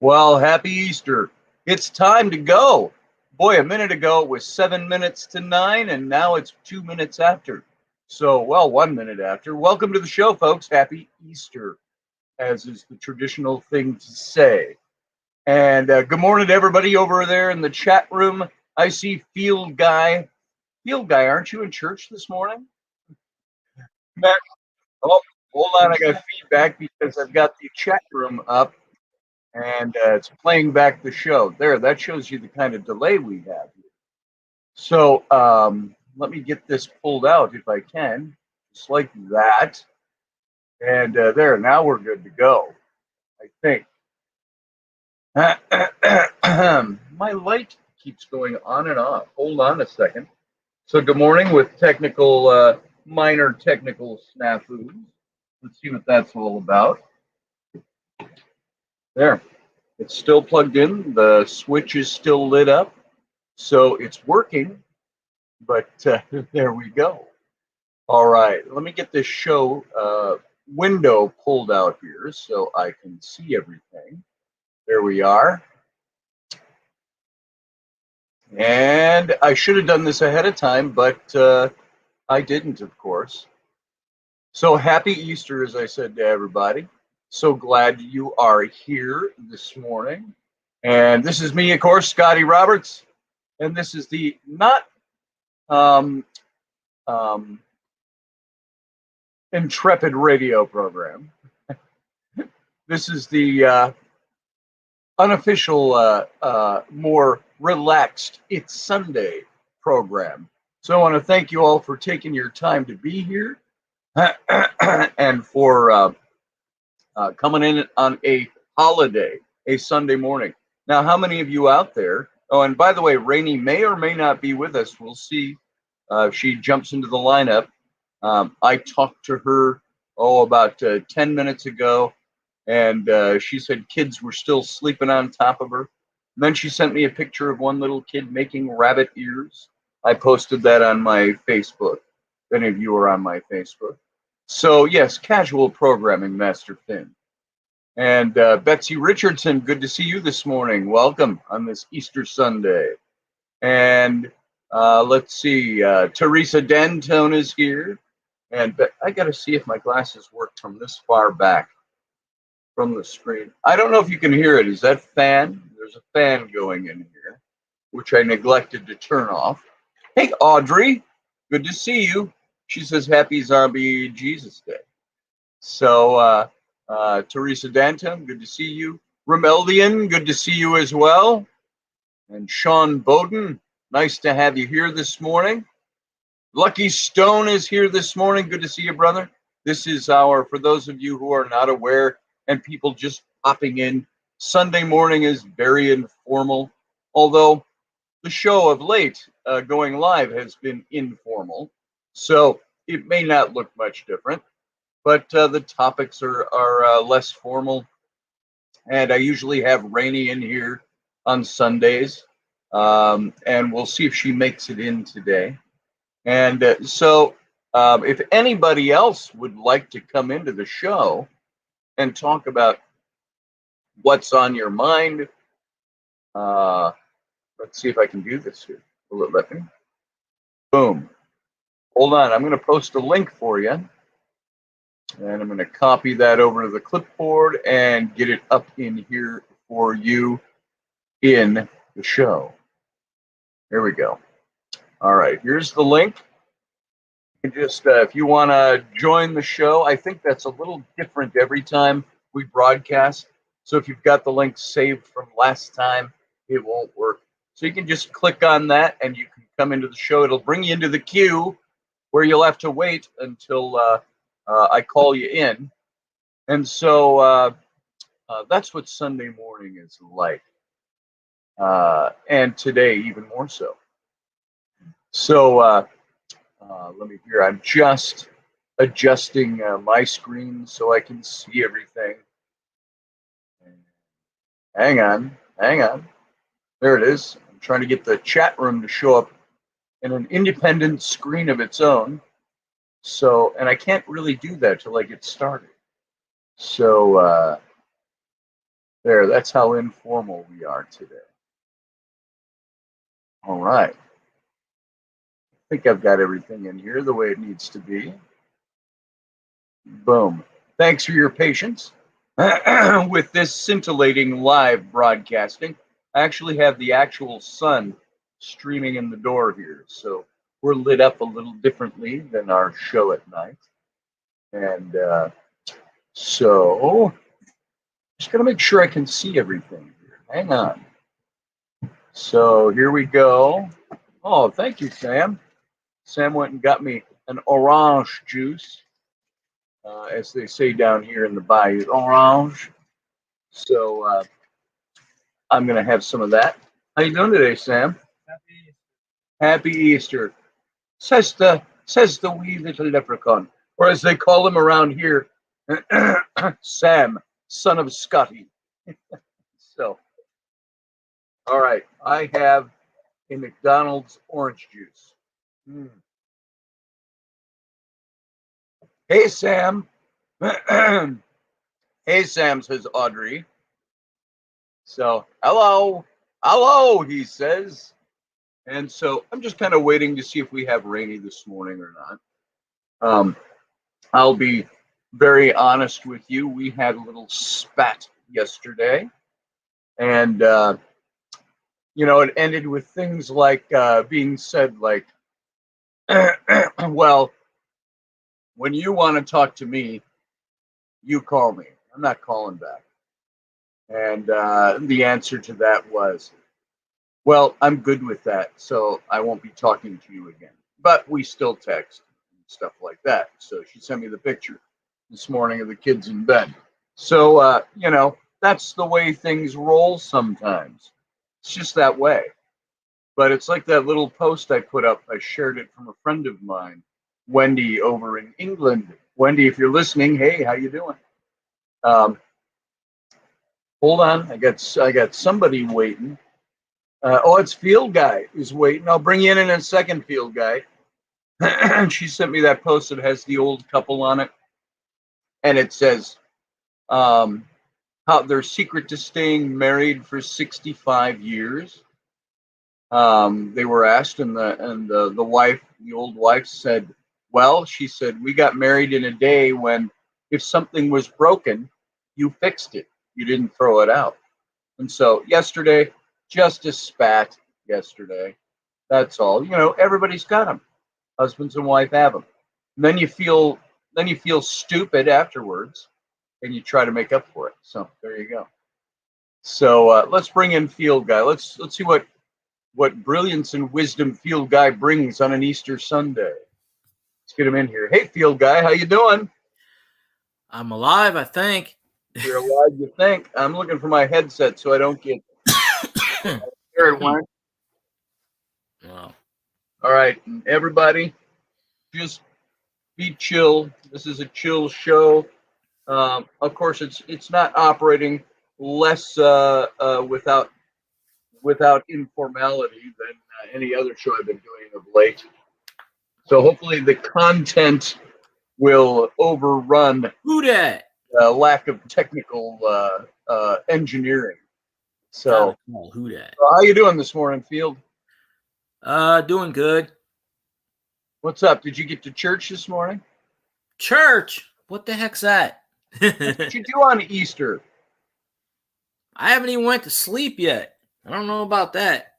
Well, happy Easter. It's time to go. Boy, a minute ago it was 7 minutes to 9, and now it's 2 minutes after. So, well, 1 minute after. Welcome to the show, folks. Happy Easter, as is the traditional thing to say. And good morning to everybody over there in the chat room. I see Field Guy. Field Guy, aren't you in church this morning? Matt, oh, hold on. I got feedback because I've got the chat room up. And it's playing back the show. There, that shows you the kind of delay we have here. So let me get this pulled out if I can, just like that. And there, now we're good to go, I think. My light keeps going on and off. Hold on a second. So good morning with minor technical snafus. Let's see what that's all about. There. It's still plugged in. The switch is still lit up. So it's working, but there we go. All right, let me get this show window pulled out here so I can see everything. There we are. And I should have done this ahead of time, but I didn't, of course. So happy Easter, as I said to everybody. So glad you are here this morning. And this is me, of course, Scotty Roberts. And this is the not intrepid radio program. This is the unofficial, more relaxed It's Sunday program. So I want to thank you all for taking your time to be here and for coming in on a holiday, a Sunday morning. Now, how many of you out there? Oh, and by the way, Raini may or may not be with us. We'll see if she jumps into the lineup. I talked to her, about 10 minutes ago, and she said kids were still sleeping on top of her. And then she sent me a picture of one little kid making rabbit ears. I posted that on my Facebook. If any of you are on my Facebook. So, yes, casual programming, Master Finn. And Betsy Richardson, good to see you this morning. Welcome on this Easter Sunday. And let's see, Teresa Dantone is here. And I got to see if my glasses work from this far back from the screen. I don't know if you can hear it. Is that fan? There's a fan going in here, which I neglected to turn off. Hey, Audrey, good to see you. She says, Happy Zombie Jesus Day. So, Teresa Danton, good to see you. Romeldian, good to see you as well. And Sean Bowden, nice to have you here this morning. Lucky Stone is here this morning. Good to see you, brother. This is for those of you who are not aware and people just popping in, Sunday morning is very informal, although the show of late going live has been informal. So it may not look much different, but the topics are less formal. And I usually have Raini in here on Sundays, and we'll see if she makes it in today. And so if anybody else would like to come into the show and talk about what's on your mind, let's see if I can do this here. Will it let me? Boom. Hold on. I'm going to post a link for you. And I'm going to copy that over to the clipboard and get it up in here for you in the show. There we go. All right, here's the link. Just if you want to join the show, I think that's a little different every time we broadcast. So if you've got the link saved from last time, it won't work. So you can just click on that and you can come into the show. It'll bring you into the queue where you'll have to wait until I call you in. And so that's what Sunday morning is like. And today even more so. So let me hear. I'm just adjusting my screen so I can see everything. Hang on. There it is. I'm trying to get the chat room to show up in an independent screen of its own. So, and I can't really do that till I get started. So There, that's how informal we are today. All right. I think I've got everything in here the way it needs to be. Boom. Thanks for your patience with this scintillating live broadcasting. I actually have the actual sun streaming in the door here, so we're lit up a little differently than our show at night. And so, just gonna make sure I can see everything here. Hang on. So here we go. Oh, thank you, Sam. Sam went and got me an orange juice, as they say down here in the bayou, orange. So I'm gonna have some of that. How you doing today, Sam? Happy Easter. Says the wee little leprechaun, or as they call him around here, Sam, son of Scotty. So, all right, I have a McDonald's orange juice. Mm. Hey, Sam. Hey, Sam, says Audrey. So, hello, he says. And so I'm just kind of waiting to see if we have Raini this morning or not. I'll be very honest with you. We had a little spat yesterday, and it ended with things like being said, like, well, when you want to talk to me, you call me. I'm not calling back. And the answer to that was, well, I'm good with that, so I won't be talking to you again. But we still text and stuff like that. So she sent me the picture this morning of the kids in bed. So, that's the way things roll sometimes. It's just that way. But it's like that little post I put up. I shared it from a friend of mine, Wendy, over in England. Wendy, if you're listening, hey, how you doing? Hold on, I got somebody waiting. It's Field Guy who's waiting. I'll bring you in a second, Field Guy. She sent me that post that has the old couple on it, and it says how their secret to staying married for 65 years. They were asked, and the wife, the old wife, said, "Well, she said, we got married in a day when if something was broken, you fixed it. You didn't throw it out." And so yesterday, just a spat yesterday. That's all. Everybody's got them. Husbands and wife have them. And then you feel stupid afterwards, and you try to make up for it. So there you go. So let's bring in Field Guy. Let's see what brilliance and wisdom Field Guy brings on an Easter Sunday. Let's get him in here. Hey, Field Guy, how you doing? I'm alive, I think. You're alive, you think? I'm looking for my headset so I don't get. There it went. Wow. All right, everybody, just be chill. This is a chill show. Of course, it's not operating less without informality than any other show I've been doing of late. So hopefully the content will overrun Who dat? lack of technical engineering. So, Who dat? how you doing this morning, Field? Doing good. What's up? Did you get to church this morning? Church? What the heck's that? What did you do on Easter? I haven't even went to sleep yet. I don't know about that.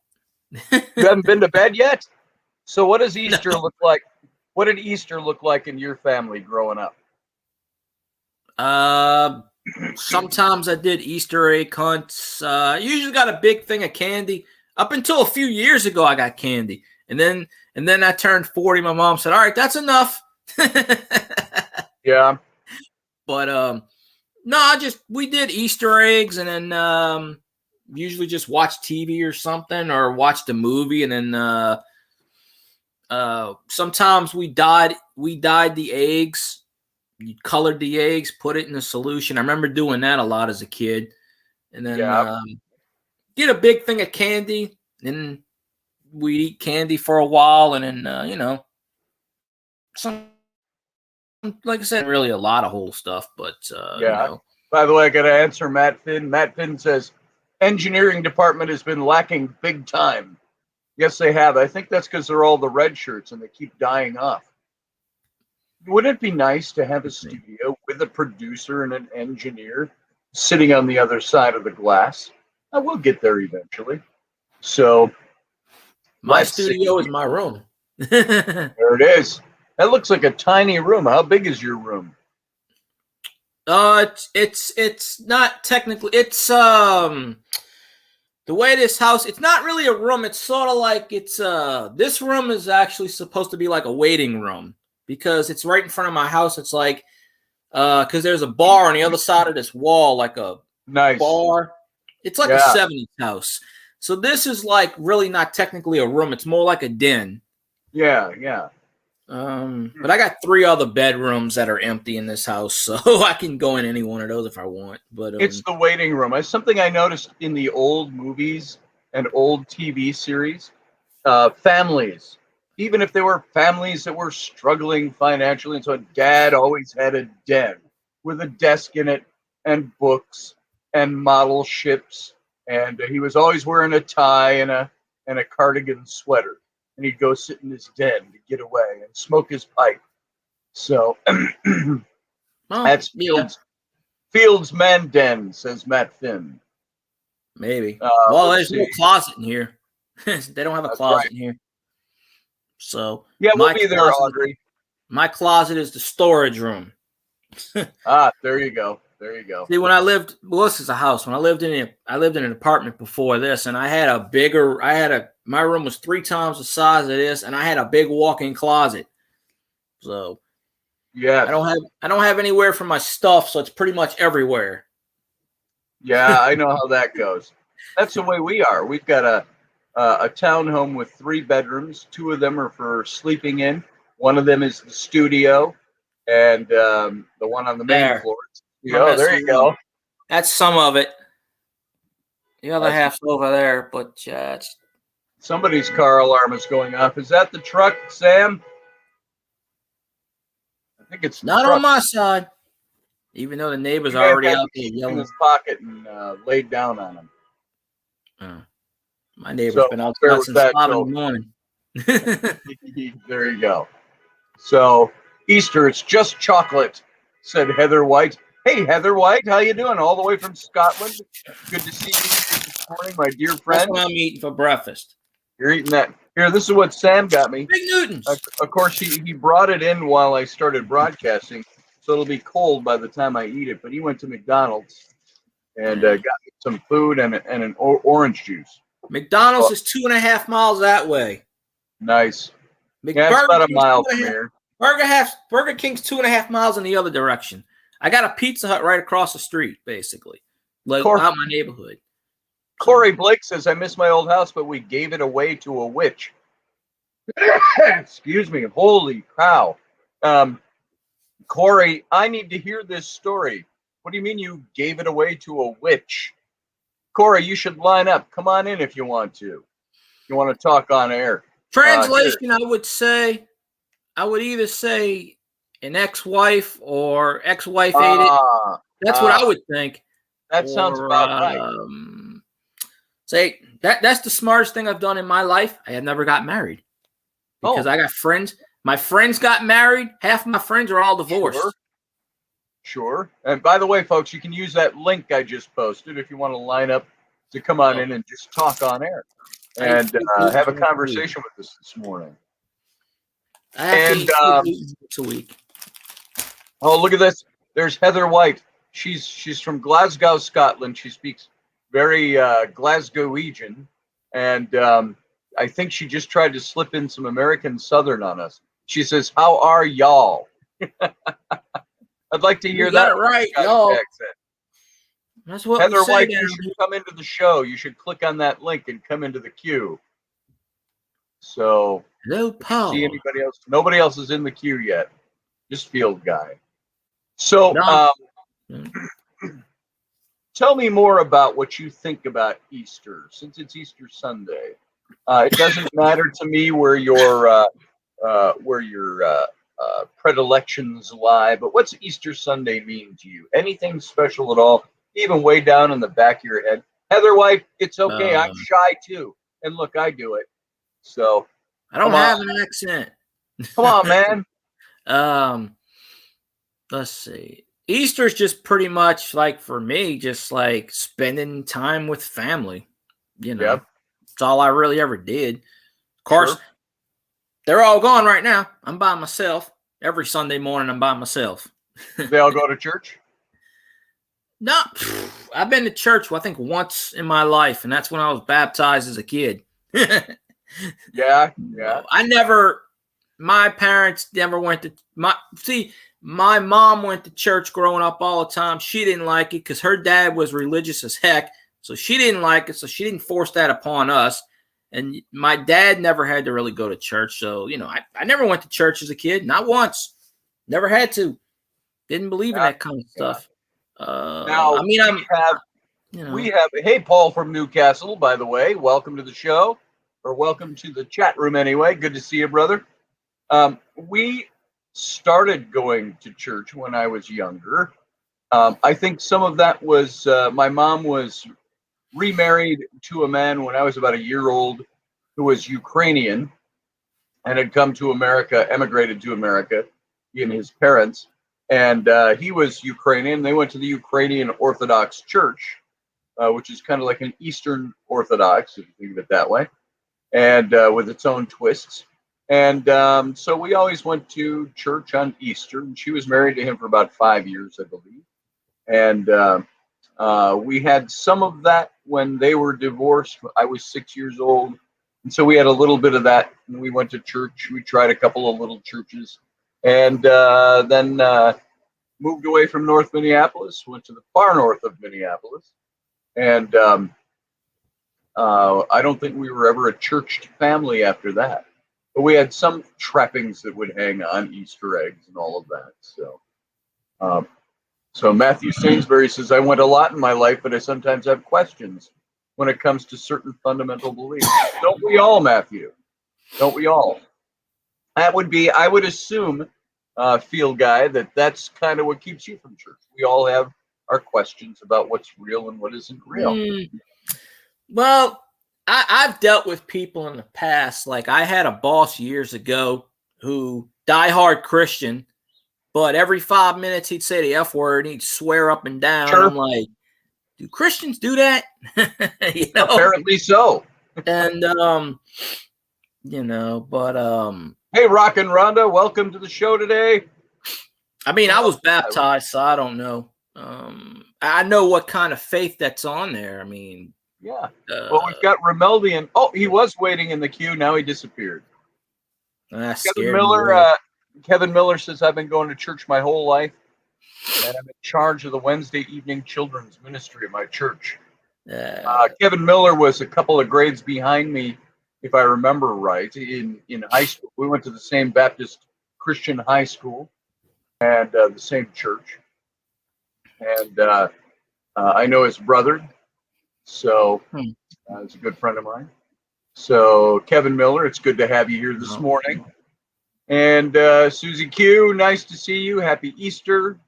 You haven't been to bed yet? So what does Easter look like? What did Easter look like in your family growing up? Sometimes I did Easter egg hunts. Usually got a big thing of candy. Up until a few years ago, I got candy, and then I turned 40. My mom said, "All right, that's enough." Yeah. But no, we did Easter eggs, and then usually just watch TV or something, or watch the movie, and then sometimes we dyed the eggs. You colored the eggs, put it in a solution. I remember doing that a lot as a kid, and then get a big thing of candy, and we'd eat candy for a while, and then some, like I said, really a lot of whole stuff, but By the way, I got to answer Matt Finn. Matt Finn says, engineering department has been lacking big time. Yes, they have. I think that's because they're all the red shirts and they keep dying off. Wouldn't it be nice to have a studio with a producer and an engineer sitting on the other side of the glass? I will get there eventually. So my studio is my room. There it is. That looks like a tiny room. How big is your room? It's not technically. It's the way this house. It's not really a room. It's sort of like it's this room is actually supposed to be like a waiting room because it's right in front of my house. It's like because there's a bar on the other side of this wall, like a nice bar. It's like a 70s house. So this is like really not technically a room. It's more like a den. Yeah. But I got 3 other bedrooms that are empty in this house, so I can go in any one of those if I want. But it's the waiting room. It's something I noticed in the old movies and old TV series. Families, even if they were families that were struggling financially, and so Dad always had a den with a desk in it and books and model ships, and he was always wearing a tie and a cardigan sweater. And he'd go sit in his den to get away and smoke his pipe. So that's Fields Man Den, says Matt Finn. Maybe. Well, there's no closet in here. They don't have a closet in here. So yeah, we'll be there, Audrey. My closet is the storage room. There you go. There you go. See, when I lived, well, this is a house. When I lived in an apartment before this, and my room was 3 times the size of this, and I had a big walk-in closet. So, yeah, I don't have anywhere for my stuff, so it's pretty much everywhere. Yeah, I know how that goes. That's the way we are. We've got a townhome with 3 bedrooms. 2 of them are for sleeping in. One of them is the studio, and the one on the main floor. Oh, there you go. That's some of it. The other half's over there, but it's... Somebody's car alarm is going off. Is that the truck, Sam? I think it's not on my side. Even though the neighbors are already out there yelling. In his pocket and laid down on him. My neighbor's been out since 5 in the morning. There you go. So Easter, it's just chocolate, said Heather White. Hey, Heather White, how you doing? All the way from Scotland. Good to see you this morning, my dear friend. That's what I'm eating for breakfast. You're eating that. Here, this is what Sam got me. Big Newtons. Of course, he brought it in while I started broadcasting, so it'll be cold by the time I eat it. But he went to McDonald's and got me some food and an orange juice. McDonald's is 2.5 miles that way. Nice. Yeah, it's about a mile from here. Burger King's 2.5 miles in the other direction. I got a Pizza Hut right across the street, basically, like out my neighborhood. Corey Blake says, I miss my old house, but we gave it away to a witch. Excuse me. Holy cow. Corey, I need to hear this story. What do you mean you gave it away to a witch? Corey, you should line up. Come on in if you want to. If you want to talk on air. Translation, I would either say an ex-wife or ex-wife ate it. That's what I would think. That sounds about right. Say that's the smartest thing I've done in my life. I have never got married because I got friends. My friends got married. Half my friends are all divorced. Sure. And by the way, folks, you can use that link I just posted if you want to line up to come on in and just talk on air and have a conversation with us this morning. And once a week. Oh, look at this. There's Heather White. She's from Glasgow, Scotland. She speaks very Glasgowian, and I think she just tried to slip in some American Southern on us. She says, "How are y'all?" I'd like to hear that right, y'all. Accent. That's what Heather White. You should come into the show. You should click on that link and come into the queue. So, hello, Paul. See anybody else? Nobody else is in the queue yet. Just Field Guy. So, tell me more about what you think about Easter, since it's Easter Sunday. It doesn't matter to me where your predilections lie, but what's Easter Sunday mean to you? Anything special at all? Even way down in the back of your head? Heather wife, it's okay. I'm shy too. And look, I do it. So I don't have an accent. Come on, man. Let's see. Easter's just pretty much like for me, just like spending time with family. You know, It's all I really ever did. Of course, they're all gone right now. I'm by myself. Every Sunday morning, I'm by myself. They all go to church? No, I've been to church, I think, once in my life, and that's when I was baptized as a kid. Yeah. My parents never went to my mom went to church growing up all the time. She didn't like it because her dad was religious as heck. So she didn't like it. So she didn't force that upon us. And my dad never had to really go to church. So, I never went to church as a kid. Not once. Never had to. Didn't believe in that kind of stuff. Now, we have, hey, Paul from Newcastle, by the way, welcome to the show, or welcome to the chat room anyway. Good to see you, brother. We started going to church when I was younger. I think some of that was my mom was remarried to a man when I was about a year old who was Ukrainian and had come to America, emigrated to America, he and his parents. And he was Ukrainian. They went to the Ukrainian Orthodox Church, which is kind of like an Eastern Orthodox, if you think of it that way, and with its own twists. And so we always went to church on Easter. And she was married to him for about 5 years, I believe. And we had some of that when they were divorced. I was 6 years old. And so we had a little bit of that. And we went to church. We tried a couple of little churches. And then moved away from North Minneapolis, went to the far north of Minneapolis. And I don't think we were ever a churched family after that. But we had some trappings that would hang on, Easter eggs and all of that. So Matthew Sainsbury says, I went a lot in my life, but I sometimes have questions when it comes to certain fundamental beliefs. Don't we all, Matthew? Don't we all? That would be, I would assume, Field Guy, that's kind of what keeps you from church. We all have our questions about what's real and what isn't real. Well, I've dealt with people in the past. Like I had a boss years ago who diehard Christian, but every 5 minutes he'd say the F word and he'd swear up and down. Sure. I'm like, do Christians do that? Apparently so. And hey, Rock and Rhonda, welcome to the show today. I mean, I was baptized, so I don't know. I know what kind of faith that's on there. I mean, yeah. Well, we've got Romeldian. Oh, he was waiting in the queue. Now he disappeared. Kevin Miller says, I've been going to church my whole life, and I'm in charge of the Wednesday evening children's ministry at my church. Kevin Miller was a couple of grades behind me, if I remember right, in high school. We went to the same Baptist Christian high school and the same church. And I know his brother, so he's a good friend of mine. So, Kevin Miller, it's good to have you here this morning. And Susie Q, nice to see you. Happy Easter.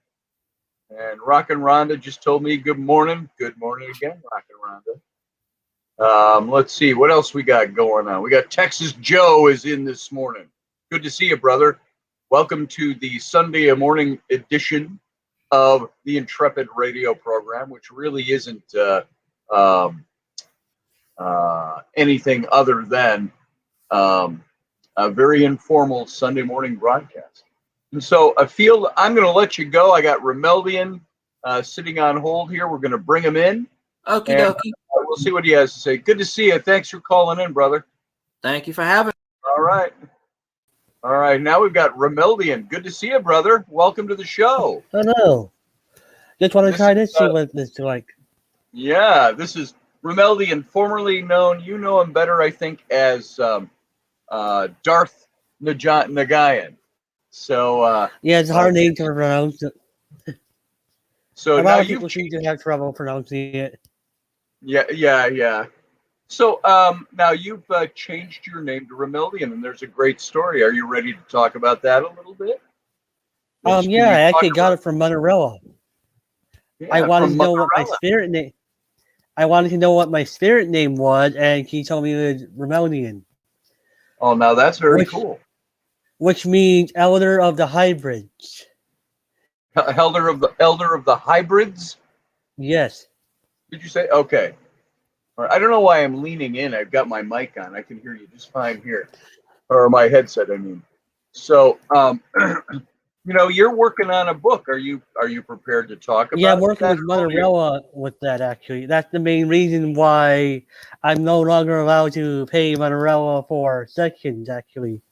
And Rock and Rhonda just told me good morning. Good morning again, Rock and Rhonda. Let's see what else we got going on. We got Texas Joe is in this morning. Good to see you, brother. Welcome to the Sunday morning edition of the Intrepid radio program, which really isn't anything other than a very informal Sunday morning broadcast. And so I'm going to let you go. I got Romeldian sitting on hold here. We're going to bring him in. Okie dokie. We'll see what he has to say. Good to see you. Thanks for calling in, brother. Thank you for having me. All right. All right. Now we've got Romeldian. Good to see you, brother. Welcome to the show. Hello. Just want to try this, see what this is like. Yeah, this is Romeldian, formerly known, you know him better, I think, as Darth Nagayan. So yeah, it's a hard name to pronounce. So a now lot of people seem to have trouble pronouncing it. Yeah. So now you've changed your name to Remillion, and there's a great story. Are you ready to talk about that a little bit? Can Yeah, you I talk actually got it from Montreal. I Yeah, wanted from to know what my Motorola. spirit name. I wanted to know what my spirit name was, and he told me it was Remelian, Oh, now that's very which cool. which means elder of the hybrids. Elder of the hybrids. Yes. Did you say? Okay. All right. I don't know why I'm leaning in. I've got my mic on. I can hear you just fine here, or my headset. I mean. So, you're working on a book. Are you prepared to talk Yeah, I'm about working that? with Montreal with that actually. That's the main reason why I'm no longer allowed to pay Montreal for sections actually.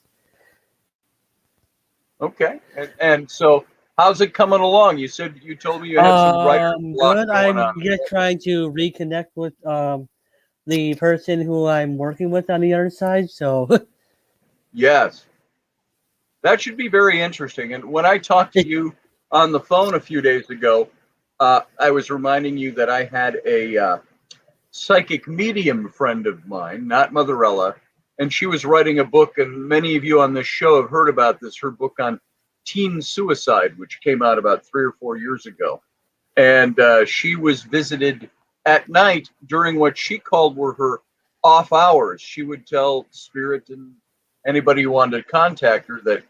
Okay. And so, how's it coming along? You told me you had some writer's block Good. going I'm on. just trying to reconnect with the person who I'm working with on the other side. So Yes, that should be very interesting. And when I talked to you on the phone a few days ago, I was reminding you that I had a psychic medium friend of mine, not Motherella, and she was writing a book, and many of you on this show have heard about this, her book on teen suicide, which came out about 3 or 4 years ago. And she was visited at night during what she called were her off hours. She would tell Spirit and anybody who wanted to contact her that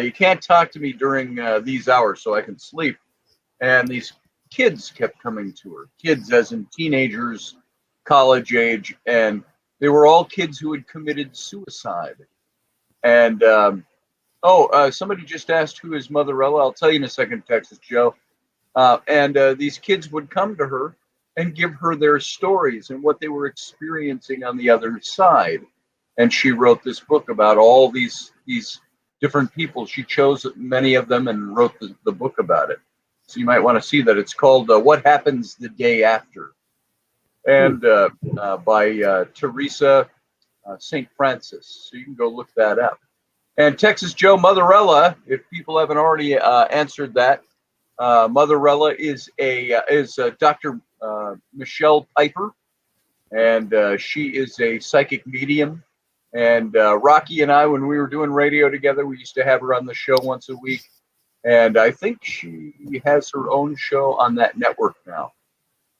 you can't talk to me during these hours so I can sleep. And these kids kept coming to her, kids as in teenagers, college age, and they were all kids who had committed suicide. And somebody just asked who is Motherella. I'll tell you in a second, Texas Joe. And these kids would come to her and give her their stories and what they were experiencing on the other side. And she wrote this book about all these different people. She chose many of them and wrote the book about it. So you might want to see that. It's called "What Happens the Day After," and by Teresa St. Francis. So you can go look that up. And Texas Joe Motherella, if people haven't already answered that, Motherella is Dr. Michelle Piper, and she is a psychic medium. And Rocky and I, when we were doing radio together, we used to have her on the show once a week. And I think she has her own show on that network now.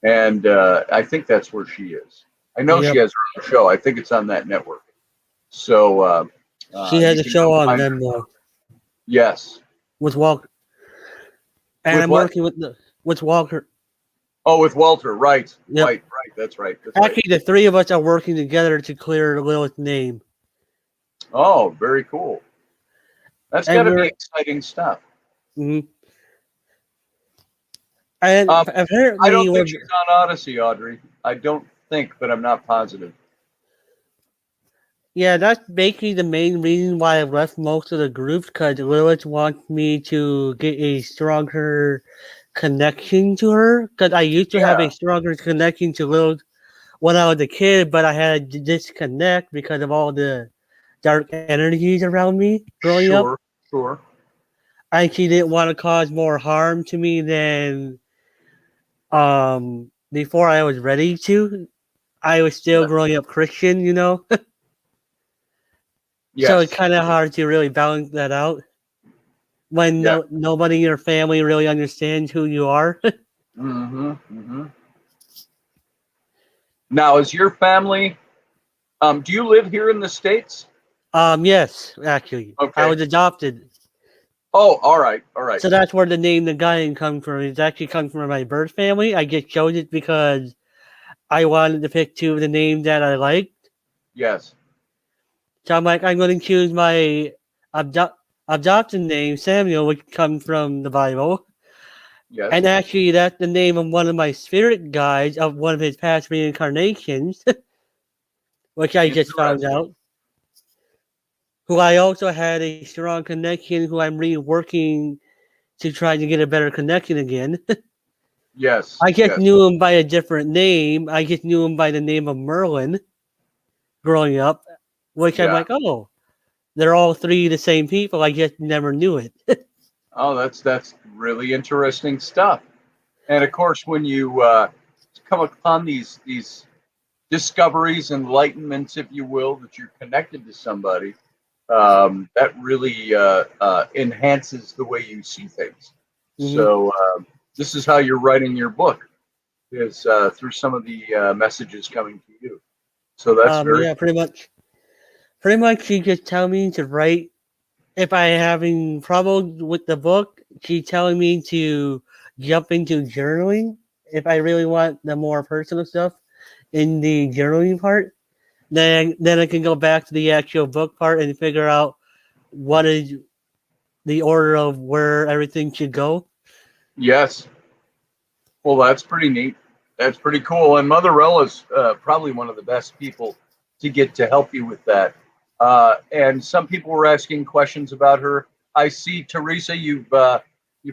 And I think that's where she is. I know she has her own show. I think it's on that network. So she has a show on them though. Yes. With Walker. And with I'm what? working with Walker. Oh, with Walter, right. Yep. Right. That's right. Actually, the three of us are working together to clear Lilith's name. Oh, very cool. That's got to be exciting stuff. Mm-hmm. And apparently, I don't think she's on Odyssey, Audrey. I don't think, but I'm not positive. Yeah, that's basically the main reason why I've left most of the groups, because Lilith wants me to get a stronger connection to her. Because I used to have a stronger connection to Lilith when I was a kid, but I had to disconnect because of all the dark energies around me growing up. Sure. And she didn't want to cause more harm to me than before I was ready to. I was still growing up Christian, you know? Yes. So it's kind of hard to really balance that out when nobody in your family really understands who you are. Now, is your family, do you live here in the States? Yes, actually. Okay. I was adopted. Oh, all right. So that's where the name the Guyan comes from. It actually comes from my birth family. I just chose it because I wanted to pick two of the names that I liked. Yes. So I'm like, I'm going to choose my adopted name, Samuel, which comes from the Bible. Yes. And actually, that's the name of one of my spirit guides of one of his past reincarnations, which I just found out. Who I also had a strong connection, who I'm reworking to try to get a better connection again. Yes. I just knew him by a different name. I just knew him by the name of Merlin growing up, which I'm like, oh, they're all three the same people. I just never knew it. Oh, that's really interesting stuff. And of course, when you come upon these discoveries, enlightenments, if you will, that you're connected to somebody, that really enhances the way you see things. Mhm. So this is how you're writing your book, is through some of the messages coming to you. So that's very Yeah, pretty much. Pretty much, she just tell me to write. If I having trouble with the book, she telling me to jump into journaling. If I really want the more personal stuff in the journaling part, then I can go back to the actual book part and figure out what is the order of where everything should go. yes. Well, that's pretty neat. That's pretty cool. And Mother Ella's probably one of the best people to get to help you with that. And some people were asking questions about her. I see, Teresa, you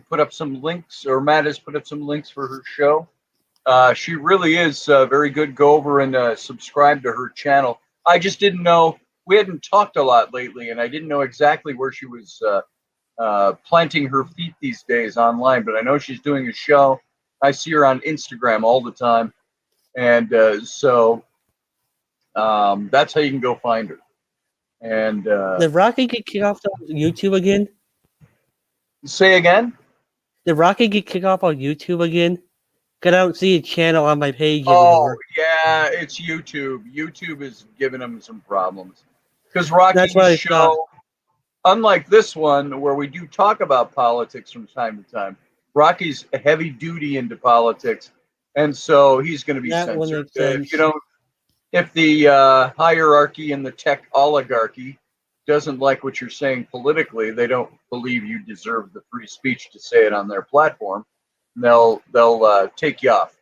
put up some links, or Matt has put up some links for her show. She really is very good. Go over and subscribe to her channel. I just didn't know, we hadn't talked a lot lately, and I didn't know exactly where she was planting her feet these days online, but I know she's doing a show. I see her on Instagram all the time. And so that's how you can go find her. And Did Rocky get kicked off on YouTube again? say again? Did Rocky get kicked off on YouTube again? Cause I don't see a channel on my page Oh, anymore. yeah, it's YouTube. YouTube is giving him some problems. Because That's Rocky's what I thought. show, unlike this one where we do talk about politics from time to time, Rocky's heavy duty into politics. And so he's going to be That one censored. makes sense. If the hierarchy and the tech oligarchy doesn't like what you're saying politically, they don't believe you deserve the free speech to say it on their platform, they'll take you off.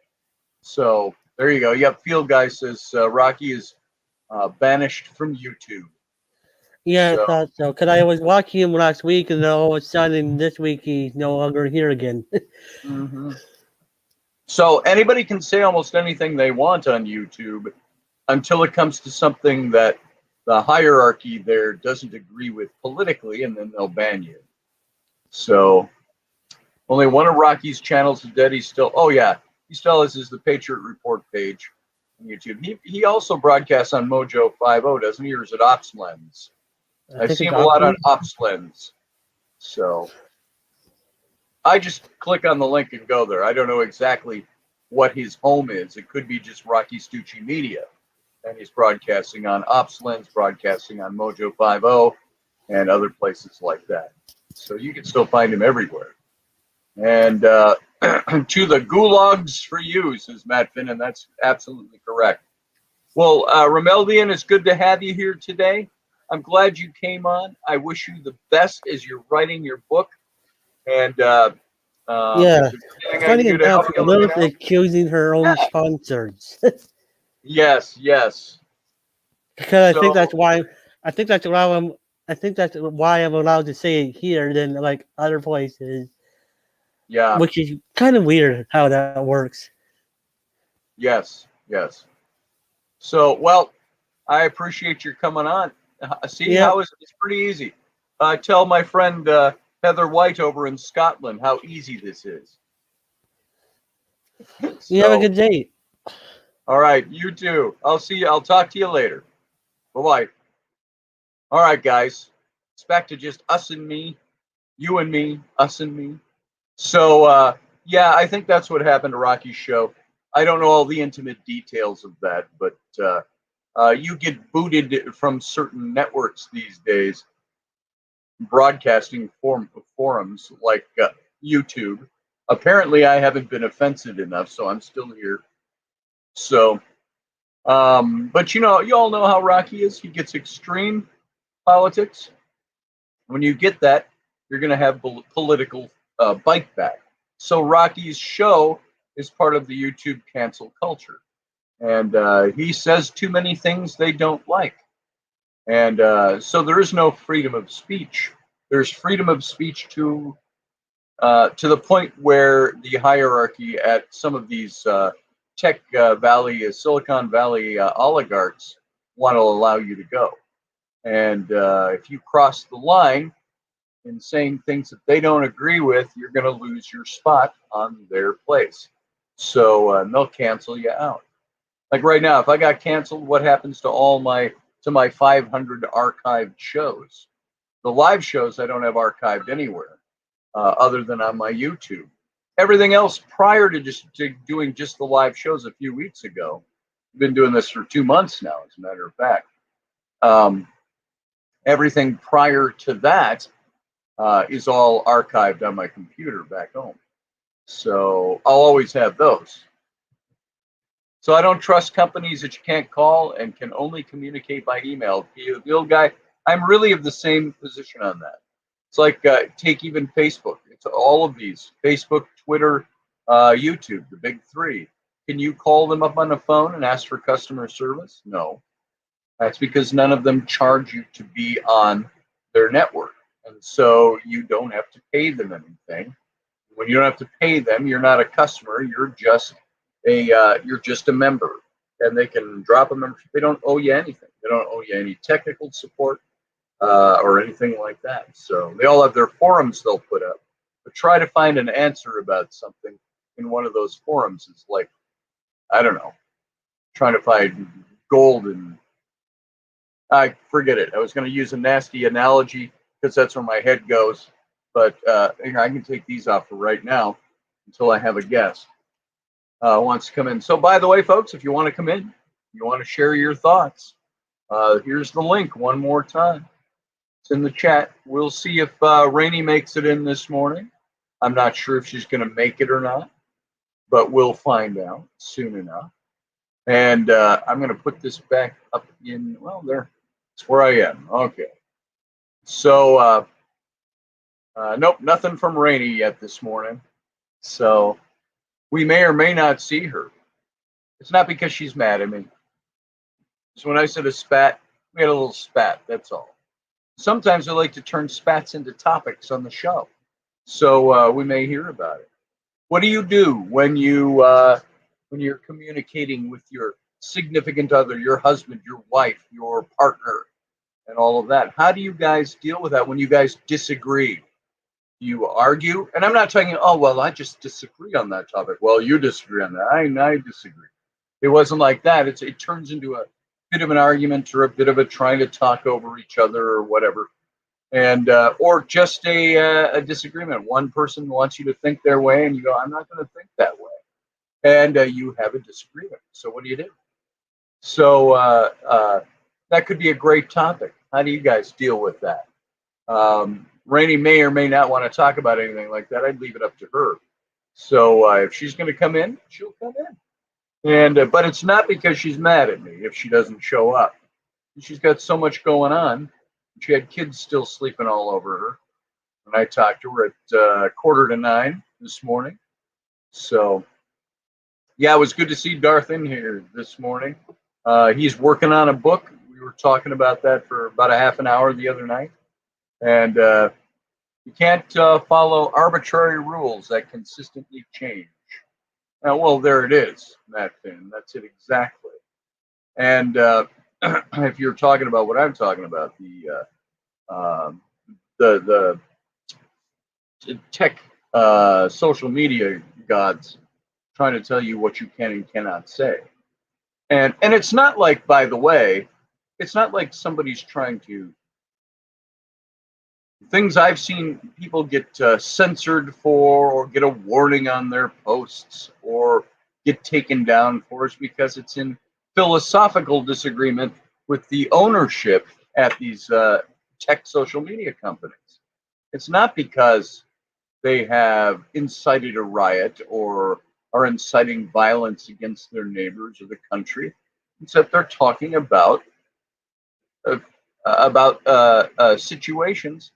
So there you go. Yep, Field Guy says Rocky is banished from YouTube. Yeah, I So thought so. Cause I was watching him last week, and then all of a sudden this week he's no longer here again. mhm. So anybody can say almost anything they want on YouTube until it comes to something that the hierarchy there doesn't agree with politically, and then they'll ban you. So only one of Rocky's channels is dead. He's still, oh yeah, he still has the Patriot Report page on YouTube. He also broadcasts on Mojo 50, doesn't he? Or is it Ops Lens? I think see it's him a lot on awesome. Ops Lens. So I just click on the link and go there. I don't know exactly what his home is. It could be just Rocky Stucci Media, and he's broadcasting on Ops Lens, broadcasting on Mojo 50, and other places like that. So you can still find him everywhere. And to the gulags for you, says Matt Finn, and that's absolutely correct. Well, Romeldian, it's good to have you here today. I'm glad you came on. I wish you the best as you're writing your book. And Yeah. if there's anything I can Funny do to enough, help you, let me Lilith know. is choosing her own Yeah. sponsors. Yes, yes. Because I think So, that's why. I think that's why I'm. I think that's why I'm allowed to say it here than like other places, yeah, which is kind of weird how that works. yes, yes. So, well, I appreciate your coming on. See, Yep. how is it? It's pretty easy. Tell my friend Heather White over in Scotland how easy this is. You have a So, good day. all right, you too. I'll see you. I'll talk to you later. Bye bye. All right, guys. It's back to just us and me, you and me, us and me. So, yeah, I think that's what happened to Rocky's show. I don't know all the intimate details of that, but you get booted from certain networks these days, broadcasting forums like YouTube. Apparently, I haven't been offensive enough, so I'm still here. So, but you all know how Rocky is. He gets extreme politics. When you get that, you're going to have political bite back. So Rocky's show is part of the YouTube cancel culture, and he says too many things they don't like, and so there is no freedom of speech. There's freedom of speech to the point where the hierarchy at some of these tech valley, Silicon Valley oligarchs want to allow you to go. And if you cross the line in saying things that they don't agree with, you're going to lose your spot on their place. So they'll cancel you out. Like right now, if I got canceled, what happens to my 500 archived shows? The live shows I don't have archived anywhere other than on my YouTube. Everything else prior to doing just the live shows a few weeks ago, I've been doing this for 2 months now, as a matter of fact. Everything prior to that is all archived on my computer back home. So I'll always have those. So I don't trust companies that you can't call and can only communicate by email. The old guy, I'm really of the same position on that. It's like take even Facebook. It's all of these: Facebook, Twitter, YouTube, the big three. Can you call them up on the phone and ask for customer service? No. That's because none of them charge you to be on their network. And so you don't have to pay them anything. When you don't have to pay them, you're not a customer. You're just a member, and they can drop a membership. They don't owe you anything. They don't owe you any technical support or anything like that. So they all have their forums they'll put up. But try to find an answer about something in one of those forums is like, I don't know, trying to find gold and I forget it. I was going to use a nasty analogy because that's where my head goes. But here, I can take these off for right now until I have a guest wants to come in. So by the way, folks, if you want to come in, you want to share your thoughts, here's the link one more time. It's in the chat. We'll see if Rainey makes it in this morning. I'm not sure if she's going to make it or not, but we'll find out soon enough. And I'm going to put this back up in, well, there. That's where I am. Okay. So, nope, nothing from Rainey yet this morning. So we may or may not see her. It's not because she's mad at me. So when I said a spat, we had a little spat, that's all. Sometimes I like to turn spats into topics on the show. So we may hear about it. What do you do when you're communicating with your significant other, your husband, your wife, your partner, and all of that? How do you guys deal with that when you guys disagree? Do you argue? And I'm not talking, oh, well, I just disagree on that topic. Well, you disagree on that. I disagree. It wasn't like that. It turns into a bit of an argument or a bit of a trying to talk over each other or whatever. And or just a disagreement. One person wants you to think their way, and you go, I'm not going to think that way. And you have a disagreement. So what do you do? So that could be a great topic. How do you guys deal with that? Rainey may or may not want to talk about anything like that. I'd leave it up to her. So if she's going to come in, she'll come in. And but it's not because she's mad at me if she doesn't show up. She's got so much going on. She had kids still sleeping all over her. And I talked to her at 8:45 this morning. So, yeah, it was good to see Darth in here this morning. He's working on a book. We were talking about that for about a half an hour the other night. And you can't follow arbitrary rules that consistently change. Well, there it is, Matt Finn. That's it exactly. And if you're talking about what I'm talking about, the tech social media gods trying to tell you what you can and cannot say. And it's not like, by the way, it's not like somebody's trying to. Things I've seen people get censored for or get a warning on their posts or get taken down for is because it's in philosophical disagreement with the ownership at these tech social media companies. It's not because they have incited a riot or are inciting violence against their neighbors or the country. It's that they're talking about situations,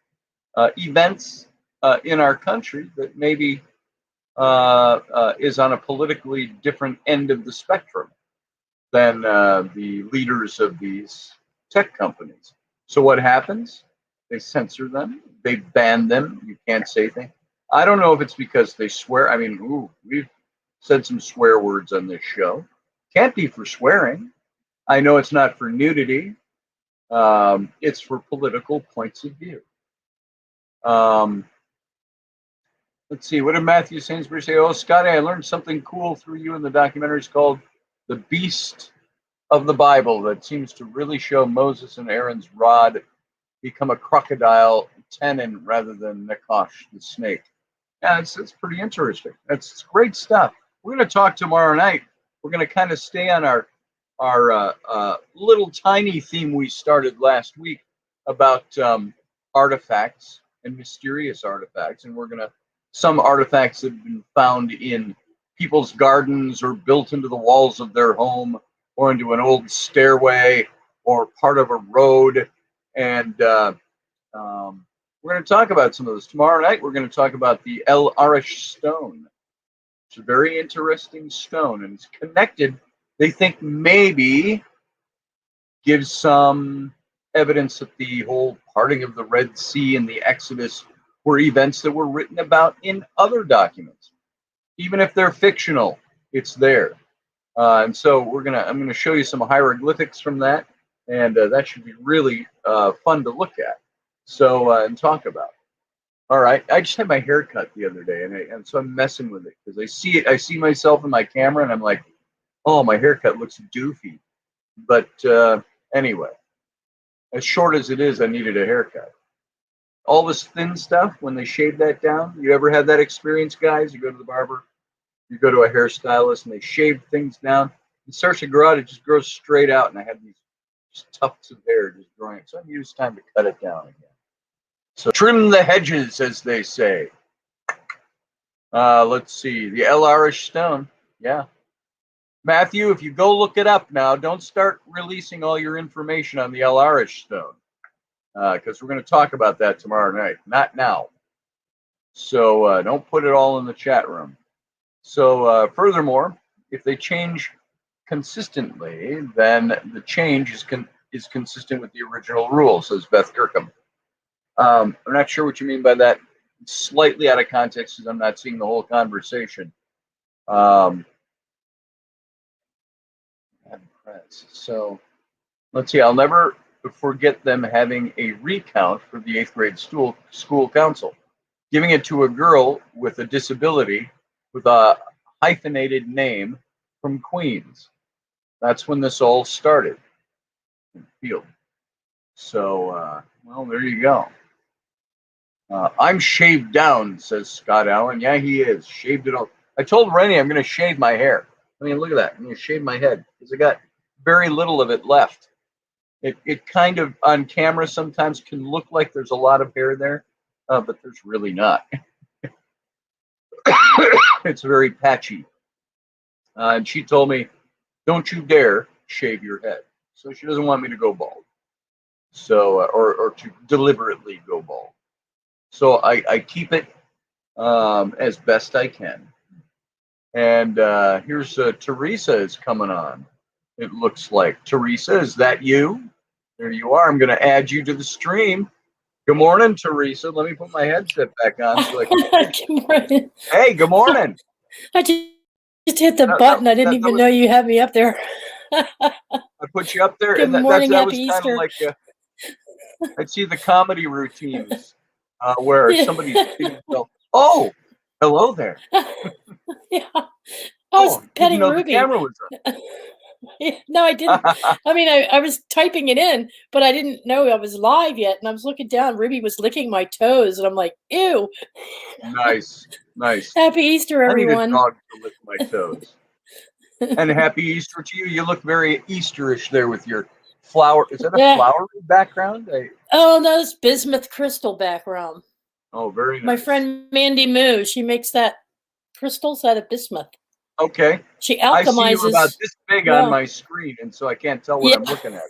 events in our country that maybe is on a politically different end of the spectrum than the leaders of these tech companies. So what happens? They censor them. They ban them. You can't say things. I don't know if it's because they swear. I mean, we've said some swear words on this show. Can't be for swearing. I know it's not for nudity. It's for political points of view. Let's see. What did Matthew Sainsbury say? Oh, Scotty, I learned something cool through you in the documentary. It's called the beast of the Bible that seems to really show Moses and Aaron's rod become a crocodile tenon rather than Nakash, the snake. Yeah, it's pretty interesting. It's great stuff. We're going to talk tomorrow night. We're going to kind of stay on our little tiny theme we started last week about artifacts and mysterious artifacts, and we're going to some artifacts that have been found in people's gardens or built into the walls of their home or into an old stairway or part of a road, and we're going to talk about some of those tomorrow night. We're going to talk about the El Arish stone. It's a very interesting stone, and it's connected. They think maybe gives some evidence that the whole parting of the Red Sea and the Exodus were events that were written about in other documents. Even if they're fictional, it's there. And so I'm gonna show you some hieroglyphics from that, and that should be really fun to look at. So and talk about. All right, I just had my hair cut the other day, and so I'm messing with it because I see it. I see myself in my camera, and I'm like, oh, my haircut looks doofy. But anyway, as short as it is, I needed a haircut. All this thin stuff, when they shave that down, you ever had that experience, guys? You go to the barber, you go to a hairstylist, and they shave things down. It starts to grow out, it just grows straight out, and I have these just tufts of hair just growing. So I use time to cut it down again. So trim the hedges, as they say. Let's see, the El Arish stone, yeah. Matthew, if you go look it up now, don't start releasing all your information on the El Arish stone, because we're going to talk about that tomorrow night, not now. So don't put it all in the chat room. So furthermore, if they change consistently, then the change is consistent with the original rule, says Beth Kirkham. I'm not sure what you mean by that. It's slightly out of context because I'm not seeing the whole conversation. So let's see. I'll never forget them having a recount for the 8th grade school council, giving it to a girl with a disability with a hyphenated name from Queens. That's when this all started. Field. So, well, there you go. I'm shaved down, says Scott Allen. Yeah, he is. Shaved it all. I told Raini I'm going to shave my hair. I mean, look at that. I'm going to shave my head because I got very little of it left. It kind of, on camera, sometimes can look like there's a lot of hair there, but there's really not. It's very patchy. And she told me, don't you dare shave your head. So she doesn't want me to go bald. So, or to deliberately go bald. So I keep it as best I can. And here's Teresa is coming on. It looks like. Teresa, is that you? There you are. I'm going to add you to the stream. Good morning, Teresa. Let me put my headset back on so I can. Good morning. Hey, good morning. I just hit the button. I didn't even know you had me up there. I put you up there. Good and morning, that was happy kind of Easter. like I'd see the comedy routines where Yeah. somebody's oh, hello there. Yeah. I was petting didn't know Ruby. the camera was on. No, I didn't. I mean, I was typing it in, but I didn't know I was live yet. And I was looking down. Ruby was licking my toes, and I'm like, ew. Nice. Happy Easter, everyone. I need a dog to lick my toes. And happy Easter to you. You look very Easterish there with your flower. Is that a flowery background? Oh, no, it's bismuth crystal background. Oh, very nice. My friend Mandy Moo, she makes that crystals out of bismuth. Okay. She alchemizes. I see you about this big on my screen, and so I can't tell what I'm looking at.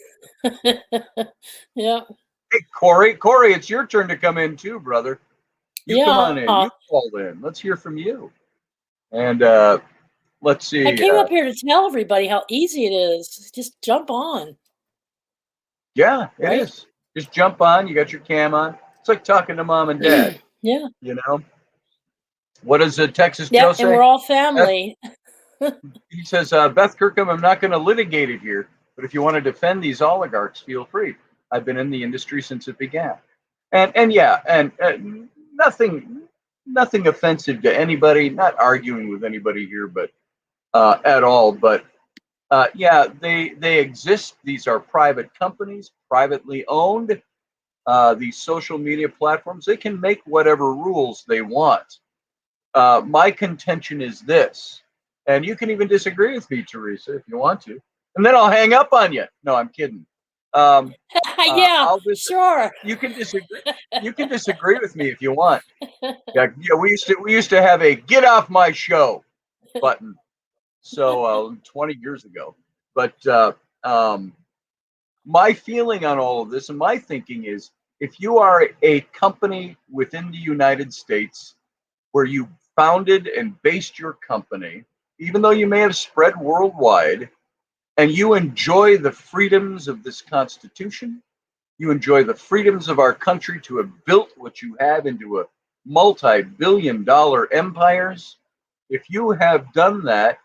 Yeah. Hey, Corey, it's your turn to come in too, brother. You come on in. You called in. Let's hear from you. And let's see. I came up here to tell everybody how easy it is. Just jump on. Yeah, it is. Just jump on. You got your cam on. It's like talking to mom and dad. Yeah. You know. What does Texas Joe say? And we're all family. He says, Beth Kirkham, I'm not going to litigate it here, but if you want to defend these oligarchs, feel free. I've been in the industry since it began. And nothing offensive to anybody, not arguing with anybody here, but at all. But Yeah, they exist. These are private companies, privately owned. These social media platforms, they can make whatever rules they want. My contention is this, and you can even disagree with me, Teresa, if you want to, and then I'll hang up on you. No, I'm kidding. Yeah, sure. You can disagree. You can disagree with me if you want. Yeah, we used to have a "get off my show" button. So 20 years ago, but my feeling on all of this and my thinking is, if you are a company within the United States where you founded and based your company, even though you may have spread worldwide, and you enjoy the freedoms of this Constitution, you enjoy the freedoms of our country to have built what you have into a multi-billion-dollar empires, if you have done that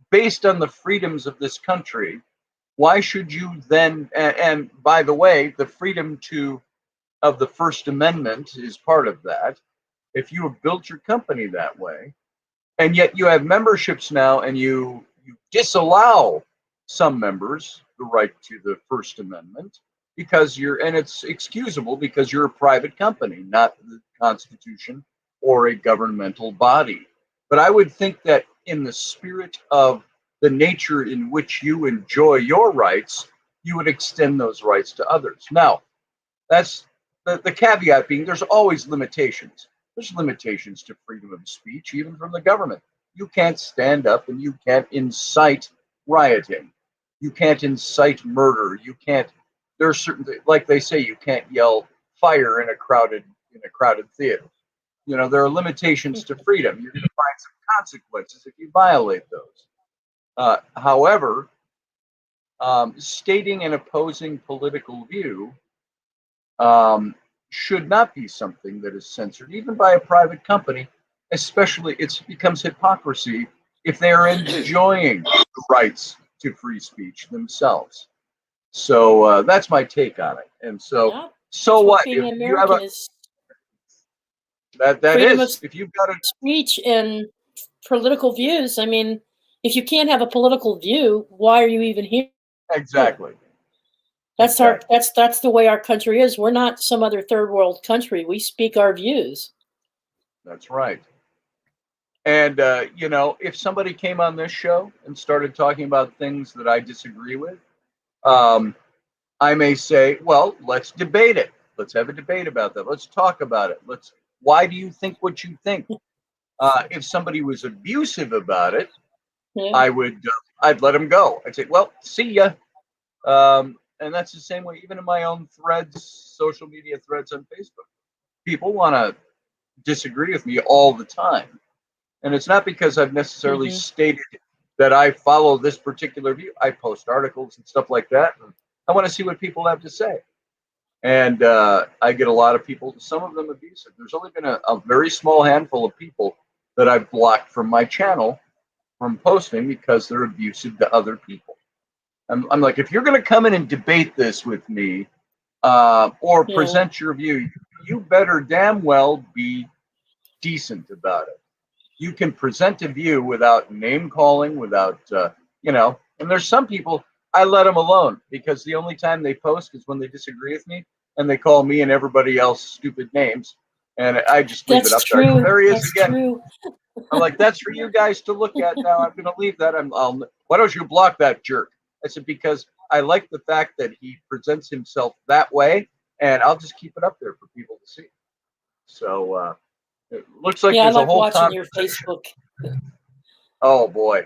based on the freedoms of this country, why should you then, and by the way, the freedom of the First Amendment is part of that. If you have built your company that way, and yet you have memberships now, and you disallow some members the right to the First Amendment because and it's excusable because you're a private company, not the Constitution or a governmental body. But I would think that in the spirit of the nature in which you enjoy your rights, you would extend those rights to others. Now, that's the caveat being there's always limitations. There's limitations to freedom of speech, even from the government. You can't stand up and you can't incite rioting. You can't incite murder. You can't. There's certain, like they say, you can't yell fire in a crowded theater. You know, there are limitations to freedom. You're going to find some consequences if you violate those. However, stating an opposing political view should not be something that is censored, even by a private company. Especially, it becomes hypocrisy if they are enjoying the rights to free speech themselves. So that's my take on it. And so, Yeah, so what? being If you have American is that freedom is, of if you've got a speech and political views. I mean, if you can't have a political view, why are you even here? exactly. That's Exactly. that's the way our country is. We're not some other third world country. We speak our views. That's right. And you know, if somebody came on this show and started talking about things that I disagree with, um, I may say, well, let's debate it. Let's have a debate about that. Let's talk about it. Why do you think what you think? If somebody was abusive about it, Yeah. I'd let them go. I'd say, well, see ya. And that's the same way, even in my own threads, social media threads on Facebook. People want to disagree with me all the time. And it's not because I've necessarily stated that I follow this particular view. I post articles and stuff like that. And I want to see what people have to say. And I get a lot of people, some of them abusive. There's only been a very small handful of people that I've blocked from my channel from posting because they're abusive to other people. I'm like, if you're going to come in and debate this with me or present your view, you better damn well be decent about it. You can present a view without name calling, without, you know, and there's some people, I let them alone because the only time they post is when they disagree with me and they call me and everybody else stupid names. And I just leave it up there. There he is again. True. I'm like, that's for you guys to look at now. I'm going to leave that. Why don't you block that jerk? I said, because I like the fact that he presents himself that way, and I'll just keep it up there for people to see. So it looks like there's I like a whole watching your Facebook. Oh boy.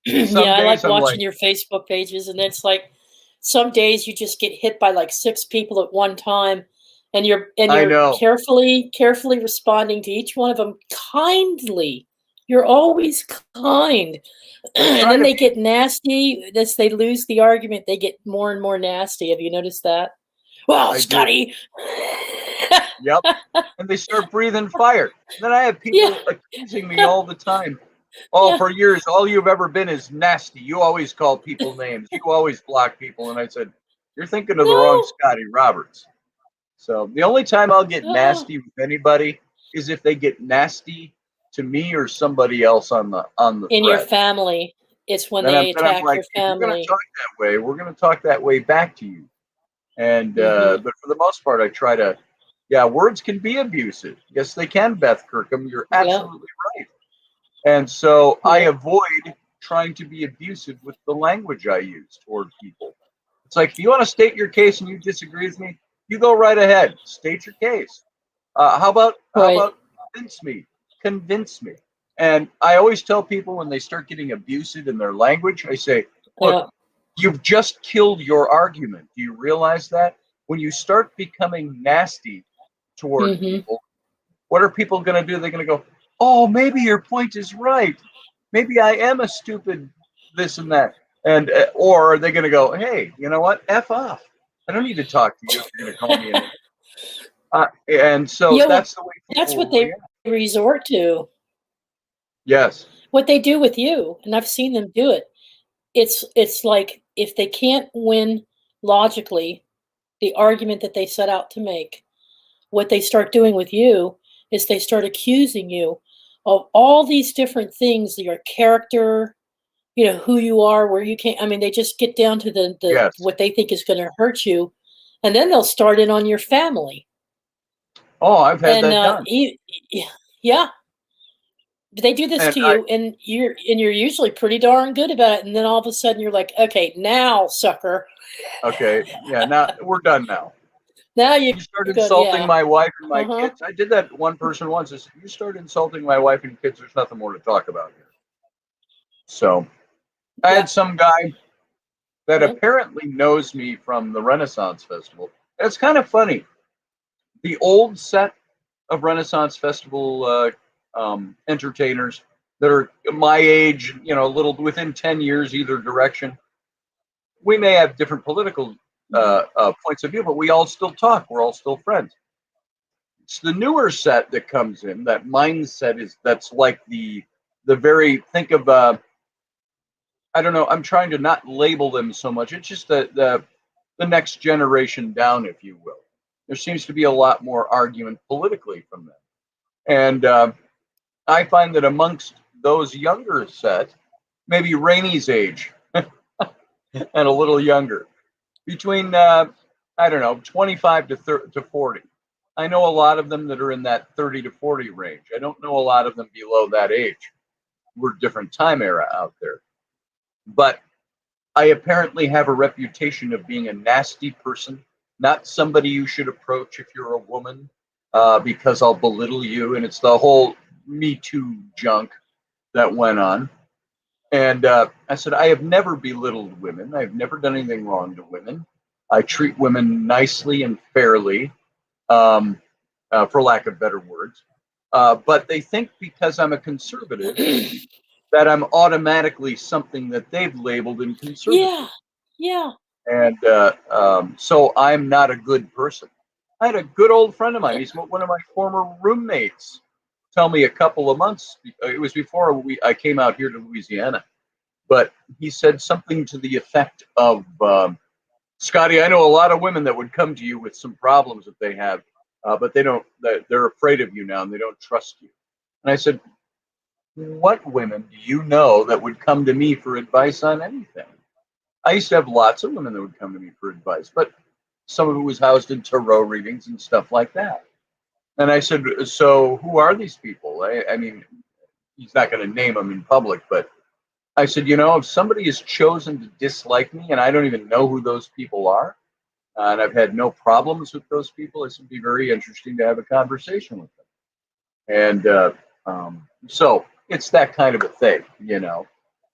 I like watching your Facebook pages, and it's like some days you just get hit by like 6 people at one time, and you're carefully responding to each one of them kindly. You're always kind. And then they get nasty. As they lose the argument, they get more and more nasty. Have you noticed that? Well, Scotty. Yep. And they start breathing fire. And then I have people accusing me all the time. Oh, for years, all you've ever been is nasty. You always call people names. You always block people. And I said, you're thinking of the wrong Scotty Roberts. So the only time I'll get nasty with anybody is if they get nasty to me or somebody else on the in thread. Your family. It's when they attack your family. If you're going to talk that way, we're going to talk that way back to you. And but for the most part, I try to. Yeah, words can be abusive. Yes, they can, Beth Kirkham. You're absolutely right. And so I avoid trying to be abusive with the language I use toward people. It's like, if you want to state your case and you disagree with me, you go right ahead. State your case. How about convince me? And I always tell people when they start getting abusive in their language, I say, look, you've just killed your argument. Do you realize that? When you start becoming nasty toward people, what are people going to do? They're going to go, oh, maybe your point is right. Maybe I am a stupid this and that. And or are they going to go, hey, you know what? F off. I don't need to talk to you if you're going to call me in. And so that's the way people that's what they resort to. Yes. What they do with you, and I've seen them do it. It's like if they can't win logically the argument that they set out to make, what they start doing with you is they start accusing you of all these different things, your character, you know, who you are, where you can't. I mean, they just get down to the what they think is going to hurt you, and then they'll start in on your family. Oh, I've had that done. Yeah. They do this to you, and you're usually pretty darn good about it. And then all of a sudden, you're like, "Okay, now, sucker." Okay, yeah, now we're done. Now, you start insulting my wife and my kids. I did that one person once. Is you start insulting my wife and kids. There's nothing more to talk about here. So, I had some guy that apparently knows me from the Renaissance Festival. It's kind of funny. The old set of Renaissance Festival entertainers that are my age, you know, a little within 10 years either direction. We may have different political points of view, but we all still talk. We're all still friends. It's the newer set that comes in. That mindset that's like the very, think of I don't know. I'm trying to not label them so much. It's just the next generation down, if you will. There seems to be a lot more argument politically from them, and I find that amongst those younger set, maybe Raini's age and a little younger, between I don't know, 25 to 40. I know a lot of them that are in that 30 to 40 range. I don't know a lot of them below that age. We're different time era out there. But I apparently have a reputation of being a nasty person, not somebody you should approach if you're a woman, because I'll belittle you. And it's the whole Me Too junk that went on. And I said, I have never belittled women. I've never done anything wrong to women. I treat women nicely and fairly, for lack of better words. But they think because I'm a conservative that I'm automatically something that they've labeled in conservative. Yeah. And so I'm not a good person. I had a good old friend of mine. He's one of my former roommates. Tell me a couple of months. It was before I came out here to Louisiana. But he said something to the effect of, Scotty, I know a lot of women that would come to you with some problems that they have, but they're afraid of you now and they don't trust you. And I said, what women do you know that would come to me for advice on anything? I used to have lots of women that would come to me for advice, but some of it was housed in tarot readings and stuff like that. And I said, so who are these people? I mean, he's not going to name them in public, but I said, you know, if somebody has chosen to dislike me and I don't even know who those people are, and I've had no problems with those people, it would be very interesting to have a conversation with them. And so it's that kind of a thing, you know.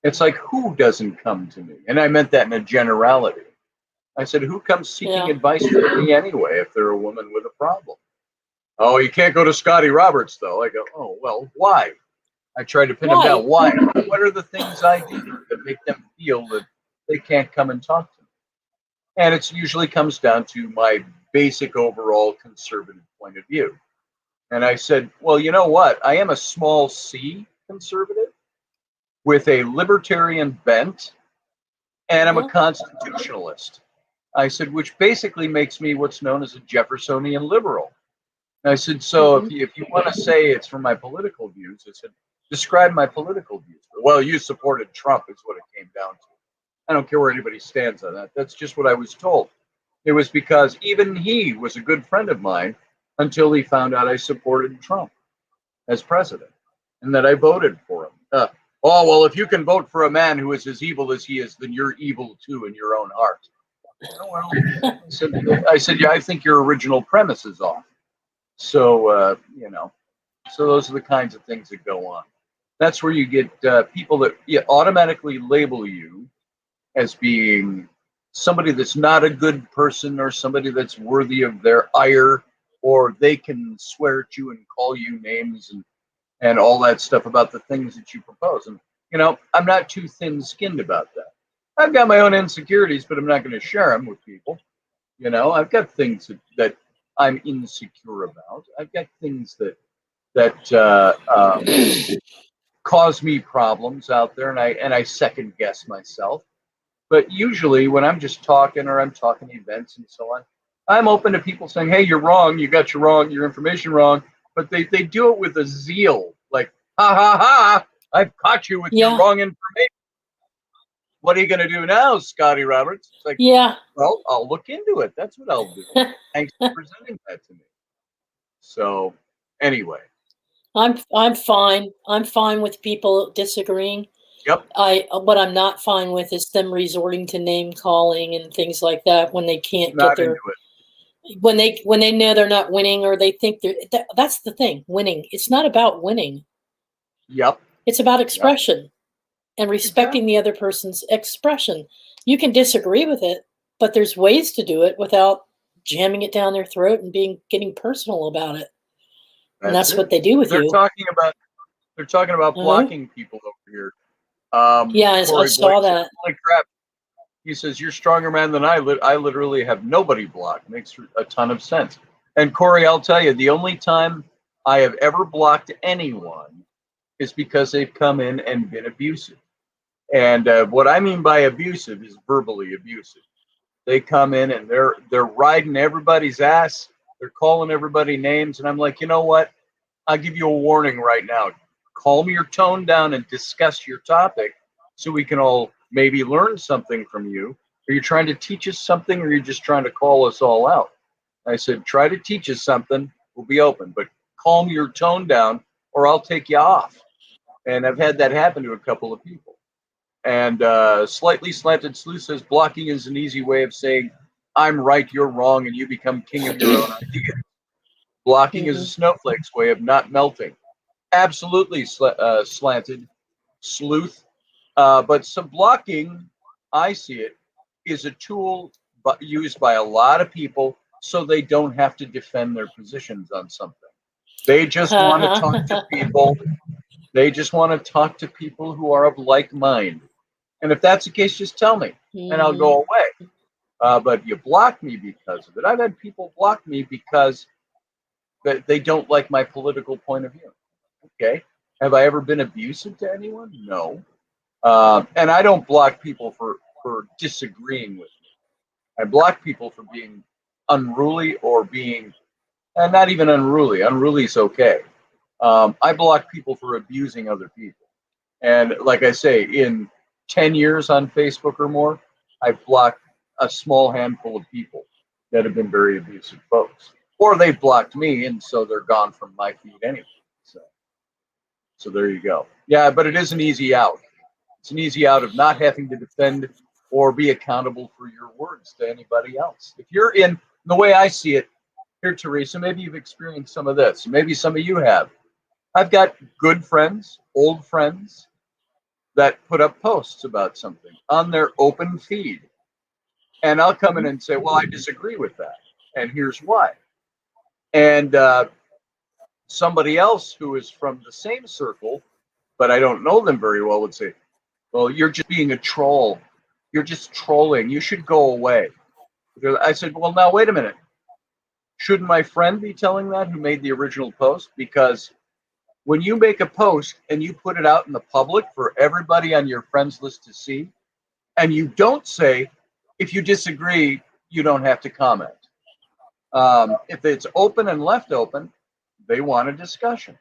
It's like, who doesn't come to me? And I meant that in a generality. I said, who comes seeking advice from me anyway if they're a woman with a problem? Oh, you can't go to Scotty Roberts, though. I go, oh, well, why? I try to pin them down. Why? What are the things I do that make them feel that they can't come and talk to me? And it usually comes down to my basic overall conservative point of view. And I said, well, you know what? I am a small c conservative with a libertarian bent, and I'm a constitutionalist. I said, which basically makes me what's known as a Jeffersonian liberal. And I said, so if you want to say it's for my political views, I said, Describe my political views. Well, you supported Trump is what it came down to. I don't care where anybody stands on that. That's just what I was told. It was because even he was a good friend of mine until he found out I supported Trump as president and that I voted for him. Oh, well, if you can vote for a man who is as evil as he is, then you're evil too in your own heart. Oh, well, I said, yeah, I think your original premise is off. So, so those are the kinds of things that go on. That's where you get people that automatically label you as being somebody that's not a good person or somebody that's worthy of their ire, or they can swear at you and call you names and all that stuff about the things that you propose. And, I'm not too thin-skinned about that. I've got my own insecurities, but I'm not going to share them with people. I've got things that I'm insecure about. I've got things that cause me problems out there, and I second guess myself. But usually when I'm just talking or I'm talking events and so on, I'm open to people saying, hey, you're wrong. You got your information wrong. But they do it with a zeal, like, ha, ha, ha, I've caught you with your wrong information. What are you going to do now, Scotty Roberts? It's like, well, I'll look into it. That's what I'll do. Thanks for presenting that to me. So anyway. I'm fine. I'm fine with people disagreeing. Yep. What I'm not fine with is them resorting to name calling and things like that when they can't get their when they know they're not winning, or they think that's the thing. Winning. It's not about winning. Yep. It's about expression and respecting the other person's expression. You can disagree with it, but there's ways to do it without jamming it down their throat and getting personal about it. And that's what they do with you. They're talking about blocking people over here. I saw that. Holy crap. He says, you're a stronger man than I. I literally have nobody blocked. Makes a ton of sense. And Corey, I'll tell you, the only time I have ever blocked anyone is because they've come in and been abusive. And what I mean by abusive is verbally abusive. They come in and they're riding everybody's ass. They're calling everybody names. And I'm like, you know what? I'll give you a warning right now. Calm your tone down and discuss your topic so we can all maybe learn something from you. Are you trying to teach us something, or are you just trying to call us all out? I said, try to teach us something. We'll be open, but calm your tone down or I'll take you off. And I've had that happen to a couple of people. And Slightly Slanted Sleuth says, blocking is an easy way of saying, I'm right, you're wrong, and you become king of your own ideas. Blocking is a snowflake's way of not melting. Absolutely, Slanted Sleuth. But some blocking, I see it, is a tool used by a lot of people so they don't have to defend their positions on something. They just want to talk to people. They just want to talk to people who are of like mind. And if that's the case, just tell me, and I'll go away. But you block me because of it. I've had people block me because they don't like my political point of view. Okay. Have I ever been abusive to anyone? No. And I don't block people for disagreeing with me. I block people for being unruly or being, and not even unruly. Unruly is okay. I block people for abusing other people. And like I say, in 10 years on Facebook or more, I've blocked a small handful of people that have been very abusive folks. Or they've blocked me, and so they're gone from my feed anyway. So there you go. Yeah, but it is an easy out. It's an easy out of not having to defend or be accountable for your words to anybody else. If you're in the way I see it, here, Teresa, maybe you've experienced some of this. Maybe some of you have. I've got good friends, old friends, that put up posts about something on their open feed. And I'll come in and say, well, I disagree with that. And here's why. And somebody else who is from the same circle, but I don't know them very well, would say, well, you're just being a troll. You're just trolling. You should go away. I said, well, now, wait a minute. Shouldn't my friend be telling that who made the original post? Because when you make a post and you put it out in the public for everybody on your friends list to see, and you don't say, if you disagree, you don't have to comment. If it's open and left open, they want a discussion.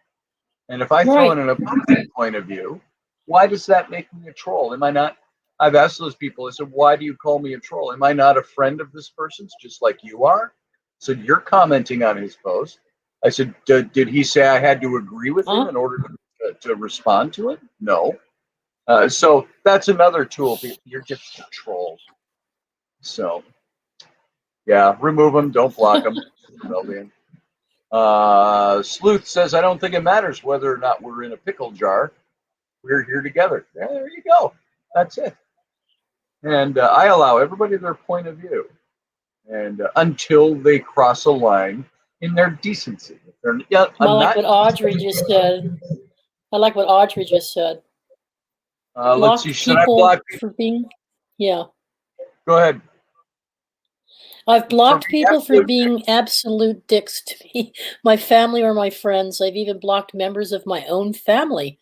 And if I throw in an opposing point of view, why does that make me a troll? Am I not? I've asked those people, I said, why do you call me a troll? Am I not a friend of this person's just like you are? So you're commenting on his post. I said, did he say I had to agree with him in order to respond to it? No. So that's another tool. You're just a troll. So, yeah, remove them. Don't block them. Sleuth says, I don't think it matters whether or not we're in a pickle jar. We're here together. Yeah, there you go. That's it. And I allow everybody their point of view. And until they cross a line in their decency. I like what Audrey just said. Let's see. Should I block people for being? Yeah. Go ahead. I've blocked people for being absolute dicks to me, my family or my friends. I've even blocked members of my own family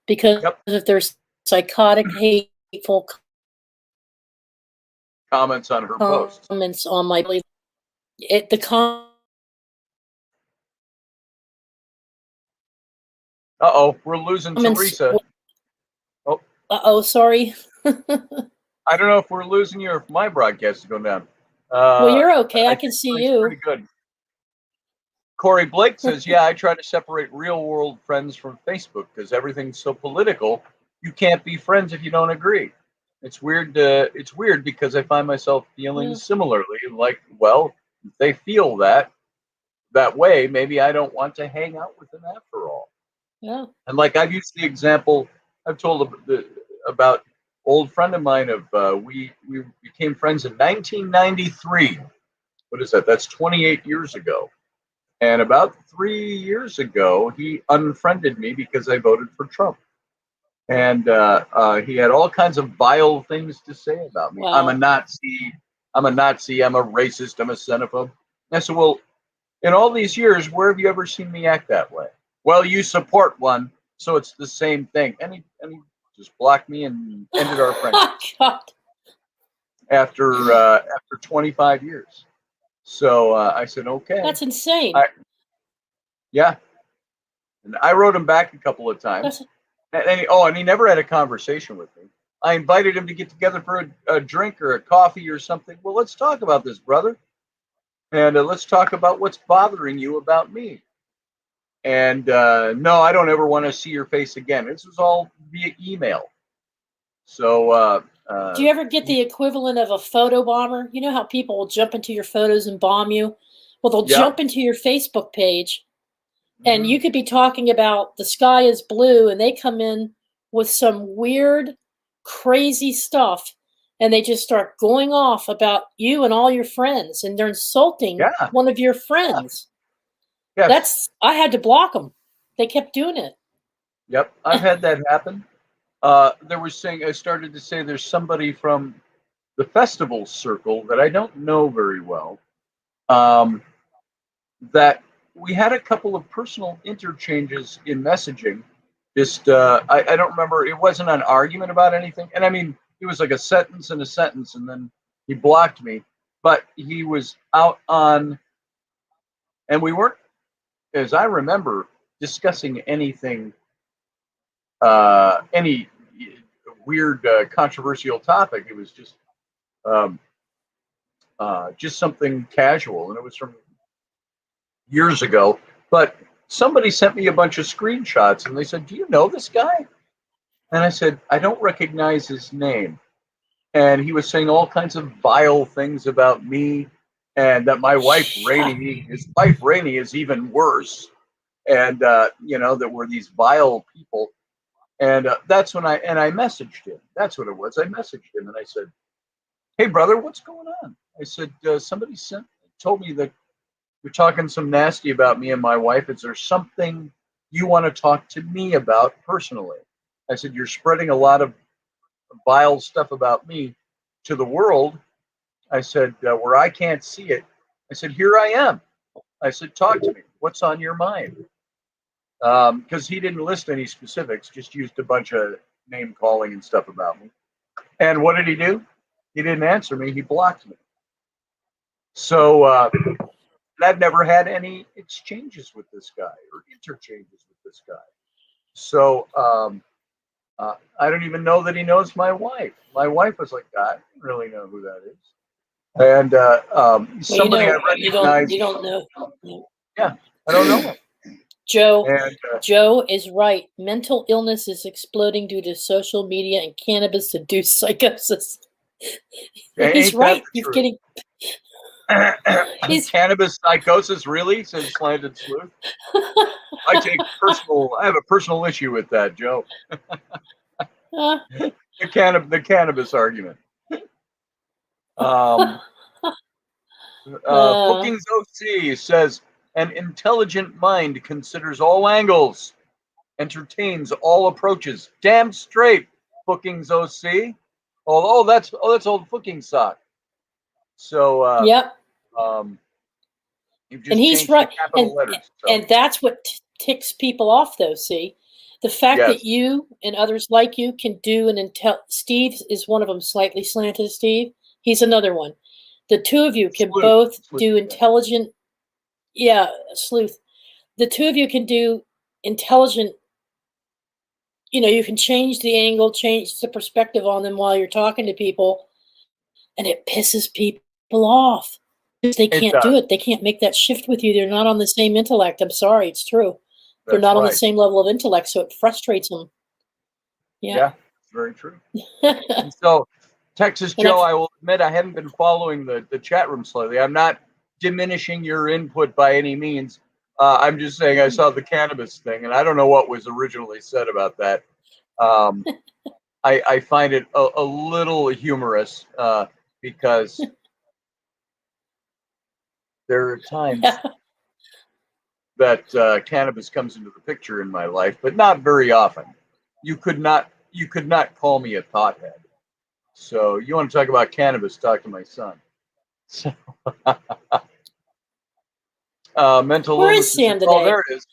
because of their psychotic, hateful comments on her post. Comments on my Uh-oh, we're losing Teresa. Oh, sorry. I don't know if we're losing you or if my broadcast is going down. Well, you're okay. I can see you. Pretty good. Corey Blake says, yeah, I try to separate real world friends from Facebook because everything's so political. You can't be friends if you don't agree. It's weird. It's weird because I find myself feeling similarly. Like, well, if they feel that way, maybe I don't want to hang out with them after all. Yeah. And like I've used the example, I've told about old friend of mine of we became friends in 1993. What is that? That's 28 years ago. And about 3 years ago, he unfriended me because I voted for Trump. And he had all kinds of vile things to say about me. Wow. I'm a Nazi. I'm a racist. I'm a xenophobe. And I said, well, in all these years, where have you ever seen me act that way? Well, you support one, so it's the same thing. And he just blocked me and ended our friendship after 25 years. So I said, okay. That's insane. Yeah. And I wrote him back a couple of times. And he never had a conversation with me. I invited him to get together for a drink or a coffee or something. Well, let's talk about this, brother. And let's talk about what's bothering you about me. And no, I don't ever want to see your face again. This was all via email. So do you ever get the equivalent of a photo bomber? You know how people will jump into your photos and bomb you? Well, they'll jump into your Facebook page, and you could be talking about the sky is blue, and they come in with some weird, crazy stuff, and they just start going off about you and all your friends, and they're insulting one of your friends. Yes. I had to block them. They kept doing it. Yep, I've had that happen. I started to say there's somebody from the festival circle that I don't know very well, that we had a couple of personal interchanges in messaging. Just, I don't remember. It wasn't an argument about anything. And I mean, it was like a sentence, and then he blocked me. But he was out on, and we weren't, as I remember, discussing anything, any weird controversial topic. It was just something casual, and it was from years ago. But somebody sent me a bunch of screenshots, and they said, do you know this guy? And I said, I don't recognize his name. And he was saying all kinds of vile things about me, and that my wife Raini, his wife Raini, is even worse. And that we're these vile people. And that's when I messaged him. That's what it was. I messaged him and I said, hey, brother, what's going on? I said, somebody told me that you're talking some nasty about me and my wife. Is there something you want to talk to me about personally? I said, you're spreading a lot of vile stuff about me to the world. I said, where I can't see it. I said, here I am. I said, talk to me. What's on your mind? Because he didn't list any specifics, just used a bunch of name calling and stuff about me. And what did he do? He didn't answer me. He blocked me. So I've never had any exchanges with this guy or interchanges with this guy. So I don't even know that he knows my wife. My wife was like, I don't really know who that is. And somebody I recognize. You don't know. Yeah, I don't know him. Joe is right. Mental illness is exploding due to social media and cannabis-induced psychosis. He's right. He's getting. Cannabis psychosis, really? Says Slanted Sleuth. I have a personal issue with that, Joe. The cannabis argument. Bookings OC says an intelligent mind considers all angles, entertains all approaches. Damn straight, Bookings OC. That's old Booking sock. So yep. And he's right. And that's what ticks people off, though. See, the fact that you and others like you can do Steve is one of them. Slightly Slanted Steve. He's another one. The two of you can both do intelligent. Yeah, Sleuth. The two of you can do intelligent. You can change the angle, change the perspective on them while you're talking to people, and it pisses people off. They can't do it. They can't make that shift with you. They're not on the same intellect. I'm sorry, it's true. They're not on the same level of intellect, so it frustrates them. Yeah, it's very true. And so, Texas Joe, I will admit I haven't been following the chat room slightly. I'm not diminishing your input by any means. I'm just saying I saw the cannabis thing, and I don't know what was originally said about that. I find it a little humorous because there are times that cannabis comes into the picture in my life, but not very often. You could not call me a pothead. So you want to talk about cannabis? Talk to my son. So, mental Where illness. Is Sam today? Oh, there it is.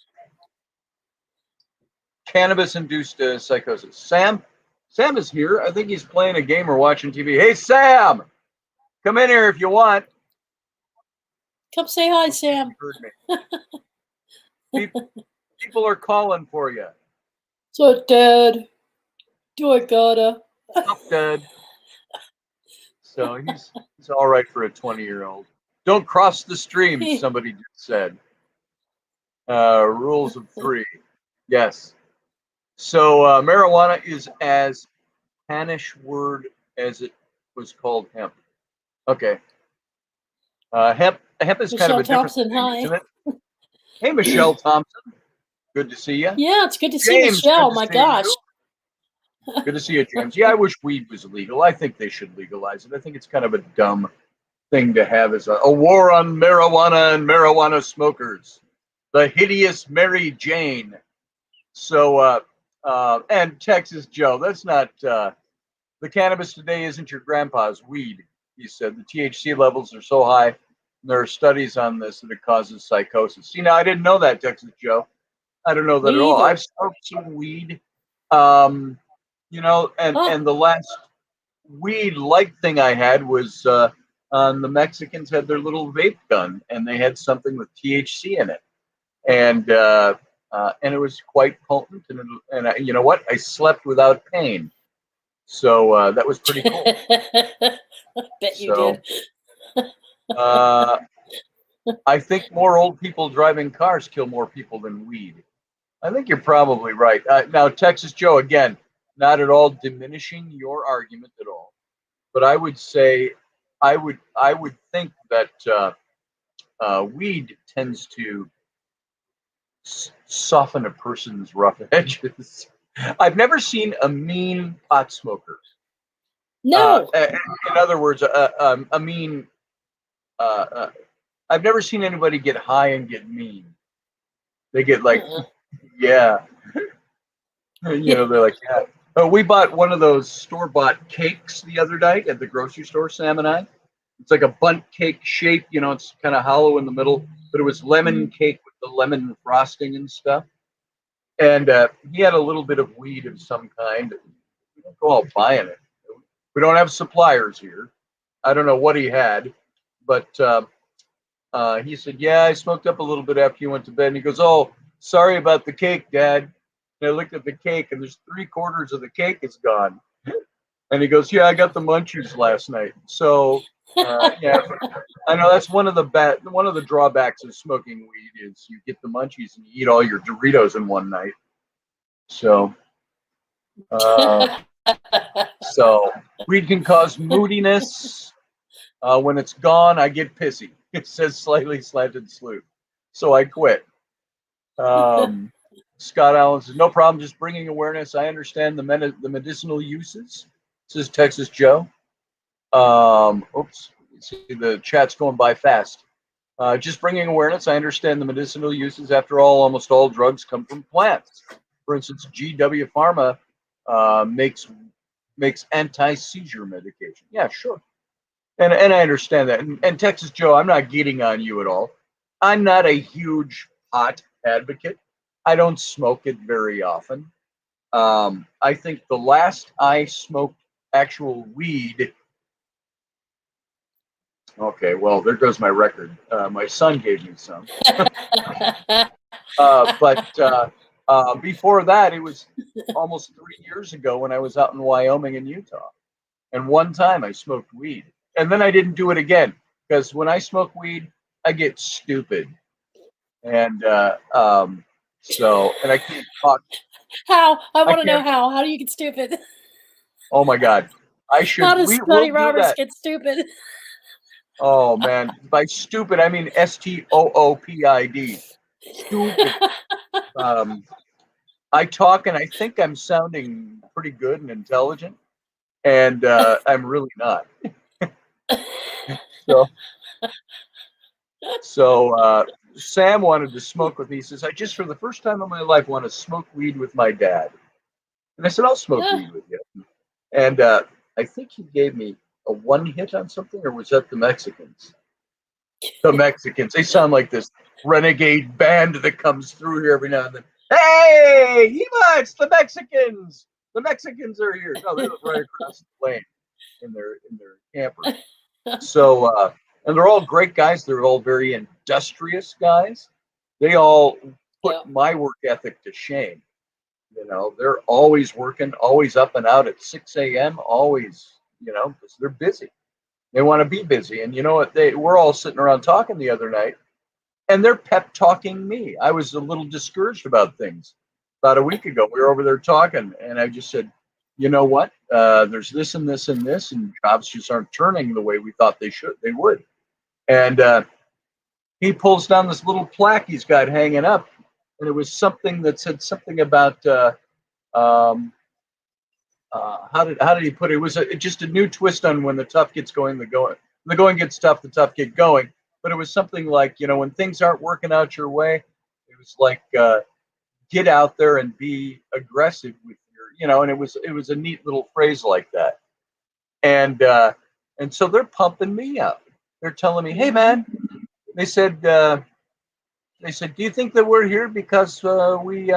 Cannabis-induced psychosis. Sam is here. I think he's playing a game or watching TV. Hey, Sam, come in here if you want. Come say hi, Sam. You heard me. People are calling for you. So, Dad, do I gotta? Up, Dad. So he's all right for a 20-year-old. Don't cross the stream, somebody just said. Rules of 3. Yes. So marijuana is as Spanish word as it was called hemp. Okay. Hemp is Michelle kind of a Thompson, different thing, hi. isn't it? Hey, Michelle Thompson. Good to see you. Yeah, it's good to see Michelle. My gosh. Good to see you, James. Yeah, I wish weed was legal. I think they should legalize it. I think it's kind of a dumb thing to have as a war on marijuana and marijuana smokers. The hideous Mary Jane. So, and Texas Joe, that's not, the cannabis today isn't your grandpa's weed, he said. The THC levels are so high, there are studies on this, that it causes psychosis. See, now I didn't know that, Texas Joe. I don't know that at all. I've smoked some weed, and the last weed-like thing I had was the Mexicans had their little vape gun, and they had something with THC in it, and it was quite potent. And you know what? I slept without pain, so that was pretty cool. Bet you did. I think more old people driving cars kill more people than weed. I think you're probably right. Now, Texas Joe, again, not at all diminishing your argument at all, but I would say, I would think that weed tends to soften a person's rough edges. I've never seen a mean pot smoker. No. In other words, a mean. I've never seen anybody get high and get mean. They get like, yeah. They're like, yeah. We bought one of those store-bought cakes the other night at the grocery store, Sam and I. It's like a bundt cake shape, it's kind of hollow in the middle, but it was lemon cake with the lemon frosting and stuff. And he had a little bit of weed of some kind. We don't go out buying it. We don't have suppliers here. I don't know what he had, but He said, yeah, I smoked up a little bit after you went to bed. And he goes, oh, sorry about the cake, Dad. And I looked at the cake, and there's 3/4 of the cake is gone. And he goes, yeah, I got the munchies last night. So, yeah, I know that's one of the drawbacks of smoking weed is you get the munchies and you eat all your Doritos in one night. So, weed can cause moodiness. When it's gone, I get pissy. It says slightly slanted salute. So I quit. Scott Allen says, no problem, just bringing awareness. I understand the medicinal uses, says Texas Joe. Oops, see the chat's going by fast. Just bringing awareness. I understand the medicinal uses. After all, almost all drugs come from plants. For instance, GW Pharma makes anti-seizure medication. Yeah, sure. And I understand that. And Texas Joe, I'm not getting on you at all. I'm not a huge pot advocate. I don't smoke it very often. I think the last I smoked actual weed. Okay, well, there goes my record. My son gave me some. But before that, it was almost 3 years ago when I was out in Wyoming and Utah. And one time I smoked weed. And then I didn't do it again. Because when I smoke weed, I get stupid. And and I can't talk. How? I want to know how. How do you get stupid? Oh my God. I should. How does Scotty Roberts get stupid? Oh man. By stupid, I mean STOOPID. Stupid. I talk and I think I'm sounding pretty good and intelligent. And I'm really not. So Sam wanted to smoke with me. He says, I just for the first time in my life want to smoke weed with my dad. And I said, I'll smoke weed with you. And I think he gave me a one hit on something, or was that the Mexicans? The Mexicans. They sound like this renegade band that comes through here every now and then. Hey, Eva, it's the Mexicans. The Mexicans are here. No, they live right across the lane in their camper. So and they're all great guys. They're all very industrious guys. They all put my work ethic to shame. You know, they're always working, always up and out at 6 a.m. Always, you know, because they're busy. They want to be busy. And you know what? We're all sitting around talking the other night, and they're pep talking me. I was a little discouraged about things. About a week ago, we were over there talking, and I just said, you know what? There's this and this and this, and jobs just aren't turning the way we thought they would. And he pulls down this little plaque he's got hanging up, and it was something that said something about how did he put it? It was just a new twist on when the tough gets going, the going gets tough, the tough get going. But it was something like, you know, when things aren't working out your way, it was like get out there and be aggressive with your, you know. And it was a neat little phrase like that. And so they're pumping me up. They're telling me, hey man, they said, do you think that we're here because we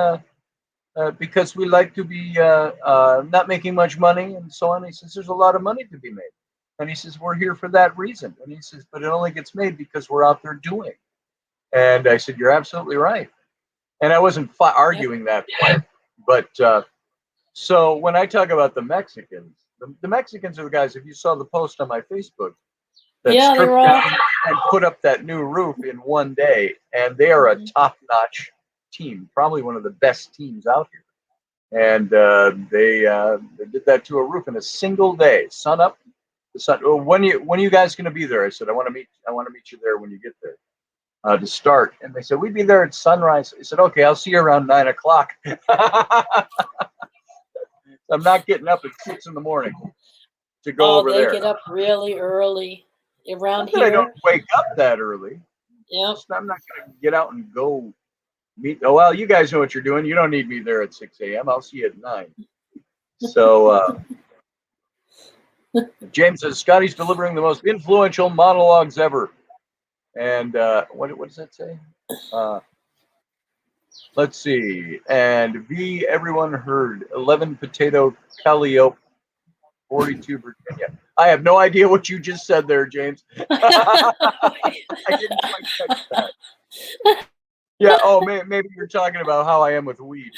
like to be not making much money and so on? He says, there's a lot of money to be made. And he says, we're here for that reason. And he says, but it only gets made because we're out there doing. And I said, you're absolutely right. And I wasn't arguing that point. But so when I talk about the Mexicans, the Mexicans are the guys, if you saw the post on my Facebook, that stripped down and put up that new roof in one day. And they are a top-notch team, probably one of the best teams out here. And they did that to a roof in a single day, sun up. The sun. Oh, when are you guys going to be there? I said, I want to meet you there when you get there to start. And they said, we'd be there at sunrise. I said, okay, I'll see you around 9 o'clock. I'm not getting up at 6 in the morning to go over there. They get up really early around here. I don't wake up that early. Yeah. I'm not going to get out and go meet. Oh, well, you guys know what you're doing. You don't need me there at 6 a.m. I'll see you at 9. So James says, Scotty's delivering the most influential monologues ever. And what does that say? Let's see. And everyone heard 11 potato calliope, 42 Virginia. I have no idea what you just said there, James. I didn't quite catch that. Yeah. Oh, maybe you're talking about how I am with weed.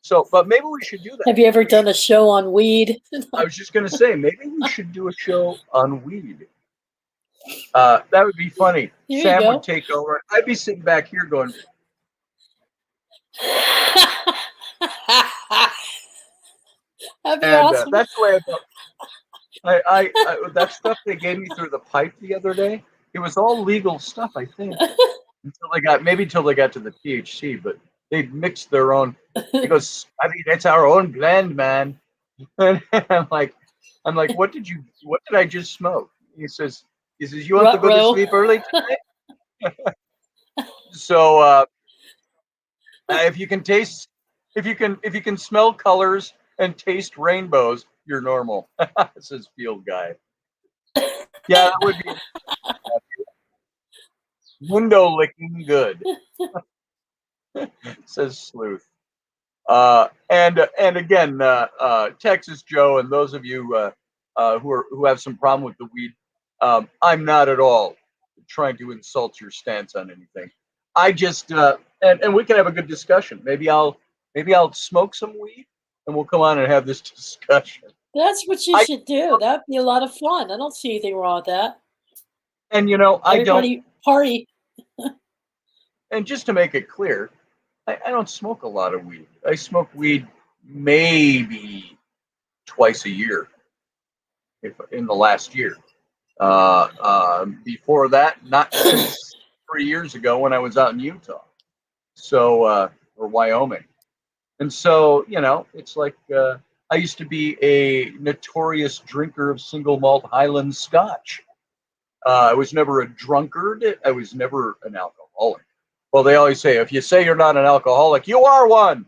So, but maybe we should do that. Have you ever done a show on weed? I was just going to say, maybe we should do a show on weed. That would be funny. Here Sam would take over. I'd be sitting back here going. That'd be awesome. That's the way I thought. That stuff they gave me through the pipe the other day, it was all legal stuff, I think. until they got to the THC, but they mixed their own. He goes, I mean, it's our own blend, man. And I'm like, what did I just smoke? He says, you want to go to sleep early tonight? So if you can smell colors and taste rainbows, you're normal. Says Field Guy. Yeah, that would be window licking good. Says Sleuth. And again, Texas Joe, and those of you who have some problem with the weed, I'm not at all trying to insult your stance on anything. I just and we can have a good discussion. Maybe I'll smoke some weed and we'll come on and have this discussion. That's what you should do. That'd be a lot of fun. I don't see anything wrong with that. And Everybody party. And just to make it clear, I don't smoke a lot of weed. I smoke weed maybe twice a year, in the last year. Before that, not since 3 years ago when I was out in Utah, or Wyoming. And so, it's like I used to be a notorious drinker of single malt Highland Scotch. I was never a drunkard. I was never an alcoholic. Well, they always say, if you say you're not an alcoholic, you are one.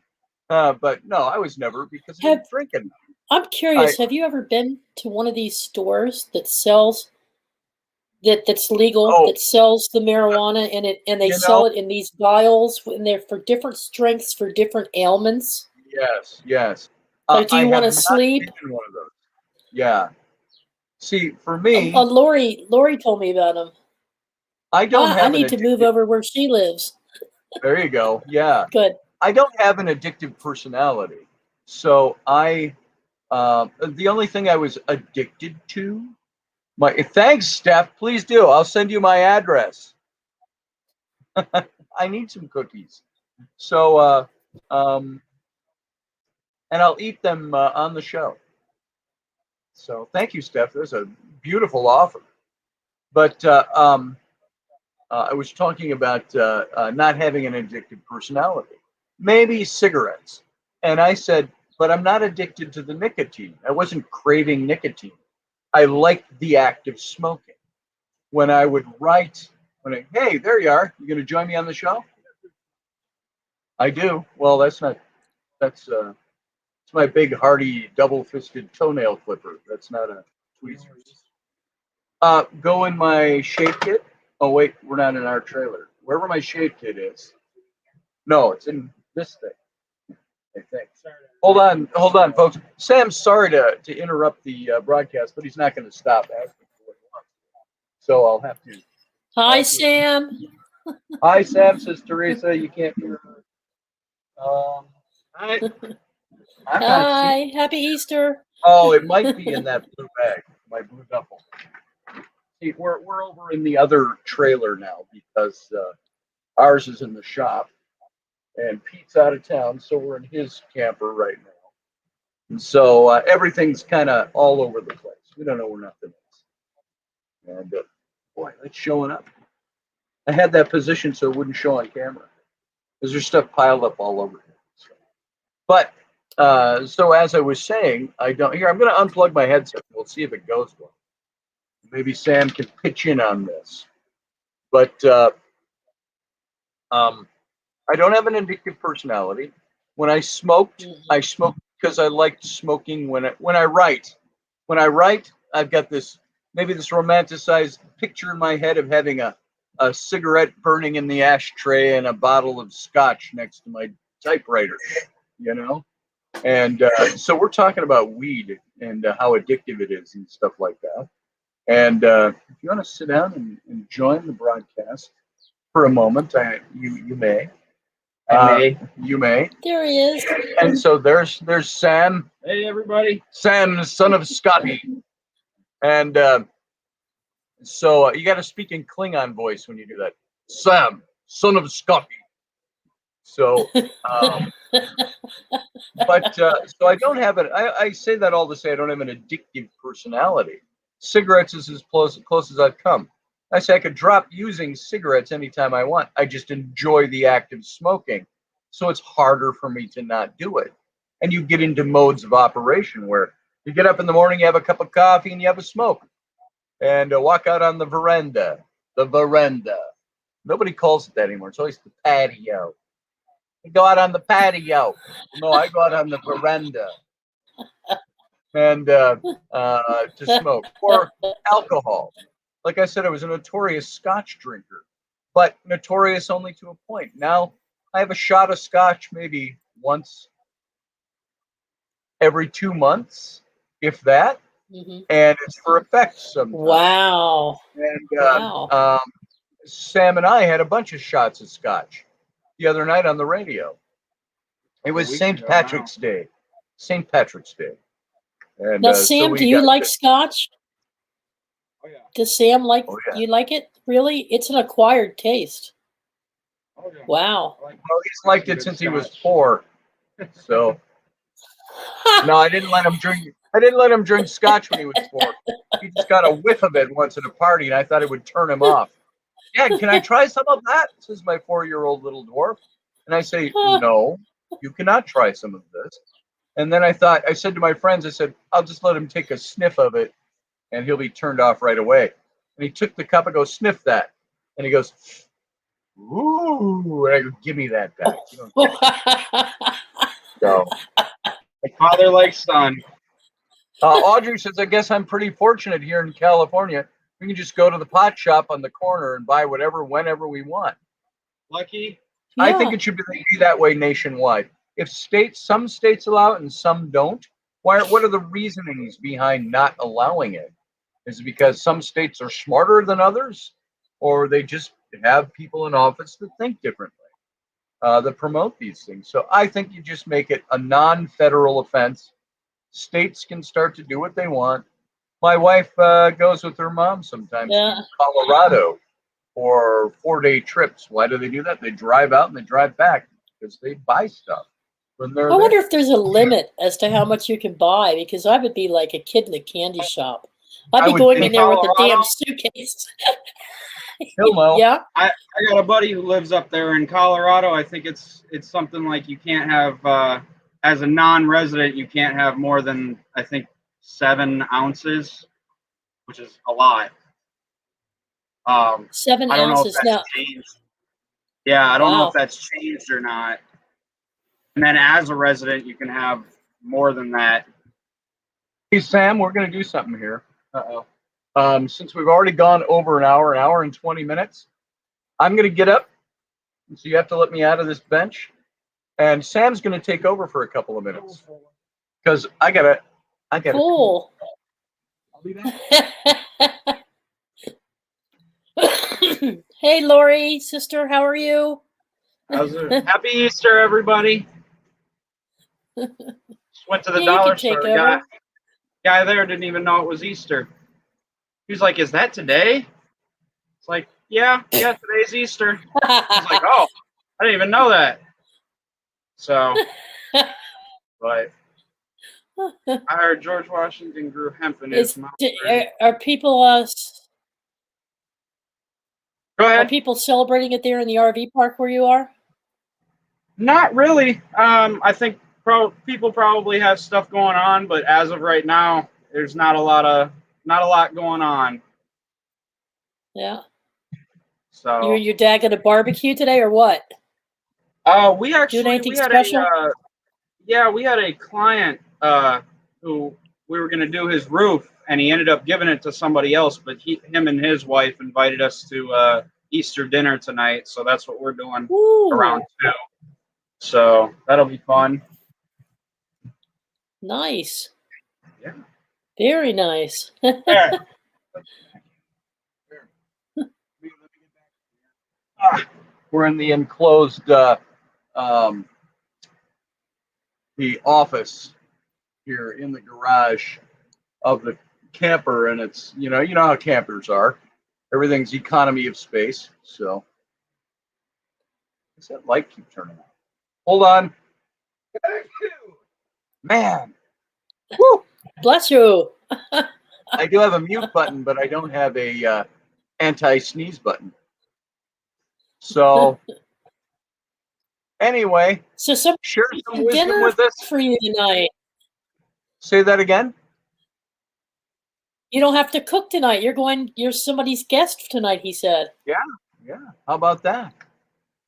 But no, I was never, because I didn't drink enough. I'm curious. Have you ever been to one of these stores that sells that's legal, that sells the marijuana, and they sell it in these vials, and they're for different strengths for different ailments? Yes. Like, do you want to sleep? One of those. Yeah. See, for me, Lori told me about them. I need to move over where she lives. There you go. Yeah. Good. I don't have an addictive personality, so the only thing I was addicted to. Thanks, Steph. Please do. I'll send you my address. I need some cookies. So, and I'll eat them on the show. So thank you, Steph. There's a beautiful offer. But I was talking about not having an addictive personality. Maybe cigarettes. And I said, but I'm not addicted to the nicotine. I wasn't craving nicotine. I liked the act of smoking. When I would write, hey, there you are. You going to join me on the show? I do. Well, that's it's my big, hardy, double-fisted toenail clipper. That's not a tweezers. Go in my shade kit. Oh, wait, we're not in our trailer. Wherever my shade kit is. No, it's in this thing, I think. Hold on, folks. Sam's sorry to interrupt the broadcast, but he's not going to stop asking for what he wants. So I'll have to. Hi, Sam. Hi, Sam, says Teresa. You can't hear her. Hi. Hi. Happy Easter. Oh, it might be in that blue bag, my blue duffel. See, we're over in the other trailer now because ours is in the shop, and Pete's out of town, so we're in his camper right now. And so everything's kind of all over the place. We don't know where nothing is. And boy, that's showing up. I had that position so it wouldn't show on camera because there's stuff piled up all over here. So. But so as I was saying, I'm going to unplug my headset. We'll see if it goes well. Maybe Sam can pitch in on this. But I don't have an addictive personality. When I smoked because I liked smoking when I write. When I write, I've got this romanticized picture in my head of having a cigarette burning in the ashtray and a bottle of scotch next to my typewriter, And so we're talking about weed and how addictive it is and stuff like that. And if you want to sit down and join the broadcast for a moment, you may. You may. There he is. And so there's Sam. Hey, everybody. Sam, son of Scotty. And so you got to speak in Klingon voice when you do that. Sam, son of Scotty. So, but so I don't have it. I say that all to say I don't have an addictive personality. Cigarettes is as close as I've come. I say I could drop using cigarettes anytime I want. I just enjoy the act of smoking. So it's harder for me to not do it. And you get into modes of operation where you get up in the morning, you have a cup of coffee, and you have a smoke. And walk out on the veranda. The veranda. Nobody calls it that anymore. It's always the patio. You go out on the patio. No, I go out on the veranda. And to smoke. Or alcohol. Like I said, I was a notorious Scotch drinker, but notorious only to a point. Now I have a shot of Scotch maybe once every 2 months, if that, and it's for effect sometimes. Wow. And Sam and I had a bunch of shots of Scotch the other night on the radio. It was St. Patrick's Day. St. Patrick's Day. And, now, Sam, do you like Scotch? Oh, yeah. Does Sam like? Oh, yeah. You like it? Really? It's an acquired taste. Oh, yeah. Wow. Well, he's liked it since he was 4. So no, I didn't let him drink. I didn't let him drink Scotch when he was 4. He just got a whiff of it once at a party, and I thought it would turn him off. Dad, can I try some of that? Says my 4-year-old little dwarf. And I say, no, you cannot try some of this. And then I said to my friends, I said, I'll just let him take a sniff of it, and he'll be turned off right away. And he took the cup and goes, sniff that. And he goes, ooh. And I go, give me that back. So, father like son. Audrey says, I guess I'm pretty fortunate here in California. We can just go to the pot shop on the corner and buy whatever, whenever we want. Lucky. Yeah. I think it should be that way nationwide. If some states allow it and some don't, what are the reasonings behind not allowing it? Is it because some states are smarter than others, or they just have people in office that think differently, that promote these things? So I think you just make it a non-federal offense. States can start to do what they want. My wife goes with her mom sometimes to Colorado for 4-day trips. Why do they do that? They drive out and they drive back because they buy stuff. I wonder if there's a limit as to how much you can buy, because I would be like a kid in a candy shop. I'd be going in there with a damn suitcase. Yeah. I got a buddy who lives up there in Colorado. I think it's something like you can't have, as a non-resident, you can't have more than, I think, 7 ounces, which is a lot. 7 I don't ounces know if that's changed. Yeah, I don't know if that's changed or not. And then as a resident, you can have more than that. Hey, Sam, we're going to do something here. Since we've already gone over an hour and 20 minutes, I'm going to get up. So you have to let me out of this bench. And Sam's going to take over for a couple of minutes. Because I got to. Cool. I'll be back. Hey, Lori, sister, how are you? How's it? Happy Easter, everybody. Just went to the dollar store. Guy there didn't even know it was Easter. He was like, is that today? It's like, yeah, today's Easter. He's like, oh, I didn't even know that. So, but I heard George Washington grew hemp in his mouth. Are people Go ahead. Are people celebrating it there in the RV park where you are? Not really. I think people probably have stuff going on, but as of right now, there's not a lot going on. Yeah. So you and your dad gonna barbecue today or what? We actually doing anything special? We had a client who we were gonna do his roof, and he ended up giving it to somebody else. But him and his wife invited us to Easter dinner tonight, so that's what we're doing around 2. So that'll be fun. Nice. Yeah. Very nice. We're in the enclosed the office here in the garage of the camper, and it's you know how campers are. Everything's economy of space. So does that light keep turning on? Hold on. Man. Woo. Bless you. I do have a mute button, but I don't have a anti-sneeze button. So anyway, so share some wisdom dinner with us for you tonight. Say that again. You don't have to cook tonight. You're somebody's guest tonight, he said. Yeah. How about that?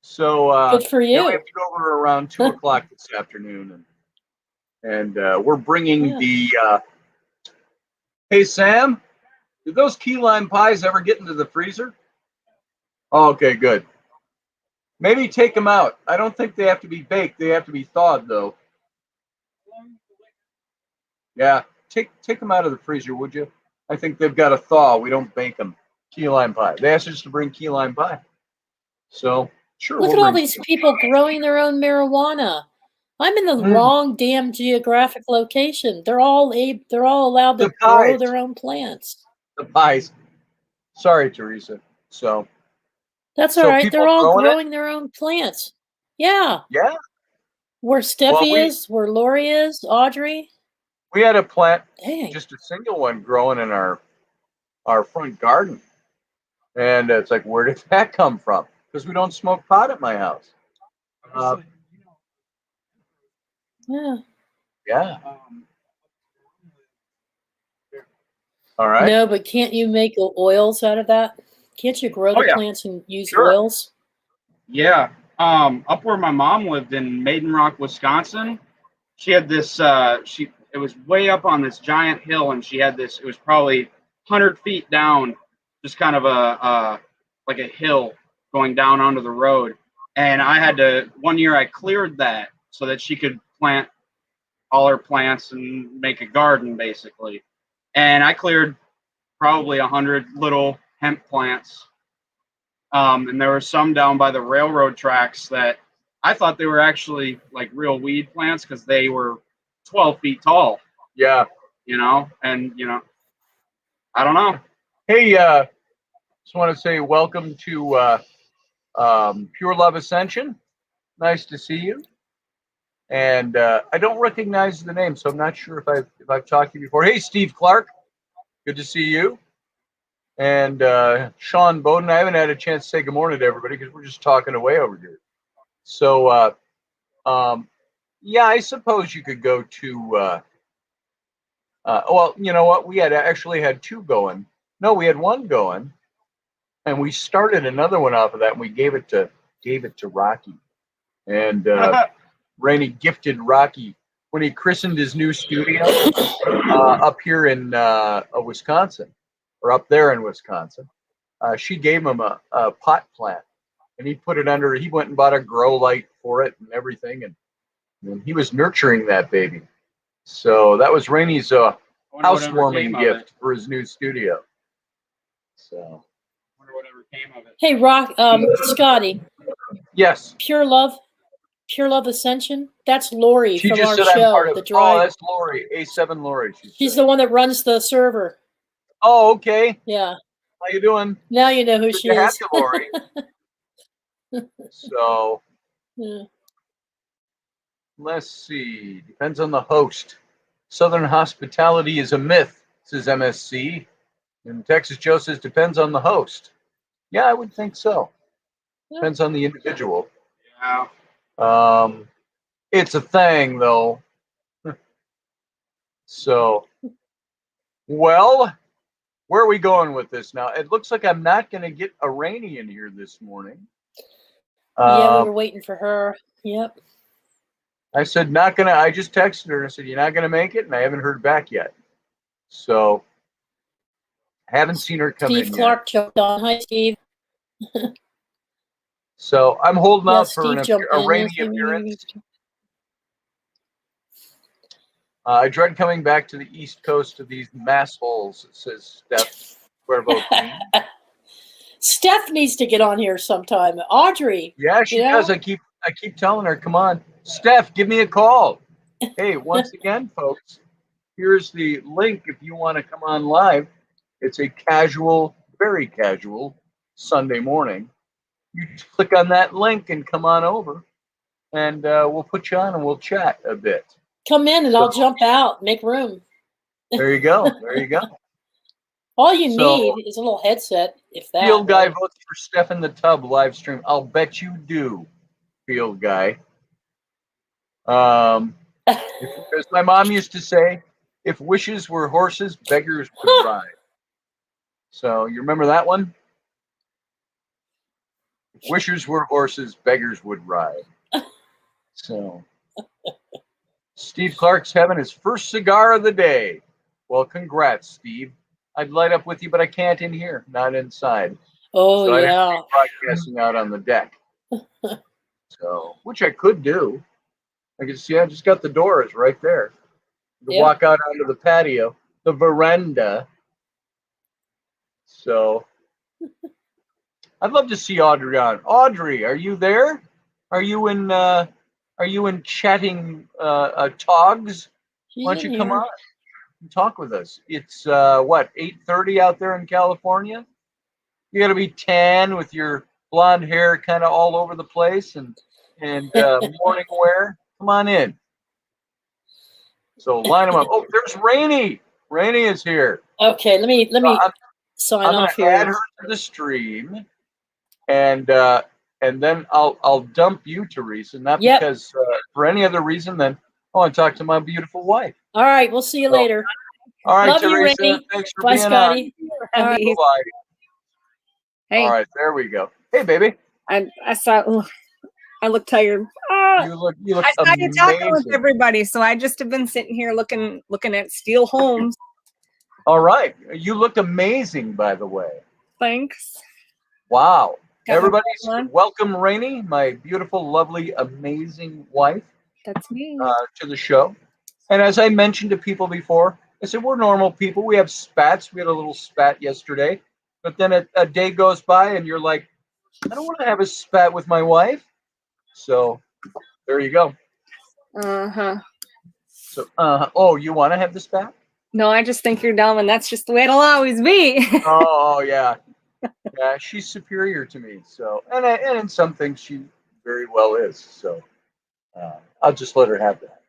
So good for you. We have to go over around 2 o'clock this afternoon, and we're bringing the. Hey Sam, did those key lime pies ever get into the freezer? Oh, okay, good. Maybe take them out. I don't think they have to be baked. They have to be thawed, though. Yeah, take them out of the freezer, would you? I think they've got to thaw. We don't bake them. Key lime pie. They asked us to bring key lime pie. So, sure. Look at all these people growing their own marijuana. I'm in the wrong damn geographic location. They're all allowed to grow their own plants. The pies. Sorry, Teresa. So that's all right. They're all growing their own plants. Yeah. Yeah. Where Steffi is, where Lori is, Audrey. We had a plant, just a single one growing in our front garden. And it's like, where did that come from? Because we don't smoke pot at my house. Yeah. All right. No, but can't you make oils out of that? Can't you grow the plants and use oils? Yeah. Up where my mom lived in Maiden Rock, Wisconsin, she had this. It was way up on this giant hill, and she had this. It was probably 100 feet down, just kind of like a hill going down onto the road. And I had to. One year, I cleared that so that she could plant all her plants and make a garden, basically. And I cleared probably 100 little hemp plants. And there were some down by the railroad tracks that I thought they were actually like real weed plants because they were 12 feet tall. Yeah. And I don't know. Hey, just want to say welcome to Pure Love Ascension. Nice to see you. And I don't recognize the name, so I'm not sure if I've talked to you before. Hey, Steve Clark. Good to see you. And Sean Bowden, I haven't had a chance to say good morning to everybody because we're just talking away over here. So, yeah, I suppose you could go to, well, you know what? We actually had two going. No, we had one going, and we started another one off of that, and we gave it to Rocky. And Raini gifted Rocky when he christened his new studio up here in Wisconsin. Or up there in Wisconsin, she gave him a pot plant, and he put it under. He went and bought a grow light for it and everything, and he was nurturing that baby. So that was Raini's housewarming gift for his new studio. So, wonder whatever came of it. Hey, Scotty. Yes. Pure Love Ascension. That's Lori she from just our said show. I'm part of, oh, that's Lori. A7 Lori. She's the one that runs the server. Oh, okay. Yeah. How you doing? Now you know who she is. You, Lori. So, let's see. Depends on the host. Southern hospitality is a myth, says MSC. And Texas Joe says depends on the host. Yeah, I would think so. Depends on the individual. Yeah. It's a thing, though. So, well, where are we going with this now? It looks like I'm not going to get a Raini in here this morning. Yeah, we were waiting for her. Yep. I said not going to. I just texted her and I said, you're not going to make it? And I haven't heard back yet. So, haven't seen her come in Steve Clark jumped on. Hi, Steve. So, I'm holding out for a Raini appearance. I dread coming back to the East Coast of these mass holes, says Steph Cuervo King. Steph needs to get on here sometime. Audrey. Yeah, she does. I keep telling her, come on, Steph, give me a call. Hey, once again, folks, here's the link if you want to come on live. It's a casual, very casual Sunday morning. You just click on that link and come on over, and we'll put you on and we'll chat a bit. Come in and I'll jump out. Make room. There you go. There you go. All you need is a little headset, if that. Field guy votes for Steph in the Tub live stream. I'll bet you do, field guy. As my mom used to say, if wishes were horses, beggars would ride. So you remember that one? If wishes were horses, beggars would ride. So Steve Clark's having his first cigar of the day. Well, congrats, Steve. I'd light up with you, but I can't in here, not inside. Oh, so yeah. I'd broadcasting out on the deck. So, which I could do. I can see I just got the doors right there. To walk out onto the patio, the veranda. So, I'd love to see Audrey on. Audrey, are you there? Are you in chatting togs? Why don't you come on and talk with us? It's 8:30 out there in California. You got to be tan with your blonde hair kind of all over the place and morning wear. Come on in. So line them up. Oh, there's Raini. Raini is here. Okay, let me sign off here. I'm gonna add her to the stream, and then I'll dump you, Teresa. Not because for any other reason than I want to talk to my beautiful wife. All right, we'll see you later. All right, Love Teresa. you, Raini. Thanks for Bye, being Scotty. on. All right. Bye. Hey. All right, there we go. Hey, baby. I saw. I look tired. You look I saw amazing. you talking with everybody, so I just have been sitting here looking at steel homes. All right, you look amazing, by the way. Thanks. Wow. Everybody, welcome Raini, my beautiful, lovely, amazing wife. That's me. To the show. And as I mentioned to people before, I said we're normal people. We have spats. We had a little spat yesterday, but then a day goes by and you're like, I don't want to have a spat with my wife. So there you go. So oh, you want to have the spat? No, I just think you're dumb, and that's just the way it'll always be. Oh yeah, yeah. She's superior to me. So and in some things she very well is. So I'll just let her have that.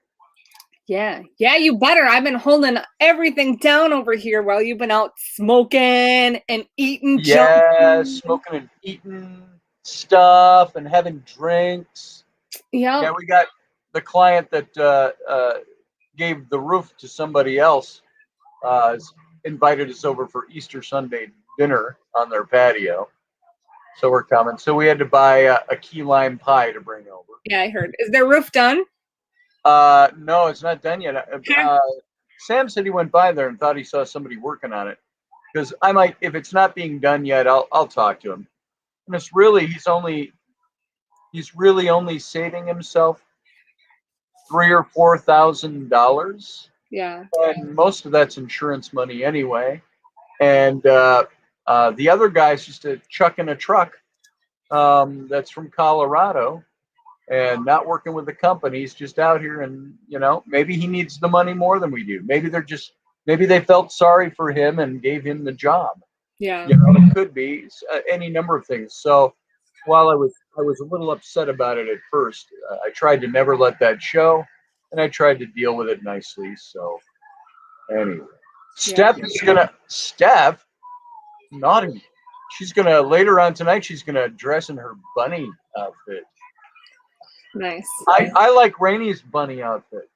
Yeah, you better. I've been holding everything down over here while you've been out smoking and eating. Yeah, smoking and eating stuff and having drinks. Yeah, we got the client that gave the roof to somebody else. Invited us over for Easter Sunday dinner on their patio. So we're coming. So we had to buy a key lime pie to bring over. Yeah, I heard. Is their roof done? No, it's not done yet. Sam said he went by there and thought he saw somebody working on it. Because I might, if it's not being done yet, I'll talk to him. And it's really he's really only saving himself $3,000 or $4,000. Yeah. And most of that's insurance money anyway. And the other guy's just a chuck in a truck that's from Colorado and not working with the company. He's just out here and, maybe he needs the money more than we do. Maybe they felt sorry for him and gave him the job. Yeah. It could be any number of things. So while I was a little upset about it at first, I tried to never let that show, and I tried to deal with it nicely. So anyway, Steph, naughty. She's gonna later on tonight. She's gonna dress in her bunny outfit. Nice. I like Raini's bunny outfit.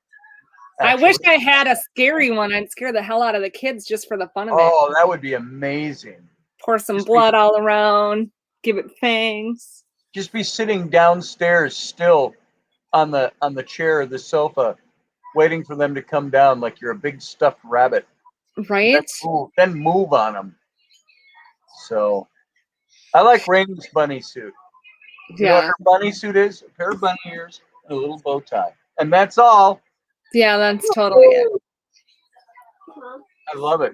Actually. I wish I had a scary one. I'd scare the hell out of the kids just for the fun of it. Oh, that would be amazing. Pour some blood all around. Give it fangs. Just be sitting downstairs still on the chair or the sofa, waiting for them to come down like you're a big stuffed rabbit. Right. Then move on them. So I like Raini's bunny suit. You know what her bunny suit is? A pair of bunny ears and a little bow tie. And that's all. Yeah, that's totally it. Mom, I love it.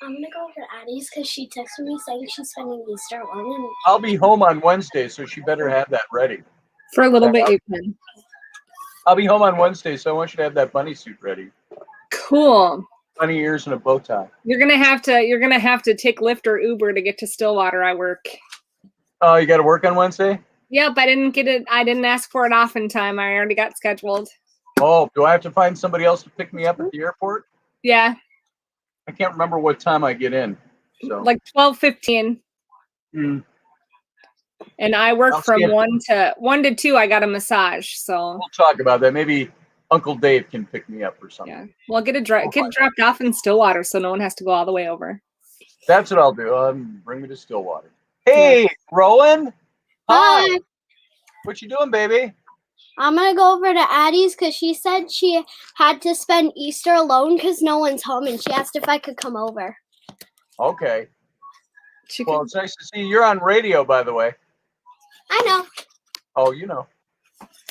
I'm gonna go over to Addie's because she texted me saying she's spending Easter alone. And I'll be home on Wednesday, so she better have that ready. For a little bit, you can. I'll be home on Wednesday, so I want you to have that bunny suit ready. Cool. Bunny ears and a bow tie. You're gonna have to take Lyft or Uber to get to Stillwater. I work. Oh, you got to work on Wednesday? Yep, I didn't get it. I didn't ask for it off in time. I already got scheduled. Oh, do I have to find somebody else to pick me up at the airport? Yeah. I can't remember what time I get in. So Like 12:15. Mm. And I work from 1 to 2. I got a massage, so we'll talk about that. Maybe Uncle Dave can pick me up or something. Yeah. Well, get dropped off in Stillwater, so no one has to go all the way over. That's what I'll do. Bring me to Stillwater. Hey, yeah. Rowan. Hi. What you doing, baby? I'm gonna go over to Addie's because she said she had to spend Easter alone because no one's home, and she asked if I could come over. Okay. Well, it's nice to see you. You're on radio, by the way. I know. Oh, you know.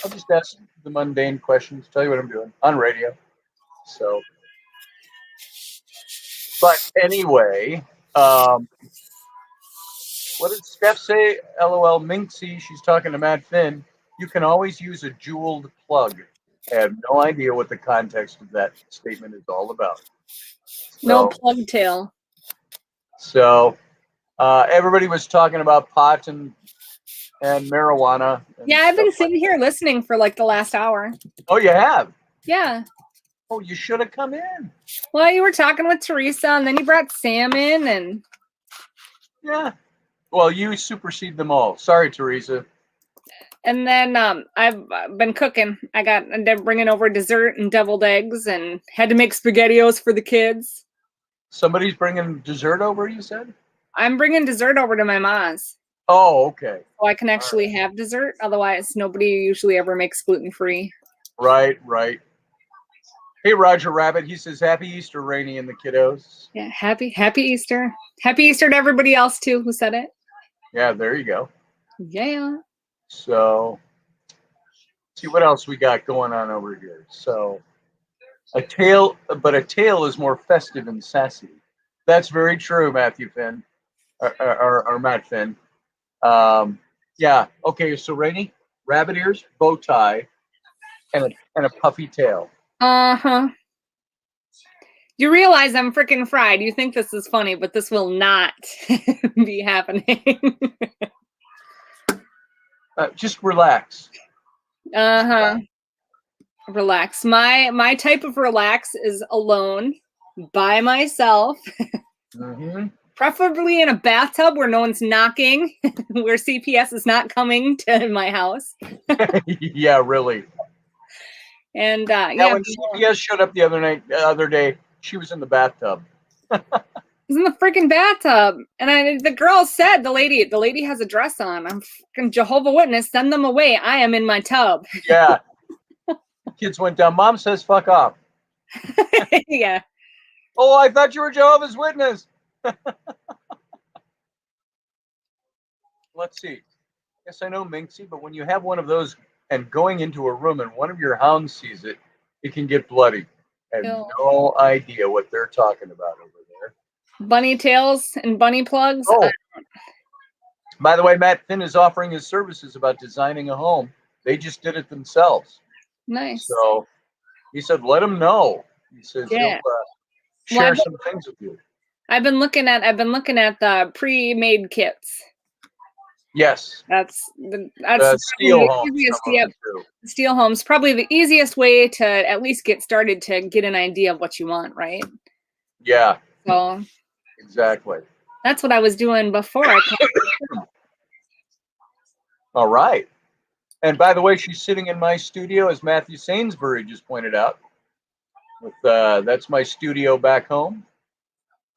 I'll just ask the mundane questions, tell you what I'm doing on radio. So, but anyway, what did Steph say? LOL Minxie, she's talking to Matt Finn. You can always use a jeweled plug. I have no idea what the context of that statement is all about. So, no plug tail. So, everybody was talking about pot and marijuana. Yeah, I've been sitting here listening for like the last hour. Oh, you have? Yeah. Oh, you should have come in. Well, you were talking with Teresa, and then you brought Sam in, and yeah. Well, you supersede them all. Sorry, Teresa. And then I've been cooking. I'm bringing over dessert and deviled eggs, and had to make SpaghettiOs for the kids. Somebody's bringing dessert over, you said? I'm bringing dessert over to my mom's. Oh, okay. So I can actually have dessert. Otherwise, nobody usually ever makes gluten-free. Right. Hey, Roger Rabbit. He says, Happy Easter, Rainy and the kiddos. Yeah, happy Easter. Happy Easter to everybody else, too, who said it. Yeah, there you go. Yeah. So, see what else we got going on over here. So, a tale is more festive and sassy. That's very true, Matthew Finn. Or Matt Finn. Yeah. Okay. So Rainy, rabbit ears, bow tie, and a puffy tail. Uh-huh. You realize I'm freaking fried. You think this is funny, but this will not be happening. Just relax. Uh-huh. Relax. My type of relax is alone, by myself. Mm-hmm. Preferably in a bathtub where no one's knocking, where CPS is not coming to my house. Yeah, really. And when CPS showed up the other day, she was in the bathtub. She's in the freaking bathtub. And the girl said, the lady has a dress on. I'm freaking Jehovah's Witness. Send them away. I am in my tub. Yeah. Kids went down. Mom says, fuck off. Yeah. Oh, I thought you were Jehovah's Witness. Let's see. Yes, I know, Minxie, but when you have one of those and going into a room and one of your hounds sees it, it can get bloody. I have no idea what they're talking about over there. Bunny tails and bunny plugs. Oh. By the way, Matt Finn is offering his services about designing a home. They just did it themselves. Nice. So he said, let him know. He says he'll share some things with you. I've been looking at the pre-made kits. Yes. That's steel homes. Steel homes, probably the easiest way to at least get started to get an idea of what you want, right? Yeah. So exactly. That's what I was doing before I All right. And by the way, she's sitting in my studio, as Matthew Sainsbury just pointed out. That's my studio back home.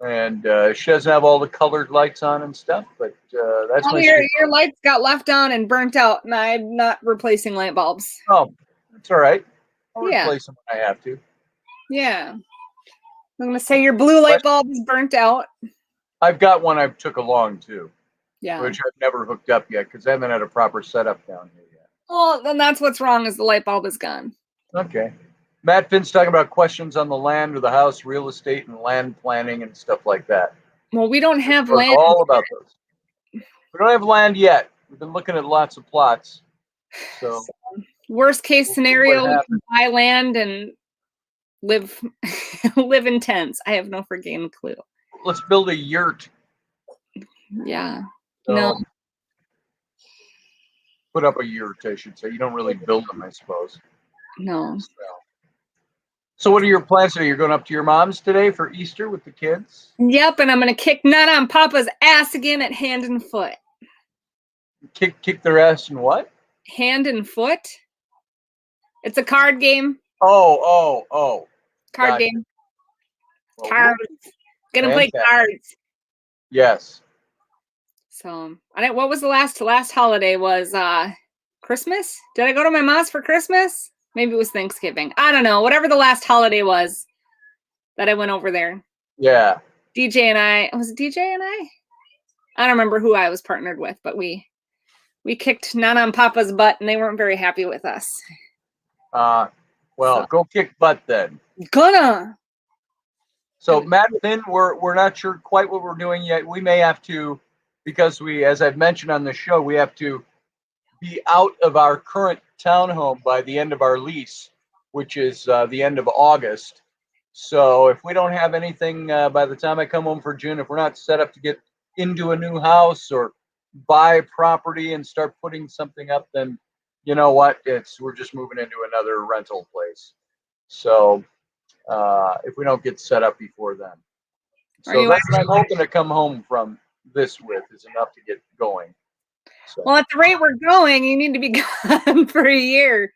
And she doesn't have all the colored lights on and stuff, but that's your lights got left on and burnt out, and I'm not replacing light bulbs. Oh, that's all right. I'll replace them when I have to. Yeah. I'm going to say your blue light bulb is burnt out. I've got one I took along, too. Yeah. Which I've never hooked up yet, because I haven't had a proper setup down here yet. Well, then that's what's wrong, is the light bulb is gone. Okay. Matt Finn's talking about questions on the land or the house, real estate and land planning and stuff like that. Well, we don't have land. All about those. We don't have land yet. We've been looking at lots of plots. So worst case scenario, we can buy land and live in tents. I have no freaking clue. Let's build a yurt. Yeah. No. Put up a yurt, I should say. You don't really build them, I suppose. No. So what are your plans today? You're going up to your mom's today for Easter with the kids? Yep, and I'm going to kick Nana and Papa's ass again at hand and foot. Kick their ass and what? Hand and foot. It's a card game. Oh. Card game. Well, cards. Gonna play cards. Yes. So, what was the last holiday was Christmas? Did I go to my mom's for Christmas? Maybe it was Thanksgiving. I don't know. Whatever the last holiday was that I went over there. Yeah. DJ and I. Was it DJ and I? I don't remember who I was partnered with, but we kicked Nana and Papa's butt, and they weren't very happy with us. Well, go kick butt then. Gonna. So Matt Finn, we're not sure quite what we're doing yet. We may have to, because as I've mentioned on the show, we have to be out of our current townhome by the end of our lease, which is the end of August. So if we don't have anything by the time I come home for June, if we're not set up to get into a new house or buy property and start putting something up, then you know what? We're just moving into another rental place. So if we don't get set up before then. So that's what I'm hoping to come home from this with is enough to get going. So. Well, at the rate we're going, you need to be gone for a year.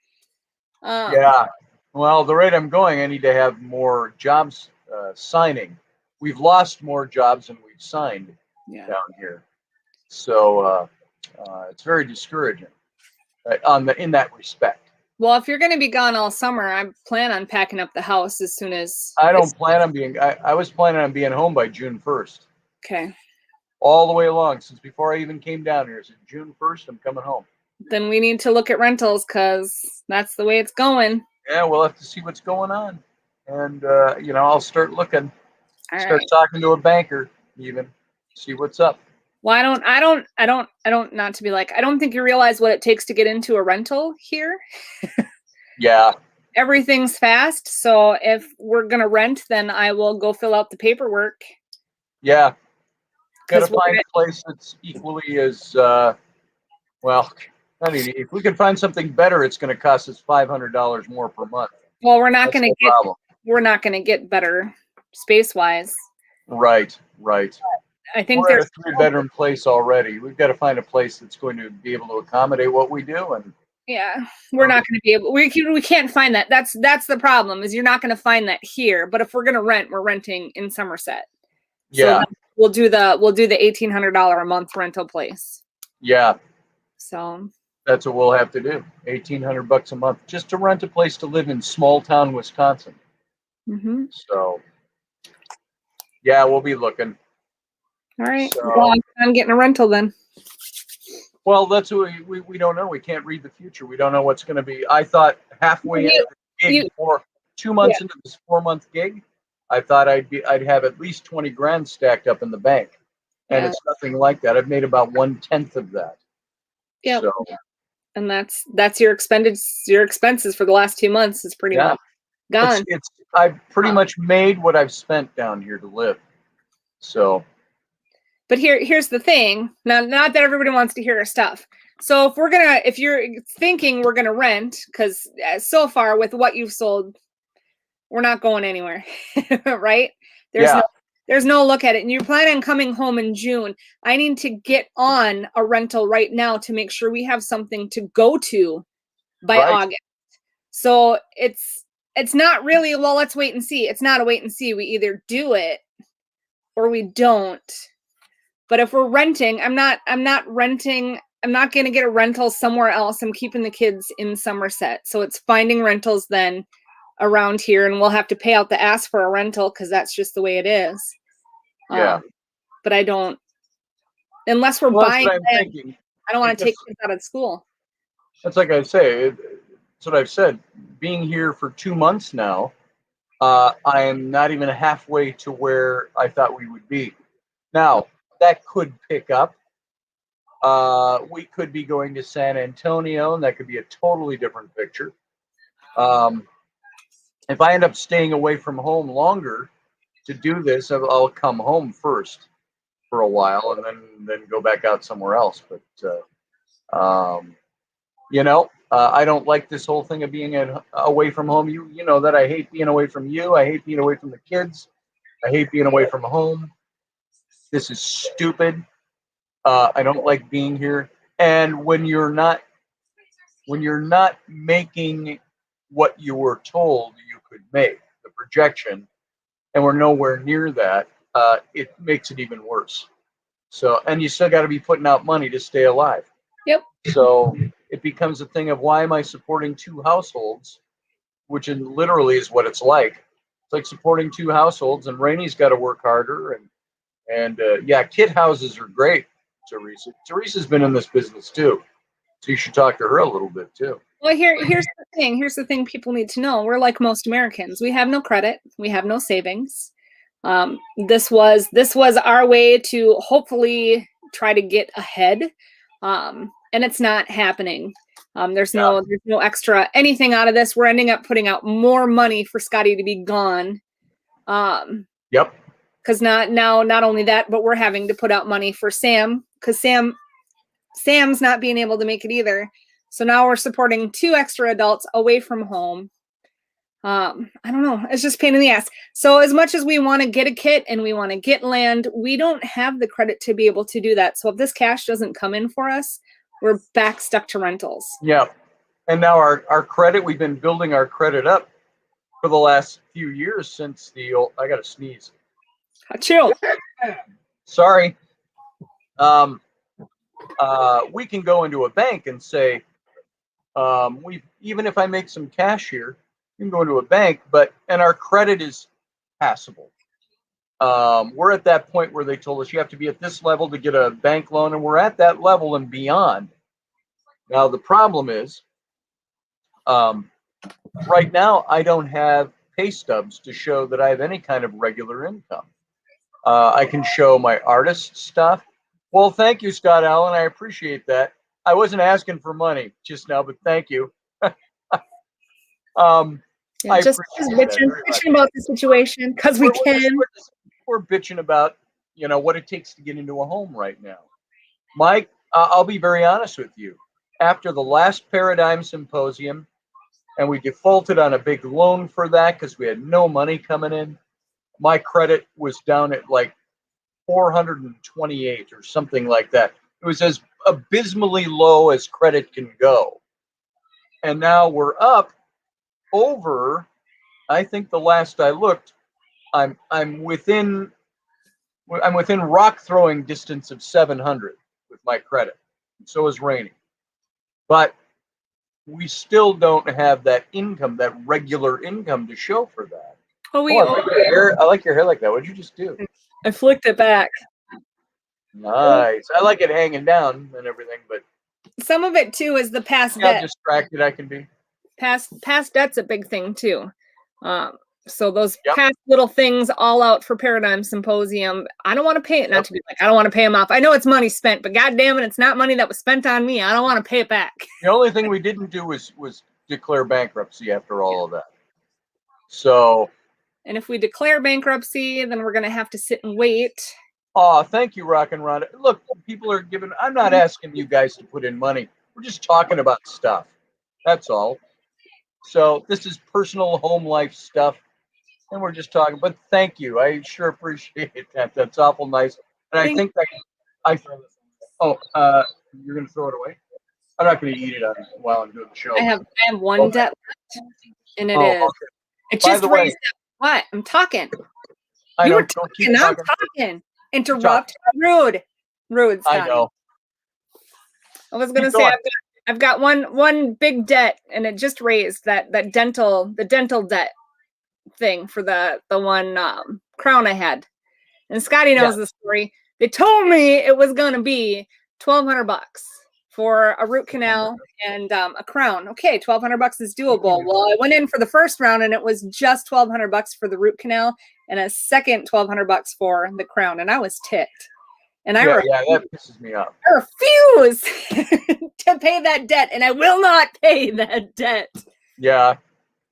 Yeah. Well, the rate I'm going, I need to have more jobs signing. We've lost more jobs than we've signed down here. So it's very discouraging in that respect. Well, if you're going to be gone all summer, I plan on packing up the house as soon as. I don't plan on being. I was planning on being home by June 1st. Okay. All the way along since before I even came down here. So June 1st, I'm coming home. Then we need to look at rentals because that's the way it's going. Yeah, we'll have to see what's going on, and I'll start looking. Start talking to a banker, even see what's up. Well, I don't. Not to be like, I don't think you realize what it takes to get into a rental here. Yeah. Everything's fast. So if we're gonna rent, then I will go fill out the paperwork. Yeah. Got to find a place that's equally as well. If we can find something better, it's going to cost us $500 more per month. Well, we're not going to get better space wise. Right. I think we're at a 3-bedroom place already. We've got to find a place that's going to be able to accommodate what we do. And yeah, we're not going to be able. We can't find that. That's the problem. Is you're not going to find that here. But if we're going to rent, we're renting in Somerset. Yeah. So we'll do the $1,800 a month rental place. Yeah. So that's what we'll have to do. $1,800 a month just to rent a place to live in small town Wisconsin. Mm-hmm. So yeah, we'll be looking. All right. So, well, I'm getting a rental then. Well, that's what we don't know. We can't read the future. We don't know what's going to be. I thought halfway into the gig, 2 months into this 4-month gig, I thought I'd have at least 20 grand stacked up in the bank, and it's nothing like that. I've made about 1/10 of that. Yeah, so, and that's your expenses for the last 2 months is pretty much gone. I've pretty much made what I've spent down here to live. So, but here's the thing. Now, not that everybody wants to hear our stuff. So if you're thinking we're gonna rent, because so far with what you've sold, we're not going anywhere, right? There's no look at it. And you're planning on coming home in June. I need to get on a rental right now to make sure we have something to go to by August. So it's not really, well, let's wait and see. It's not a wait and see. We either do it or we don't. But if we're renting, I'm not renting. I'm not going to get a rental somewhere else. I'm keeping the kids in Somerset. So it's finding rentals then around here, and we'll have to pay out the ass for a rental because that's just the way it is. Yeah. But I don't, unless we're buying, I don't want to take kids out of school. That's like I say, that's what I've said. Being here for 2 months now, I am not even halfway to where I thought we would be. Now, that could pick up. We could be going to San Antonio, and that could be a totally different picture. If I end up staying away from home longer to do this, I'll come home first for a while and then go back out somewhere else. But I don't like this whole thing of being away from home. You know that I hate being away from you. I hate being away from the kids. I hate being away from home. This is stupid. I don't like being here. And when you're not making what you were told you could make, the projection, and we're nowhere near that, it makes it even worse. So, and you still got to be putting out money to stay alive. Yep. So it becomes a thing of, why am I supporting 2 households, which literally is what it's like. It's like supporting 2 households, and Rainey's got to work harder. And yeah, kid houses are great, Teresa. Teresa's been in this business too, so you should talk to her a little bit too. Well, here's the thing. Here's the thing people need to know. We're like most Americans. We have no credit. We have no savings. This was our way to hopefully try to get ahead, and it's not happening. There's no extra anything out of this. We're ending up putting out more money for Scotty to be gone. Yep. Because not only that, but we're having to put out money for Sam, because Sam's not being able to make it either. So now we're supporting 2 extra adults away from home. I don't know. It's just a pain in the ass. So as much as we want to get a kit and we want to get land, we don't have the credit to be able to do that. So if this cash doesn't come in for us, we're back stuck to rentals. Yeah. And now our credit, we've been building our credit up for the last few years since I got to sneeze. Chill. Sorry. We can go into a bank and say, even if I make some cash here, you can go into a bank, and our credit is passable. We're at that point where they told us you have to be at this level to get a bank loan, and we're at that level and beyond. Now, the problem is, right now, I don't have pay stubs to show that I have any kind of regular income. I can show my artist stuff. Well, thank you, Scott Allen. I appreciate that. I wasn't asking for money just now, but thank you. Just bitching about the situation because we can. We're bitching about, what it takes to get into a home right now. Mike, I'll be very honest with you. After the last Paradigm Symposium, and we defaulted on a big loan for that because we had no money coming in, my credit was down at like 428 or something like that. It was as abysmally low as credit can go. And now we're up over, I think the last I looked, I'm within rock throwing distance of 700 with my credit. And so is Rainey. But we still don't have that income, that regular income to show for that. I like your hair like that. What'd you just do? I flicked it back. Nice. I like it hanging down and everything, but some of it too is the past debt. How distracted I can be. Past debt's a big thing too. So those past little things all out for Paradigm Symposium. I don't want to pay it. Not to be like, I don't want to pay them off. I know it's money spent, but God damn it, it's not money that was spent on me. I don't want to pay it back. The only thing we didn't do was declare bankruptcy after all of that. So. And if we declare bankruptcy, then we're going to have to sit and wait. Oh, thank you, Rock and Rhonda. Look, people are giving. I'm not asking you guys to put in money. We're just talking about stuff. That's all. So this is personal home life stuff. And we're just talking, but thank you. I sure appreciate that. That's awful nice. And I think that you're going to throw it away? I'm not going to eat it while I'm doing the show. I have one debt left, and it is. Okay. It just raised up. What? I'm talking. I know. You were talking. I'm talking. Interrupt. Rude. Scotty. I know. I was going to say I've got one big debt, and it just raised the dental debt thing for the one crown I had. And Scotty knows the story. They told me it was gonna be $1,200 for a root canal and a crown. Okay, $1,200 is doable. Well, I went in for the first round and it was just $1,200 for the root canal and a second $1,200 for the crown, and I was ticked. And I that pisses me off. I refuse to pay that debt, and I will not pay that debt. Yeah.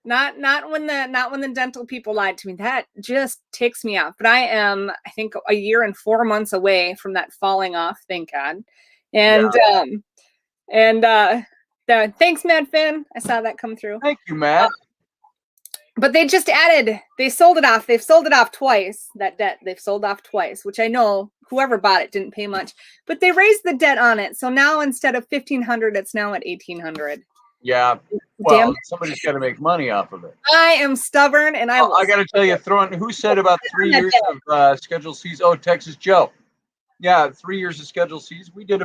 Not when the dental people lied to me. That just ticks me off. But I am, I think, a year and 4 months away from that falling off. Thank God. And thanks, Mad Finn. I saw that come through. Thank you, Matt. But they just added. They sold it off. They've sold it off twice. That debt they've sold off twice, which I know whoever bought it didn't pay much. But they raised the debt on it, so now instead of $1,500, it's now at $1,800. Yeah. Well, somebody's got to make money off of it. I am stubborn, and I got to tell you, who said about 3 years of Schedule C's? Oh, Texas Joe. Yeah, 3 years of Schedule C's. We did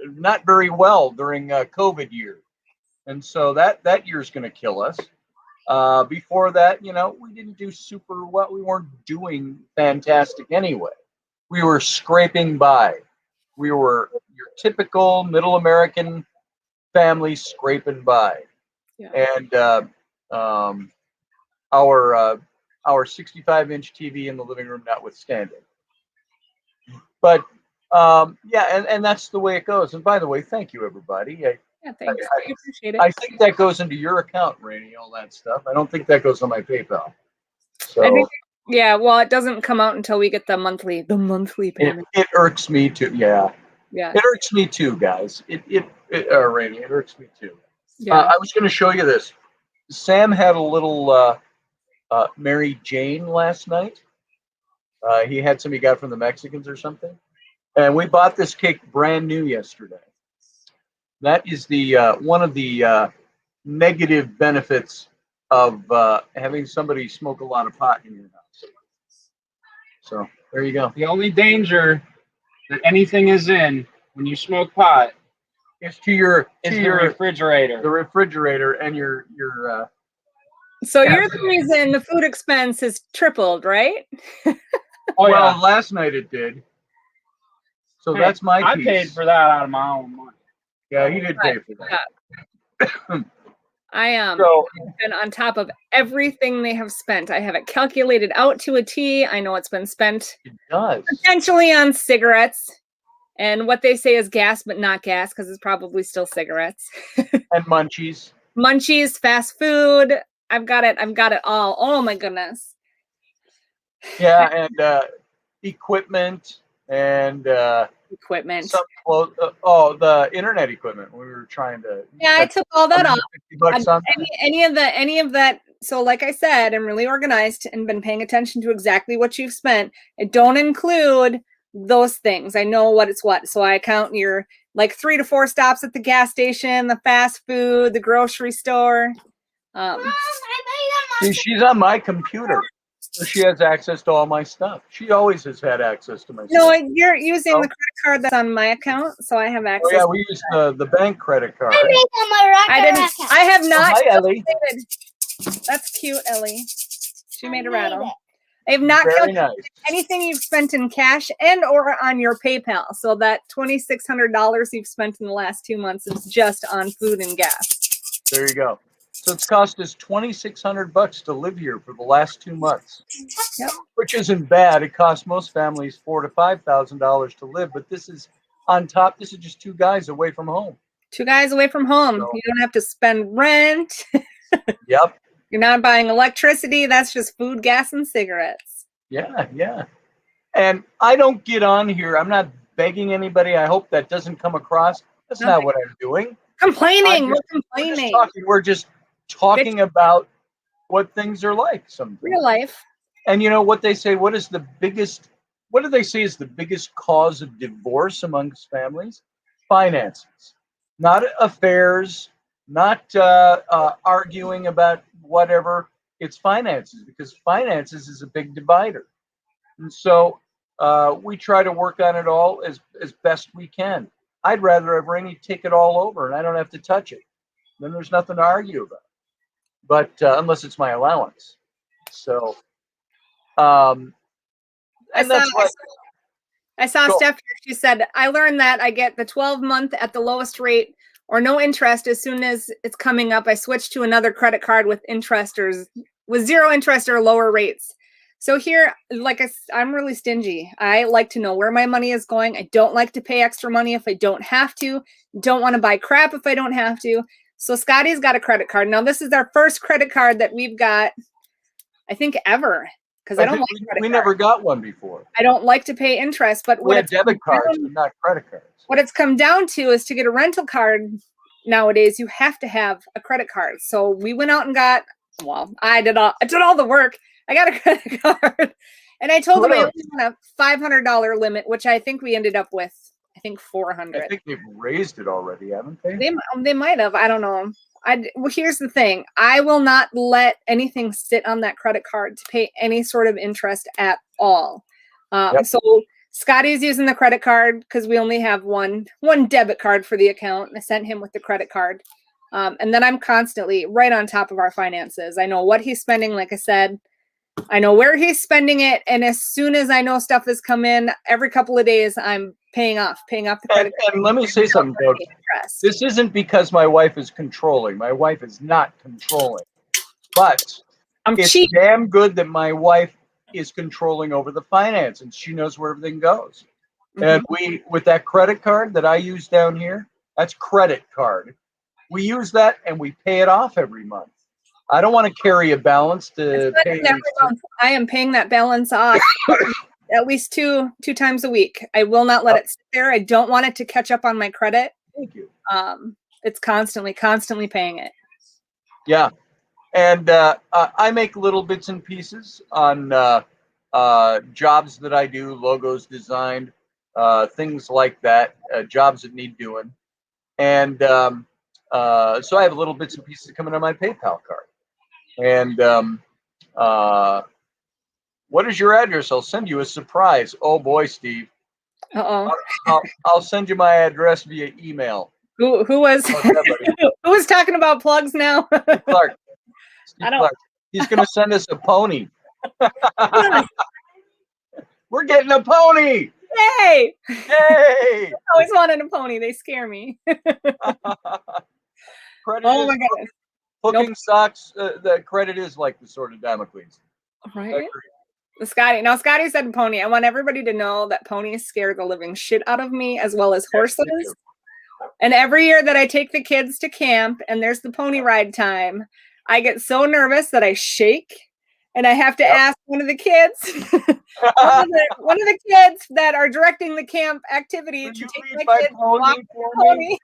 not very well during COVID year, and so that year's going to kill us. Before that, we didn't do super well. We weren't doing fantastic anyway. We were scraping by. We were your typical middle American family scraping by. Yeah. And our 65-inch TV in the living room notwithstanding. But and that's the way it goes. And by the way, thank you, everybody. Thanks. I appreciate it. I think that goes into your account, Rainy, all that stuff. I don't think that goes on my PayPal. So I think, well, it doesn't come out until we get the monthly payment. It irks me too. Yeah. It irks me too, guys. Rainy, it irks me too. Yeah. I was going to show you this. Sam had a little Mary Jane last night. He had some he got from the Mexicans or something. And we bought this cake brand new yesterday. That is the one of the negative benefits of having somebody smoke a lot of pot in your house. So there you go. The only danger that anything is in when you smoke pot is to your refrigerator. The refrigerator and your. So you're the reason the food expense is tripled, right? Well, last night it did. So that's my piece. I paid for that out of my own money. Yeah, he did pay for that. I am. And on top of everything they have spent, I have it calculated out to a T. I know it's been spent. It does. Potentially on cigarettes. And what they say is gas, but not gas, because it's probably still cigarettes. And munchies. Munchies, fast food. I've got it all. Oh my goodness. Yeah, and equipment and equipment. Some clothes. The internet equipment. We were trying to. Yeah, I took all that off. On any of that. So, like I said, I'm really organized and been paying attention to exactly what you've spent. I don't include those things. I know what it's what. So I count your 3 to 4 stops at the gas station, the fast food, the grocery store. See, she's on my computer. So she has access to all my stuff. She always has had access to my stuff. No, you're using the credit card that's on my account, so I have access. Oh, yeah, we use the bank credit card. I have not. Hi, Ellie. That's cute, Ellie. She made a rattle. I have not calculated anything you've spent in cash and or on your PayPal. So that $2,600 you've spent in the last 2 months is just on food and gas. There you go. So it's cost us $2,600 to live here for the last 2 months, which isn't bad. It costs most families $4,000 to $5,000 to live, but this is on top. This is just 2 guys away from home. 2 guys away from home. So, you don't have to spend rent. Yep. You're not buying electricity. That's just food, gas, and cigarettes. Yeah. And I don't get on here. I'm not begging anybody. I hope that doesn't come across. That's not what I'm doing. Complaining. We're just talking about what things are like. Real life. And you know what they say? What do they say is the biggest cause of divorce amongst families? Finances. Not affairs, not arguing about whatever. It's finances, because finances is a big divider. And so we try to work on it all as best we can. I'd rather have Rainy take it all over and I don't have to touch it. Then there's nothing to argue about. But unless it's my allowance. So, I I saw Steph here. She said, I learned that I get the 12-month at the lowest rate or no interest as soon as it's coming up. I switched to another credit card with with 0 interest or lower rates. So here, I'm really stingy. I like to know where my money is going. I don't like to pay extra money if I don't have to. Don't want to buy crap if I don't have to. So Scotty's got a credit card. Now, this is our first credit card that we've got, I think, ever. Because I don't like credit cards. We never got one before. I don't like to pay interest. But we had debit cards, but not credit cards. What it's come down to is to get a rental card nowadays, you have to have a credit card. So we went out and got, I did all the work. I got a credit card. And I told them I only want a $500 limit, which I think we ended up with, I think, $400. I think they've raised it already, haven't they? They might have. I don't know. Well, here's the thing. I will not let anything sit on that credit card to pay any sort of interest at all. So Scotty's using the credit card because we only have one debit card for the account. I sent him with the credit card. And then I'm constantly right on top of our finances. I know what he's spending, like I said. I know where he's spending it. And as soon as I know stuff has come in, every couple of days, I'm paying off the credit card. And let me say something, folks. This isn't because my wife is controlling. My wife is not controlling. But it's cheap. Damn good that my wife is controlling over the finance and she knows where everything goes. And with that credit card that I use down here, that's credit card. We use that and we pay it off every month. I don't want to carry a balance to pay. I am paying that balance off at least two times a week. I will not let it sit there. I don't want it to catch up on my credit. Thank you. It's constantly paying it. Yeah. And I make little bits and pieces on jobs that I do, logos designed, things like that, jobs that need doing. And so I have little bits and pieces coming on my PayPal card. And what is your address? I'll send you a surprise. Oh boy, Steve. I'll send you my address via email. Who was who was talking about plugs now? Steve Clark. Clark. He's gonna send us a pony. We're getting a pony. Yay! Yay! I always wanted a pony. They scare me. Oh my goodness. Hooking socks, the credit is like the sword of Damocles. Right. Scotty said pony. I want everybody to know that ponies scare the living shit out of me, as well as horses. And every year that I take the kids to camp and there's the pony ride time, I get so nervous that I shake and I have to ask one of the kids, one of the kids that are directing the camp activity to take my kids to walk the pony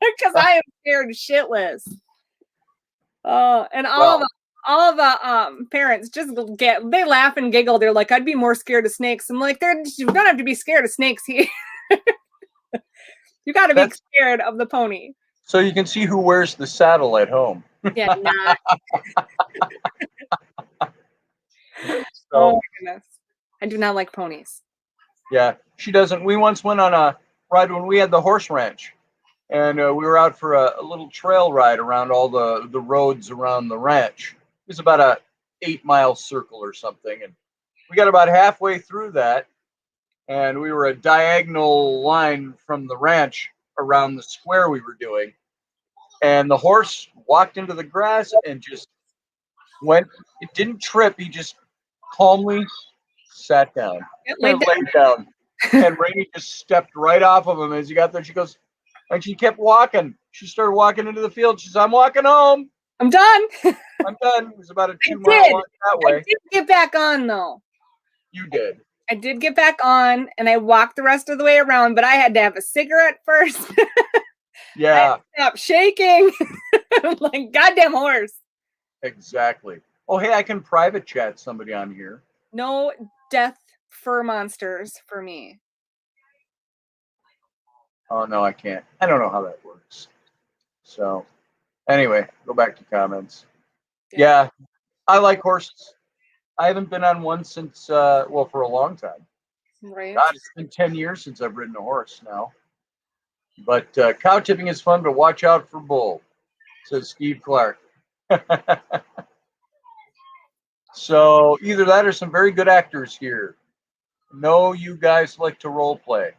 because I am scared shitless. And all of the parents just they laugh and giggle. They're like, I'd be more scared of snakes. I'm like, you don't have to be scared of snakes here. You got to be scared of the pony. So you can see who wears the saddle at home. Yeah. Oh my goodness. I do not like ponies. Yeah, she doesn't. We once went on a ride when we had the horse ranch. And we were out for a little trail ride around all the roads around the ranch. It was about a 8-mile circle or something. And we got about halfway through that. And we were a diagonal line from the ranch around the square we were doing. And the horse walked into the grass and just went. It didn't trip. He just calmly sat down. Laid down. And Raini just stepped right off of him as he got there. She goes, and she kept walking. She started walking into the field. She said, I'm walking home. I'm done. I'm done. It was about a 2-mile walk that way. I did get back on, though. You did. I did get back on, and I walked the rest of the way around, but I had to have a cigarette first. Yeah. Stop shaking. Like, goddamn horse. Exactly. Oh, hey, I can private chat somebody on here. No death fur monsters for me. Oh, no, I can't. I don't know how that works. So, anyway, go back to comments. Yeah, I like horses. I haven't been on one since, for a long time. Right. God, it's been 10 years since I've ridden a horse now. But cow tipping is fun, but watch out for bull, says Steve Clark. So, either that or some very good actors here. No, you guys like to role play.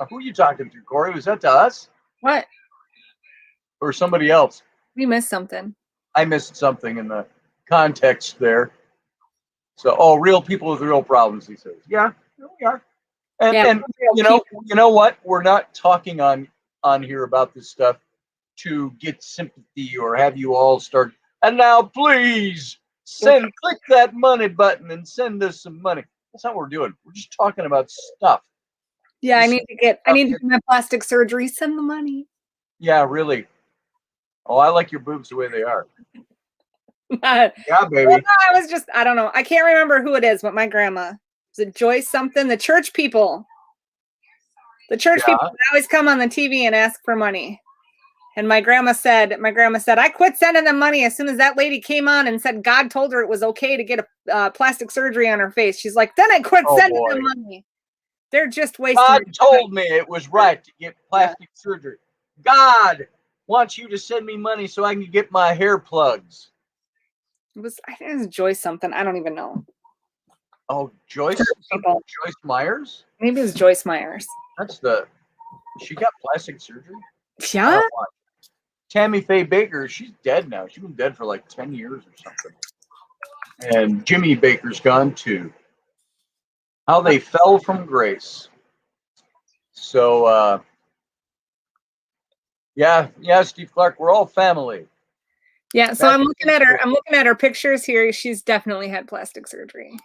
Who are you talking to, Corey? Was that to us? What? Or somebody else? We missed something. I missed something in the context there. So, real people with real problems, he says. Yeah, we are. And you know what? We're not talking on here about this stuff to get sympathy or have you all start. And now, please click that money button and send us some money. That's not what we're doing. We're just talking about stuff. Yeah, I need to get my plastic surgery. Send the money. Yeah, really. Oh, I like your boobs the way they are. Yeah, baby. Well, no, I don't know. I can't remember who it is, but my grandma. Is it Joyce something? The church people. The church people always come on the TV and ask for money. And my grandma said, I quit sending them money as soon as that lady came on and said God told her it was okay to get a plastic surgery on her face. She's like, then I quit sending them money. They're just wasting. God told me it was right to get plastic surgery. God wants you to send me money so I can get my hair plugs. I think it was Joyce something. I don't even know. Oh, Joyce? Joyce Myers? Maybe it was Joyce Myers. She got plastic surgery? Yeah. Tammy Faye Baker, she's dead now. She's been dead for like 10 years or something. And Jimmy Baker's gone too. How they fell from grace. So, Steve Clark, we're all family. Yeah, so I'm looking at her pictures here. She's definitely had plastic surgery.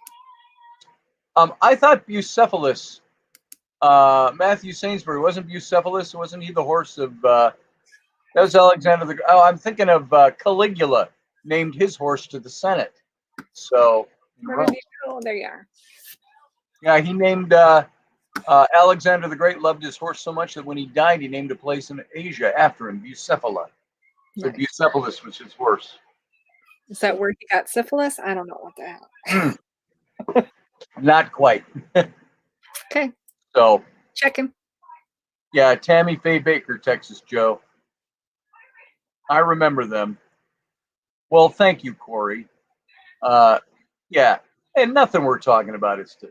I thought Bucephalus, Matthew Sainsbury, wasn't Bucephalus? Wasn't he the horse of? That was Alexander the. Oh, I'm thinking of Caligula named his horse to the Senate. So. Oh, there you are. Yeah, he named Alexander the Great. Loved his horse so much that when he died, he named a place in Asia after him, Bucephala. So nice. Bucephalus was his horse. Is that where he got syphilis? I don't know what the hell. Not quite. Okay. So. Check him. Yeah, Tammy Faye Baker, Texas Joe. I remember them. Well, thank you, Corey. Yeah, and nothing we're talking about is to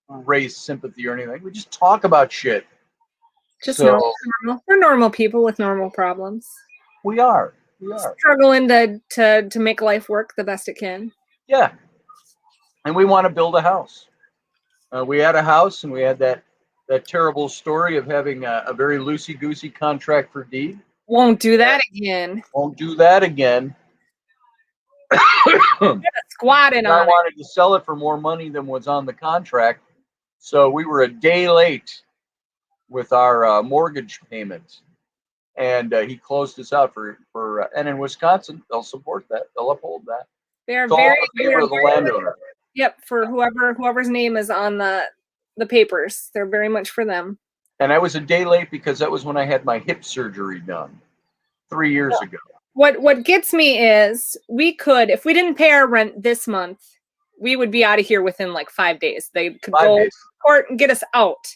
raise sympathy or anything. We just talk about shit. Just normal. We're normal people with normal problems. We are. Struggling to make life work the best it can. Yeah. And we want to build a house. We had a house, and we had that terrible story of having a very loosey-goosey contract for deed. Won't do that again. Won't do that again. Squatting on it. I wanted to sell it for more money than was on the contract. So we were a day late with our mortgage payment. And he closed us out for and in Wisconsin, they'll support that. They'll uphold that. They're it's very all in favor of the landowner. Yep, for whoever's name is on the papers. They're very much for them. And I was a day late because that was when I had my hip surgery done 3 years ago. What gets me is we could, if we didn't pay our rent this month, we would be out of here within like 5 days. They could go to court and get us out.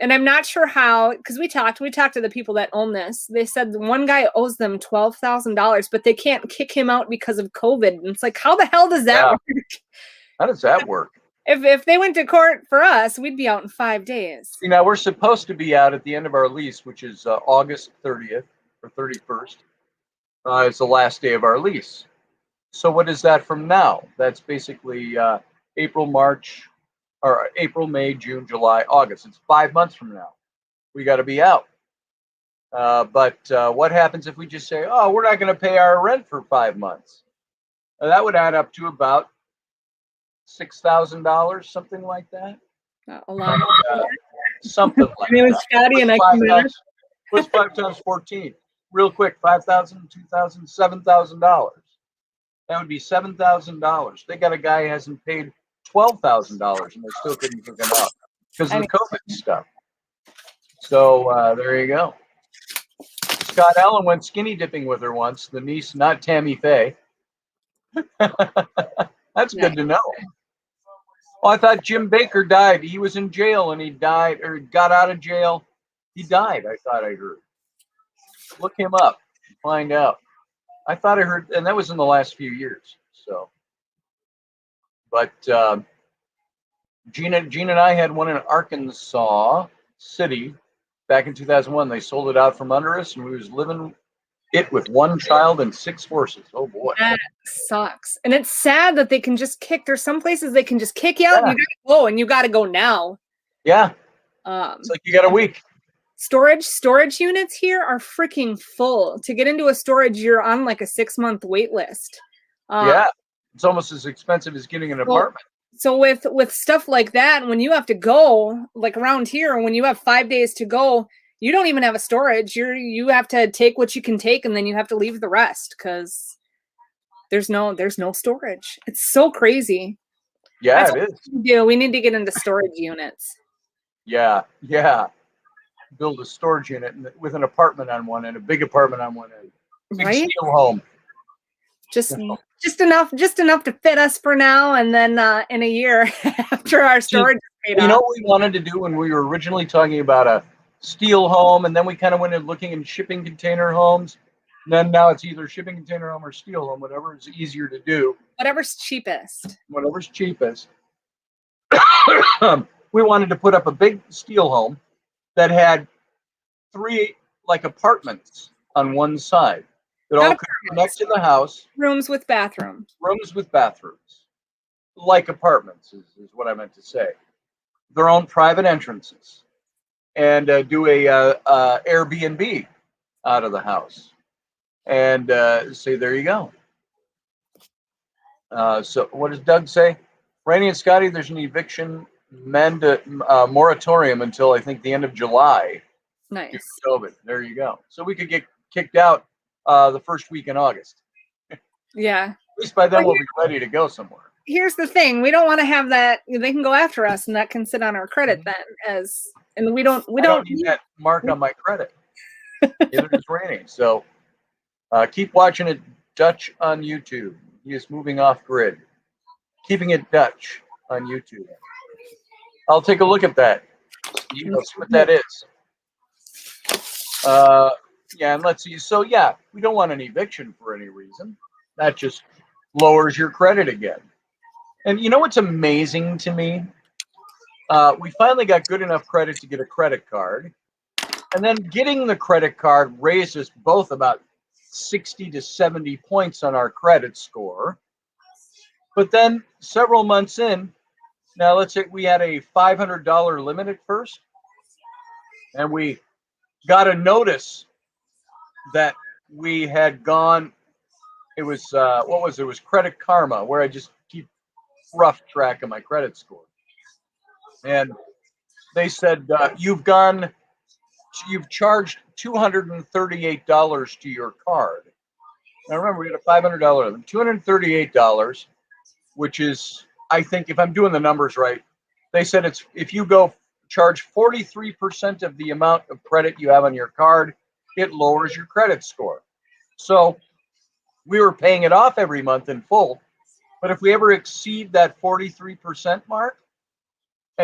And I'm not sure how, because we talked to the people that own this. They said one guy owes them $12,000, but they can't kick him out because of COVID. And it's like, how the hell does that work? How does that work? If they went to court for us, we'd be out in 5 days. See, now we're supposed to be out at the end of our lease, which is August 30th or 31st. It's the last day of our lease. So what is that from now? That's basically April, May, June, July, August. It's 5 months from now. We got to be out. But what happens if we just say, oh, we're not going to pay our rent for 5 months? That would add up to about $6,000, something like that. A lot. Something like My name is Scotty, and what's 5 times 14? Real quick, $5,000, $2,000, $7,000. That would be $7,000. They got a guy who hasn't paid $12,000, and they still couldn't hook him up because of the COVID stuff. So there you go. Scott Allen went skinny dipping with her once. The niece, not Tammy Faye. That's good to know. Oh, I thought Jim Baker died. He was in jail and he died, or got out of jail. He died, I thought I heard. Look him up and find out. I thought I heard, and that was in the last few years. So, but Gina and I had one in Arkansas City back in 2001. They sold it out from under us, and we was living it with one child and 6 horses. Oh boy, that sucks. And it's sad that they can just kick. There's some places they can just kick you out, and you gotta go, and you gotta go now. Yeah, it's like you got a week. Storage units here are freaking full. To get into a storage, you're on like a 6-month wait list. Yeah, it's almost as expensive as getting an apartment. So with stuff like that, when you have to go, like around here, when you have 5 days to go, you don't even have a storage. You have to take what you can take, and then you have to leave the rest because there's no storage. It's so crazy. Yeah, it is. We need to get into storage units. Yeah. Build a storage unit with an apartment on one end, a big apartment on one end. Big steel home. Just enough to fit us for now, and then in a year after our storage is paid off. You know what we wanted to do when we were originally talking about a steel home, and then we kind of went in looking in shipping container homes. And then now it's either shipping container home or steel home, whatever is easier to do. Whatever's cheapest. We wanted to put up a big steel home that had 3 like apartments on one side that all could connect to the house. Rooms with bathrooms. Like apartments is what I meant to say. Their own private entrances, and do a Airbnb out of the house, and say there you go. So what does Doug say? Raini and Scotty, there's an eviction moratorium until I think the end of July. Nice. COVID. There you go. So we could get kicked out the first week in August. Yeah. At least by then we'll be ready to go somewhere. Here's the thing: we don't want to have that. They can go after us, and that can sit on our credit then. And we don't need that mark on my credit. Neither does Raini. So keep watching it Dutch on YouTube. He is moving off grid. Keeping it Dutch on YouTube. I'll take a look at that. You know, see what that is. Yeah, and let's see. So yeah, we don't want an eviction for any reason. That just lowers your credit again. And you know what's amazing to me? We finally got good enough credit to get a credit card. And then getting the credit card raised us both about 60 to 70 points on our credit score. But then several months in, now let's say we had a $500 limit at first, and we got a notice that we had gone, it was, it was Credit Karma, where I just keep rough track of my credit score. And they said, you've charged $238 to your card. Now remember, we had a $500 limit, $238, which is, I think, if I'm doing the numbers right, they said it's, if you go charge 43% of the amount of credit you have on your card, it lowers your credit score. So we were paying it off every month in full. But if we ever exceed that 43% mark,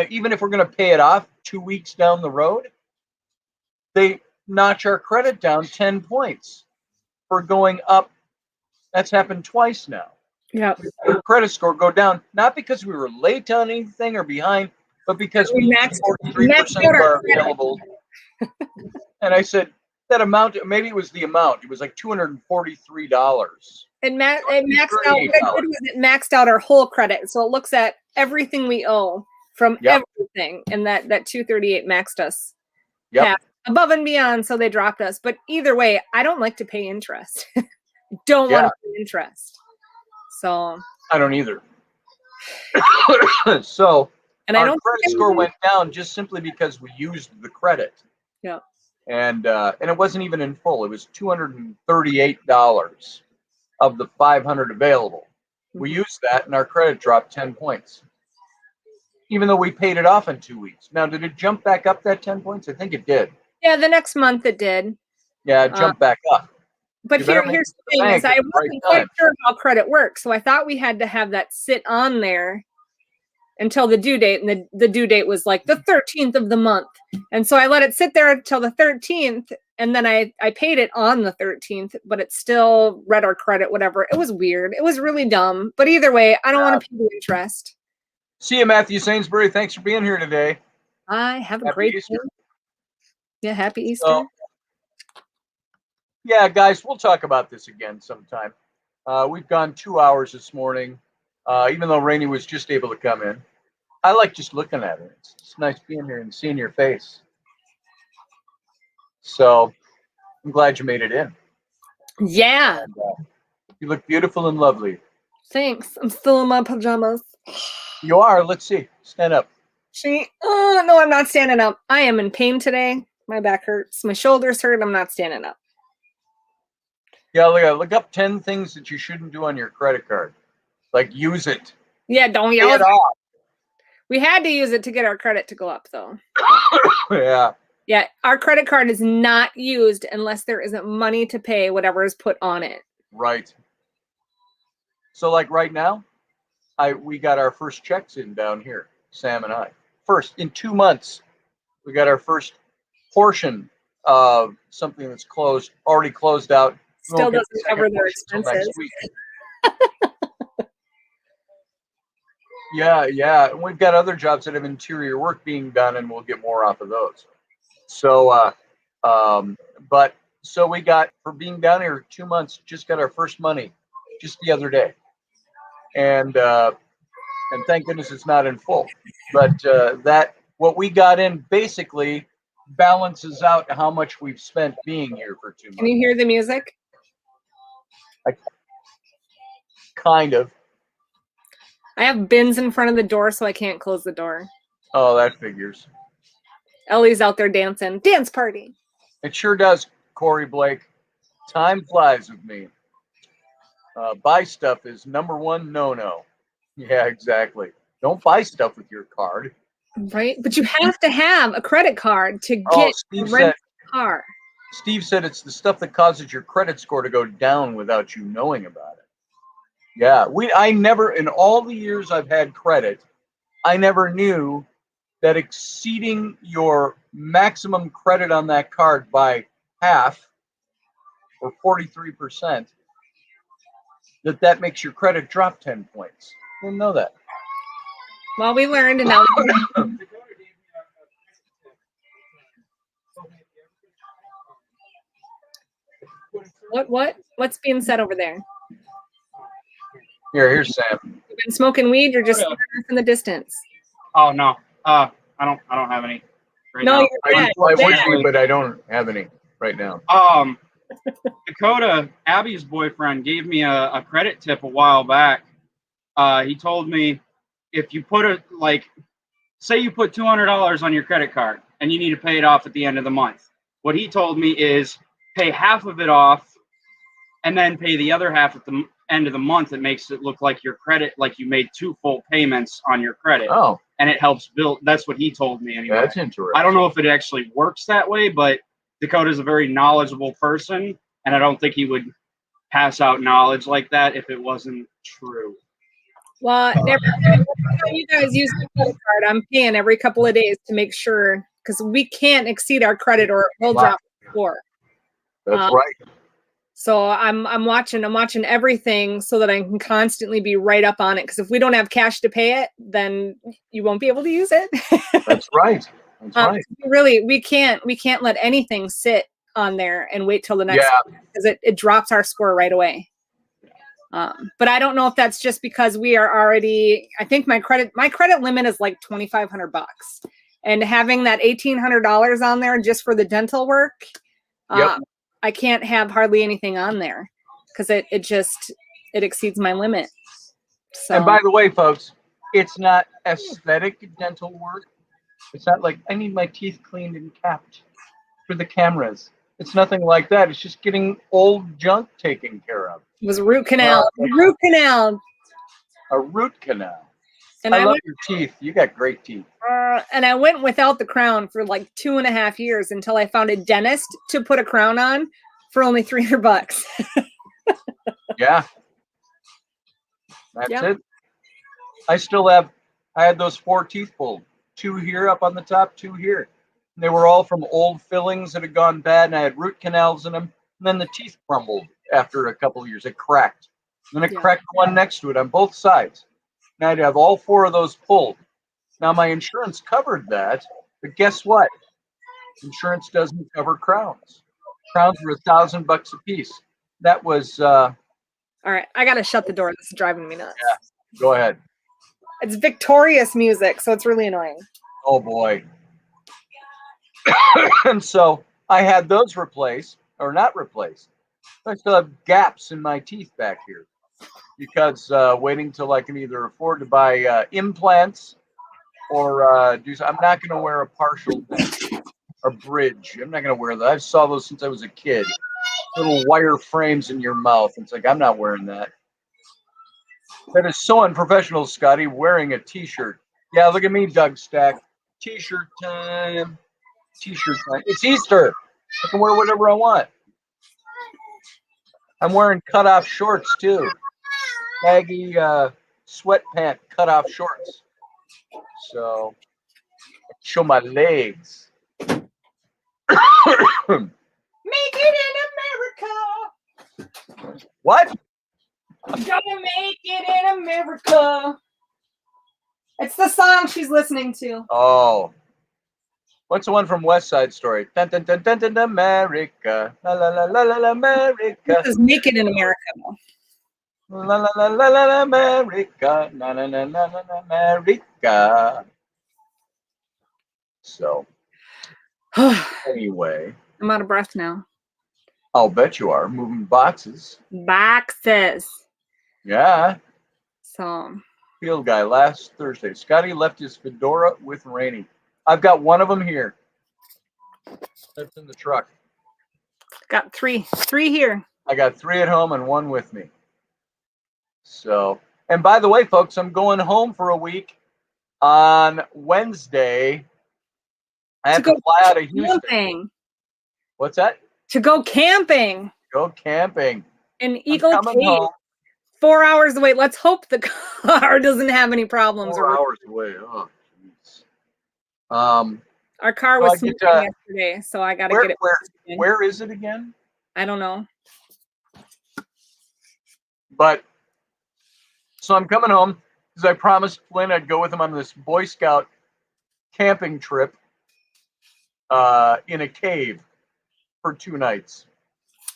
even if we're going to pay it off 2 weeks down the road, they notch our credit down 10 points for going up. That's happened twice now. Yeah. Our credit score go down, not because we were late on anything or behind, but because we maxed 43% of our available. And I said, that amount, maybe it was the amount. It was like $243. It maxed out. What it did was it maxed out our whole credit, so it looks at everything we owe from everything, and that 238 maxed us. Yeah, above and beyond. So they dropped us. But either way, I don't like to pay interest. Don't want to pay interest. So I don't either. So and our credit score went down just simply because we used the credit. Yeah. And it wasn't even in full. It was $238 of the 500 available. We used that, and our credit dropped 10 points, even though we paid it off in 2 weeks. Now, did it jump back up that 10 points? I think it did. Yeah, the next month it did. Yeah, it jumped back up. But here's the thing: is I wasn't quite sure how credit works, so I thought we had to have that sit on there until the due date, and the due date was like the 13th of the month. And so I let it sit there until the 13th, and then I paid it on the 13th, but it still read our credit, whatever. It was weird. It was really dumb. But either way, I don't want to pay the interest. See you, Matthew Sainsbury. Thanks for being here today. I have a great Easter. Yeah, happy Easter. So, yeah, guys, we'll talk about this again sometime. We've gone 2 hours this morning, even though Rainey was just able to come in. I like just looking at her. It's nice being here and seeing your face. So I'm glad you made it in. Yeah. And, you look beautiful and lovely. Thanks. I'm still in my pajamas. You are. Let's see. Stand up. Oh, no, I'm not standing up. I am in pain today. My back hurts. My shoulders hurt. I'm not standing up. Yeah, look up 10 things that you shouldn't do on your credit card. Like, use it. Yeah, don't use it. We had to use it to get our credit to go up, though. Yeah. Yeah, our credit card is not used unless there isn't money to pay whatever is put on it. Right. So, like right now, we got our first checks in down here, Sam and I. First, in 2 months, we got our first portion of something that's already closed out. Still doesn't cover their expenses. Yeah. And we've got other jobs that have interior work being done, and we'll get more off of those. So, so we got, for being down here 2 months, just got our first money just the other day. And thank goodness it's not in full. But what we got in basically balances out how much we've spent being here for 2 months. Can you hear the music? Kind of. I have bins in front of the door, so I can't close the door. Oh, that figures. Ellie's out there dancing. Dance party. It sure does, Corey Blake. Time flies with me. Buy stuff is #1 no-no. Yeah, exactly. Don't buy stuff with your card. Right? But you have to have a credit card to get a car. Steve said it's the stuff that causes your credit score to go down without you knowing about it. Yeah, I never, in all the years I've had credit, I never knew that exceeding your maximum credit on that card by half, or 43%, that makes your credit drop 10 points. I didn't know that. Well, we learned, and now. What's being said over there? Here's Sam. You've been smoking weed, or just staring in the distance? Oh no, I don't have any right now. I would be, but I don't have any right now. Dakota, Abby's boyfriend, gave me a credit tip a while back. He told me if you put say you put $200 on your credit card and you need to pay it off at the end of the month. What he told me is pay half of it off and then pay the other half at the end of the month. It makes it look like your credit, like you made 2 full payments on your credit. Oh. And it helps build. That's what he told me anyway. That's interesting. I don't know if it actually works that way, but Dakota's a very knowledgeable person, and I don't think he would pass out knowledge like that if it wasn't true. Well, you guys use the credit card, I'm paying every couple of days to make sure, because we can't exceed our credit or it will drop the score. That's right. So I'm watching everything so that I can constantly be right up on it. Because if we don't have cash to pay it, then you won't be able to use it. That's right. That's right. Really, we can't let anything sit on there and wait till the next because it drops our score right away. But I don't know if that's just because we are already. I think my credit limit is like $2,500, and having that $1,800 on there just for the dental work. I can't have hardly anything on there because it exceeds my limit. So. And by the way, folks, it's not aesthetic dental work. It's not like I need my teeth cleaned and capped for the cameras. It's nothing like that. It's just getting old junk taken care of. It was a root canal. A root canal. And I love your teeth. You got great teeth. And I went without the crown for like 2.5 years until I found a dentist to put a crown on for only $300. Yeah. That's it. I had those 4 teeth pulled. 2 here up on the top, 2 here. And they were all from old fillings that had gone bad, and I had root canals in them. And then the teeth crumbled after a couple of years. It cracked. And then it cracked one next to it on both sides. And I'd have all 4 of those pulled. Now my insurance covered that, but guess what? Insurance doesn't cover crowns. Crowns were $1,000 a piece. That was. All right, I gotta shut the door. This is driving me nuts. Yeah, go ahead. It's victorious music, so it's really annoying. Oh boy. And so I had those replaced, or not replaced. I still have gaps in my teeth back here because waiting till I can either afford to buy implants or do. I'm not going to wear a partial dent or bridge. I'm not going to wear that. I saw those since I was a kid. Little wire frames in your mouth. It's like, I'm not wearing that. That is so unprofessional, Scotty, wearing a t-shirt. Yeah, look at me, Doug Stack. T-shirt time. T-shirt time. It's Easter. I can wear whatever I want. I'm wearing cut-off shorts, too. Baggy sweatpant cut-off shorts. So, show my legs. Make it in America. What? I'm gonna make it in America. It's the song she's listening to. Oh. What's the one from West Side Story? Dun, dun, dun, dun, dun, America. La, la, la, la, la, America. This is Make It in America. La, la, la, la, la, America. Na, na, na, na, na, America. So, anyway. I'm out of breath now. I'll bet you are. Moving boxes. Boxes. Yeah. So. Field guy last Thursday. Scotty left his fedora with Raini. I've got one of them here. That's in the truck. Got three. 3 here. I got 3 at home and 1 with me. So, and by the way, folks, I'm going home for a week on Wednesday. I have to fly out of Houston. Camping. What's that? To go camping. Go camping. In Eagle Cave. 4 hours away. Let's hope the car doesn't have any problems. 4 hours away. Oh, jeez. Our car was smoking yesterday, so I got to get it. Where is it again? I don't know. But, so I'm coming home because I promised Flynn I'd go with him on this Boy Scout camping trip in a cave for 2 nights.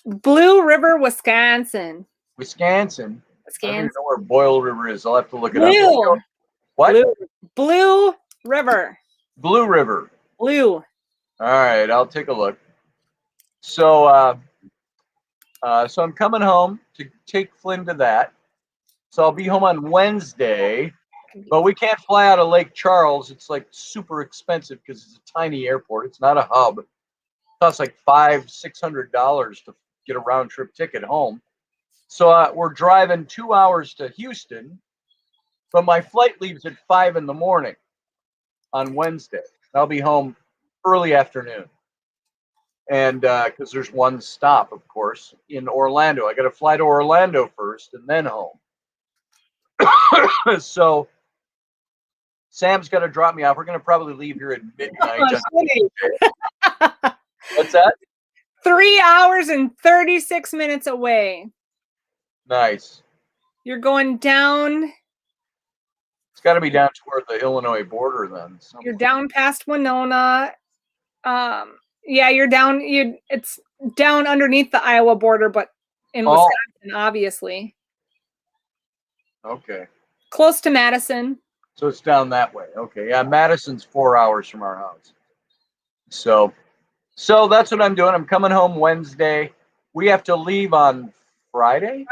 Blue River, Wisconsin. Wisconsin. I don't even know where Boyle River is. I'll have to look it up. What? Blue River. Blue River. Blue. All right, I'll take a look. So, so I'm coming home to take Flynn to that. So I'll be home on Wednesday, but we can't fly out of Lake Charles. It's like super expensive because it's a tiny airport. It's not a hub. It costs like $500-600 to get a round trip ticket home. So we're driving 2 hours to Houston, but my flight leaves at 5 in the morning on Wednesday. I'll be home early afternoon. And because there's one stop, of course, in Orlando. I got to fly to Orlando first and then home. So Sam's going to drop me off. We're going to probably leave here at midnight. What's that? 3 hours and 36 minutes away. Nice. You're going down. It's got to be down toward the Illinois border then. You're down past Winona. Yeah, you're down. It's down underneath the Iowa border, but in Wisconsin, obviously. Okay. Close to Madison. So it's down that way. Okay. Yeah, Madison's 4 hours from our house. So that's what I'm doing. I'm coming home Wednesday. We have to leave on Friday.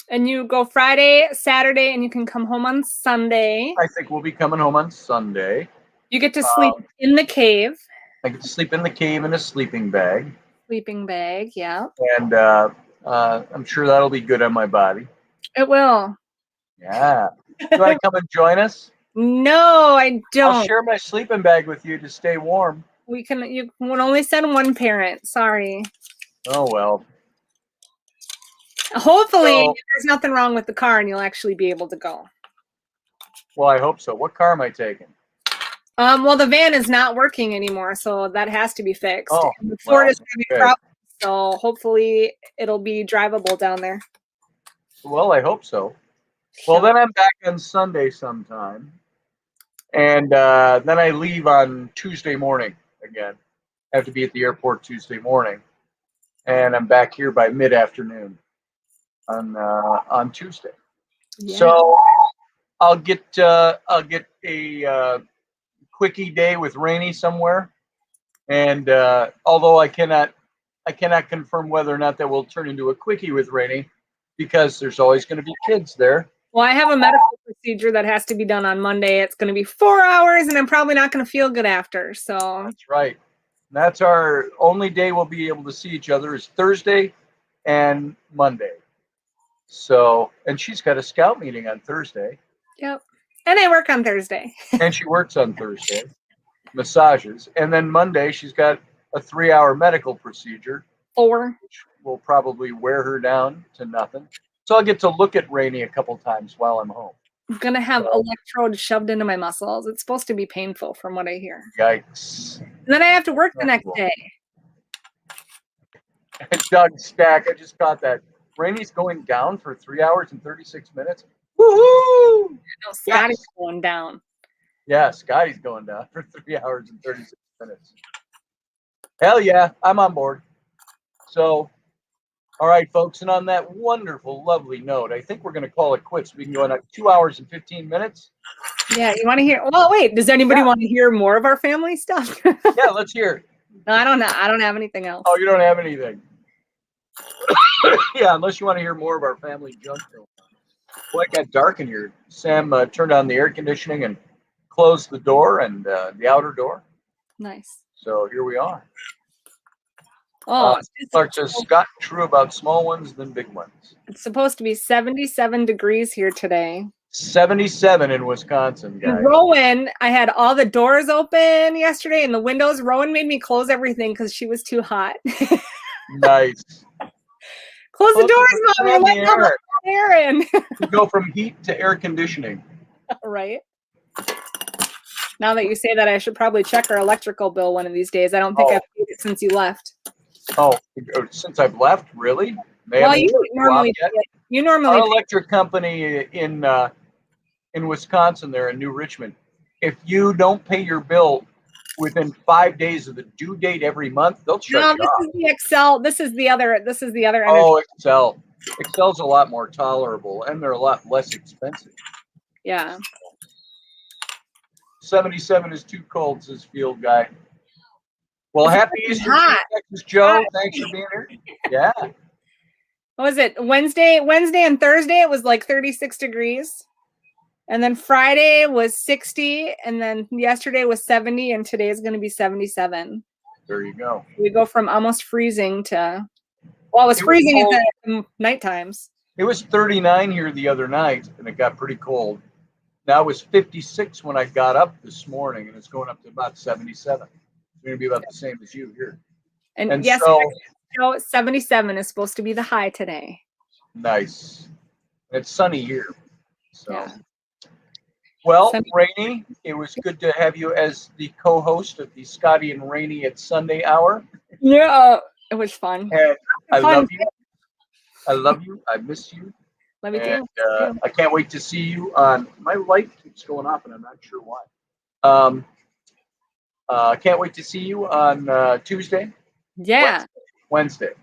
And you go Friday, Saturday, and you can come home on Sunday. I think we'll be coming home on Sunday. You get to sleep in the cave. I get to sleep in the cave in a sleeping bag. Sleeping bag, yeah. And I'm sure that'll be good on my body. It will. Yeah. Do you want to come and join us? No, I don't. I'll share my sleeping bag with you to stay warm. You can only send one parent. Sorry. Oh, well. Hopefully there's nothing wrong with the car and you'll actually be able to go. Well, I hope so. What car am I taking? Well, the van is not working anymore, so that has to be fixed. Oh, and the Ford is having problems, so hopefully it'll be drivable down there. Well, I hope so. Well, then I'm back on Sunday sometime. And then I leave on Tuesday morning again. I have to be at the airport Tuesday morning. And I'm back here by mid-afternoon on Tuesday. Yeah. So I'll get a quickie day with Raini somewhere. And although I cannot confirm whether or not that will turn into a quickie with Raini, because there's always going to be kids there. Well, I have a medical procedure that has to be done on Monday. It's going to be 4 hours, and I'm probably not going to feel good after. So that's right. That's our only day we'll be able to see each other is Thursday and Monday. So, and she's got a scout meeting on Thursday. Yep. And I work on Thursday. And she works on Thursday, massages. And then Monday, she's got a 3-hour medical procedure. 4. Which will probably wear her down to nothing. So I'll get to look at Raini a couple times while I'm home. I'm going to have electrodes shoved into my muscles. It's supposed to be painful from what I hear. Yikes. And then I have to work the next day. Doug Stack, I just caught that. Raini's going down for 3 hours and 36 minutes. Woohoo! No, Scotty's going down. Yeah, Scotty's going down for 3 hours and 36 minutes. Hell yeah, I'm on board. So, all right, folks, and on that wonderful, lovely note, I think we're going to call it quits. We can go on 2 hours and 15 minutes. Yeah, you want to hear? Well, wait, does anybody want to hear more of our family stuff? Yeah, let's hear it. No, I don't know. I don't have anything else. Oh, you don't have anything. Yeah, unless you want to hear more of our family junk. Boy, it got dark in here. Sam turned on the air conditioning and closed the door and the outer door. Nice. So here we are. Oh, Clark says, Scott, true about small ones than big ones. It's supposed to be 77 degrees here today. 77 in Wisconsin, guys. Rowan, I had all the doors open yesterday and the windows. Rowan made me close everything because she was too hot. Nice. Close the doors, Mom. You're letting all the air in. You go from heat to air conditioning. Right. Now that you say that, I should probably check our electrical bill one of these days. I don't think I've paid it since you left. Oh, since I've left? Really? Well, you normally do it. You normally Our electric company in Wisconsin, there in New Richmond, if you don't pay your bill within 5 days of the due date every month, they'll shut you off. This is the Excel. This is the other. Oh, Excel. Excel's a lot more tolerable, and they're a lot less expensive. Yeah. 77 is too cold, says Field Guy. Well, happy Easter, Texas Joe. Thanks for being here. Yeah. What was it? Wednesday and Thursday, it was like 36 degrees. And then Friday was 60. And then yesterday was 70. And today is going to be 77. There you go. We go from almost freezing to, well, it was freezing at the night times. It was 39 here the other night, and it got pretty cold. Now it was 56 when I got up this morning, and it's going up to about 77. It's going to be about the same as you here. And yesterday, 77 is supposed to be the high today. Nice. It's sunny here. So, yeah. Well, Raini, it was good to have you as the co-host of the Scotty and Raini at Sunday Hour. Yeah, it was fun. And I love you. I love you. I miss you. Love you and, too. I can't wait to see you on. My light keeps going off, and I'm not sure why. I can't wait to see you on Tuesday. Yeah. Wednesday.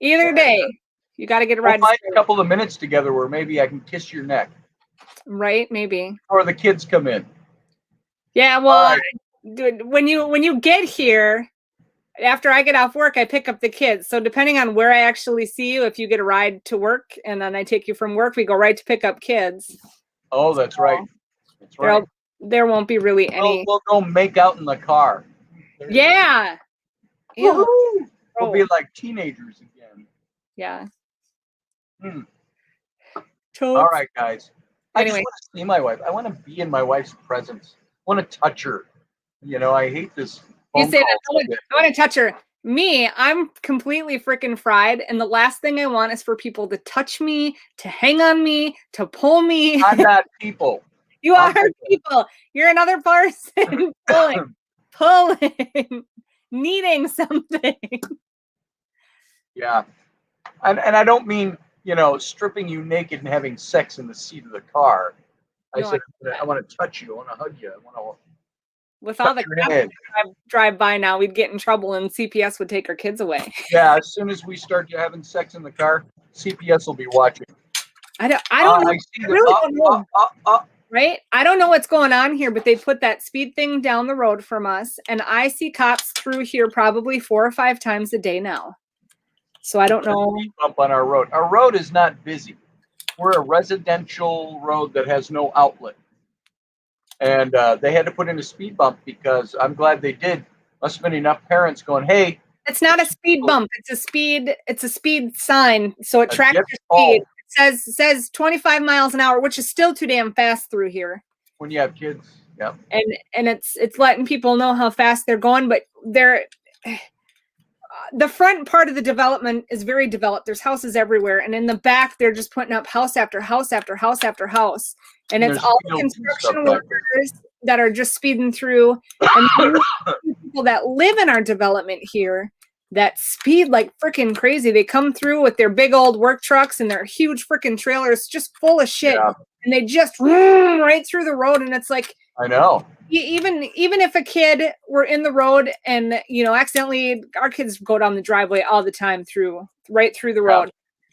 Either day. You got to get a ride. We'll find a couple of minutes together where maybe I can kiss your neck. Right, maybe. Or the kids come in. Yeah, well, when you get here, after I get off work, I pick up the kids. So depending on where I actually see you, if you get a ride to work and then I take you from work, we go right to pick up kids. Oh, that's right. That's right. There won't be really any. We'll go make out in the car. Yeah. We'll be like teenagers again. Yeah. All right, guys. Anyway. I just want to see my wife. I want to be in my wife's presence. I want to touch her. You know, I hate this. You say that. I want to touch her. Me, I'm completely freaking fried. And the last thing I want is for people to touch me, to hang on me, to pull me. I'm not people. You are people. You're another person pulling, needing something. Yeah. And I don't mean stripping you naked and having sex in the seat of the car. I said, I want to touch you. I want to hug you. I want to. With all the crap drive by now, we'd get in trouble and CPS would take our kids away. Yeah, as soon as we start having sex in the car, CPS will be watching. I don't know. I really don't know. Right? I don't know what's going on here, but they put that speed thing down the road from us, and I see cops through here probably 4 or 5 times a day now. So I don't know. Bump on our road. Our road is not busy. We're a residential road that has no outlet. And they had to put in a speed bump because I'm glad they did. Must have been enough parents going, hey. It's not a speed bump. It's a speed sign. So it tracks your speed. It says 25 miles an hour, which is still too damn fast through here. When you have kids, yeah. And it's letting people know how fast they're going, but the front part of the development is very developed. There's houses everywhere, and in the back they're just putting up house after house after house after house, and it's all construction workers that are just speeding through, and people that live in our development here that speed like freaking crazy. They come through with their big old work trucks and their huge freaking trailers just full of shit, and they just right through the road, and it's like, I know. Even if a kid were in the road and accidentally, our kids go down the driveway all the time right through the road.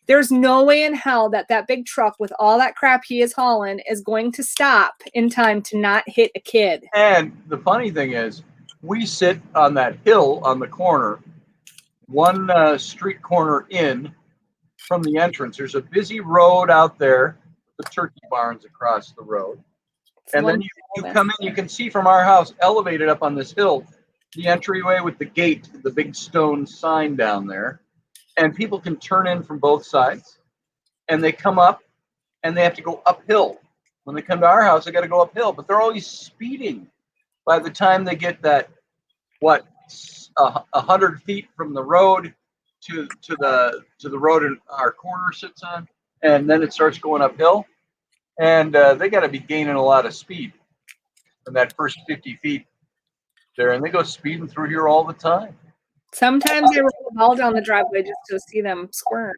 There's no way in hell that big truck with all that crap he is hauling is going to stop in time to not hit a kid. And the funny thing is, we sit on that hill on the corner, one street corner in from the entrance. There's a busy road out there, the turkey barns across the road. And then you come in, you can see from our house, elevated up on this hill, the entryway with the gate, the big stone sign down there. And people can turn in from both sides. And they come up, and they have to go uphill. When they come to our house, they got to go uphill. But they're always speeding. By the time they get that, 100 feet from the road to the road our corner sits on, and then it starts going uphill. And they got to be gaining a lot of speed in that first 50 feet there. And they go speeding through here all the time. Sometimes they roll the ball down the driveway just to see them squirm.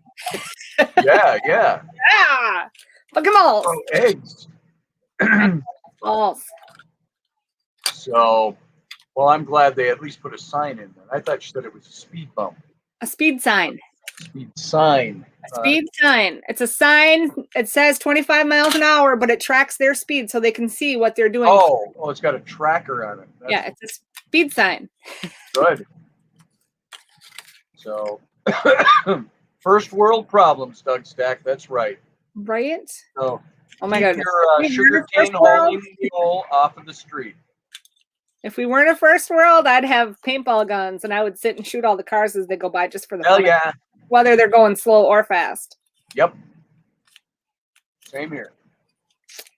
Yeah. Yeah. Look at them all. Oh, eggs. Balls. So, well, I'm glad they at least put a sign in there. I thought you said it was a speed bump. A speed sign. Speed sign. A speed sign. It's a sign. It says 25 miles an hour, but it tracks their speed so they can see what they're doing. Oh, it's got a tracker on it. Yeah, it's a speed sign. Good. So, first world problems, Doug Stack. That's right. Right? So, oh my God. Your sugar cane holding mule off of the street. If we weren't a first world, I'd have paintball guns, and I would sit and shoot all the cars as they go by just for the fun. Yeah. Whether they're going slow or fast. Yep. Same here.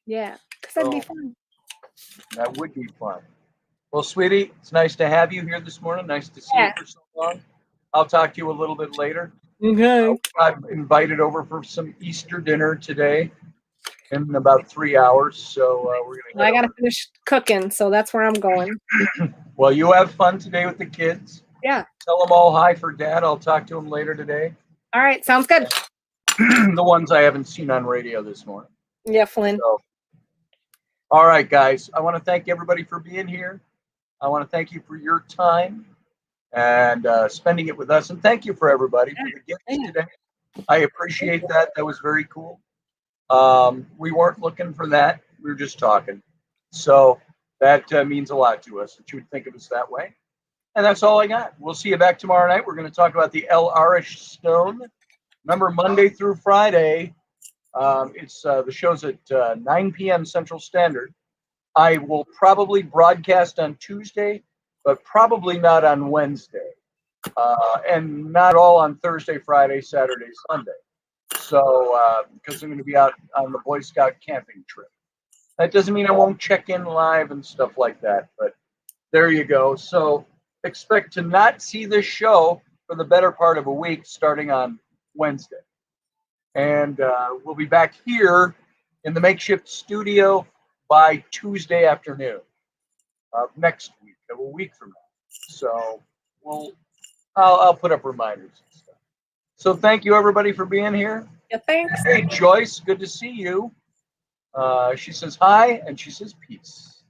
Yeah, because that'd be fun. That would be fun. Well, sweetie, it's nice to have you here this morning. Nice to see you for so long. I'll talk to you a little bit later. Okay. I'm invited over for some Easter dinner today in about 3 hours. So we're going to. I got to finish cooking, so that's where I'm going. Well, you have fun today with the kids. Yeah. Tell them all hi for Dad. I'll talk to him later today. All right. Sounds good. The ones I haven't seen on radio this morning. Yeah, Flynn. So, all right, guys. I want to thank everybody for being here. I want to thank you for your time and spending it with us. And thank you for everybody for the gifts today. I appreciate that. That was very cool. We weren't looking for that. We were just talking. So that means a lot to us that you would think of us that way. And that's all I got. We'll see you back tomorrow night. We're going to talk about the El Arish Stone. Remember, Monday through Friday, it's the show's at 9 p.m. Central Standard. I will probably broadcast on Tuesday, but probably not on Wednesday. And not all on Thursday, Friday, Saturday, Sunday. So, because I'm going to be out on the Boy Scout camping trip. That doesn't mean I won't check in live and stuff like that, but there you go. So, expect to not see this show for the better part of a week starting on Wednesday. And we'll be back here in the makeshift studio by Tuesday afternoon of next week, a week from now. So I'll put up reminders and stuff. So thank you everybody for being here. Yeah, thanks. Hey, Joyce, good to see you. She says hi, and she says peace.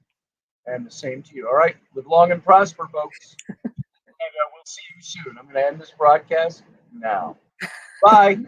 And the same to you. All right, live long and prosper, folks. And we'll see you soon. I'm going to end this broadcast now. Bye.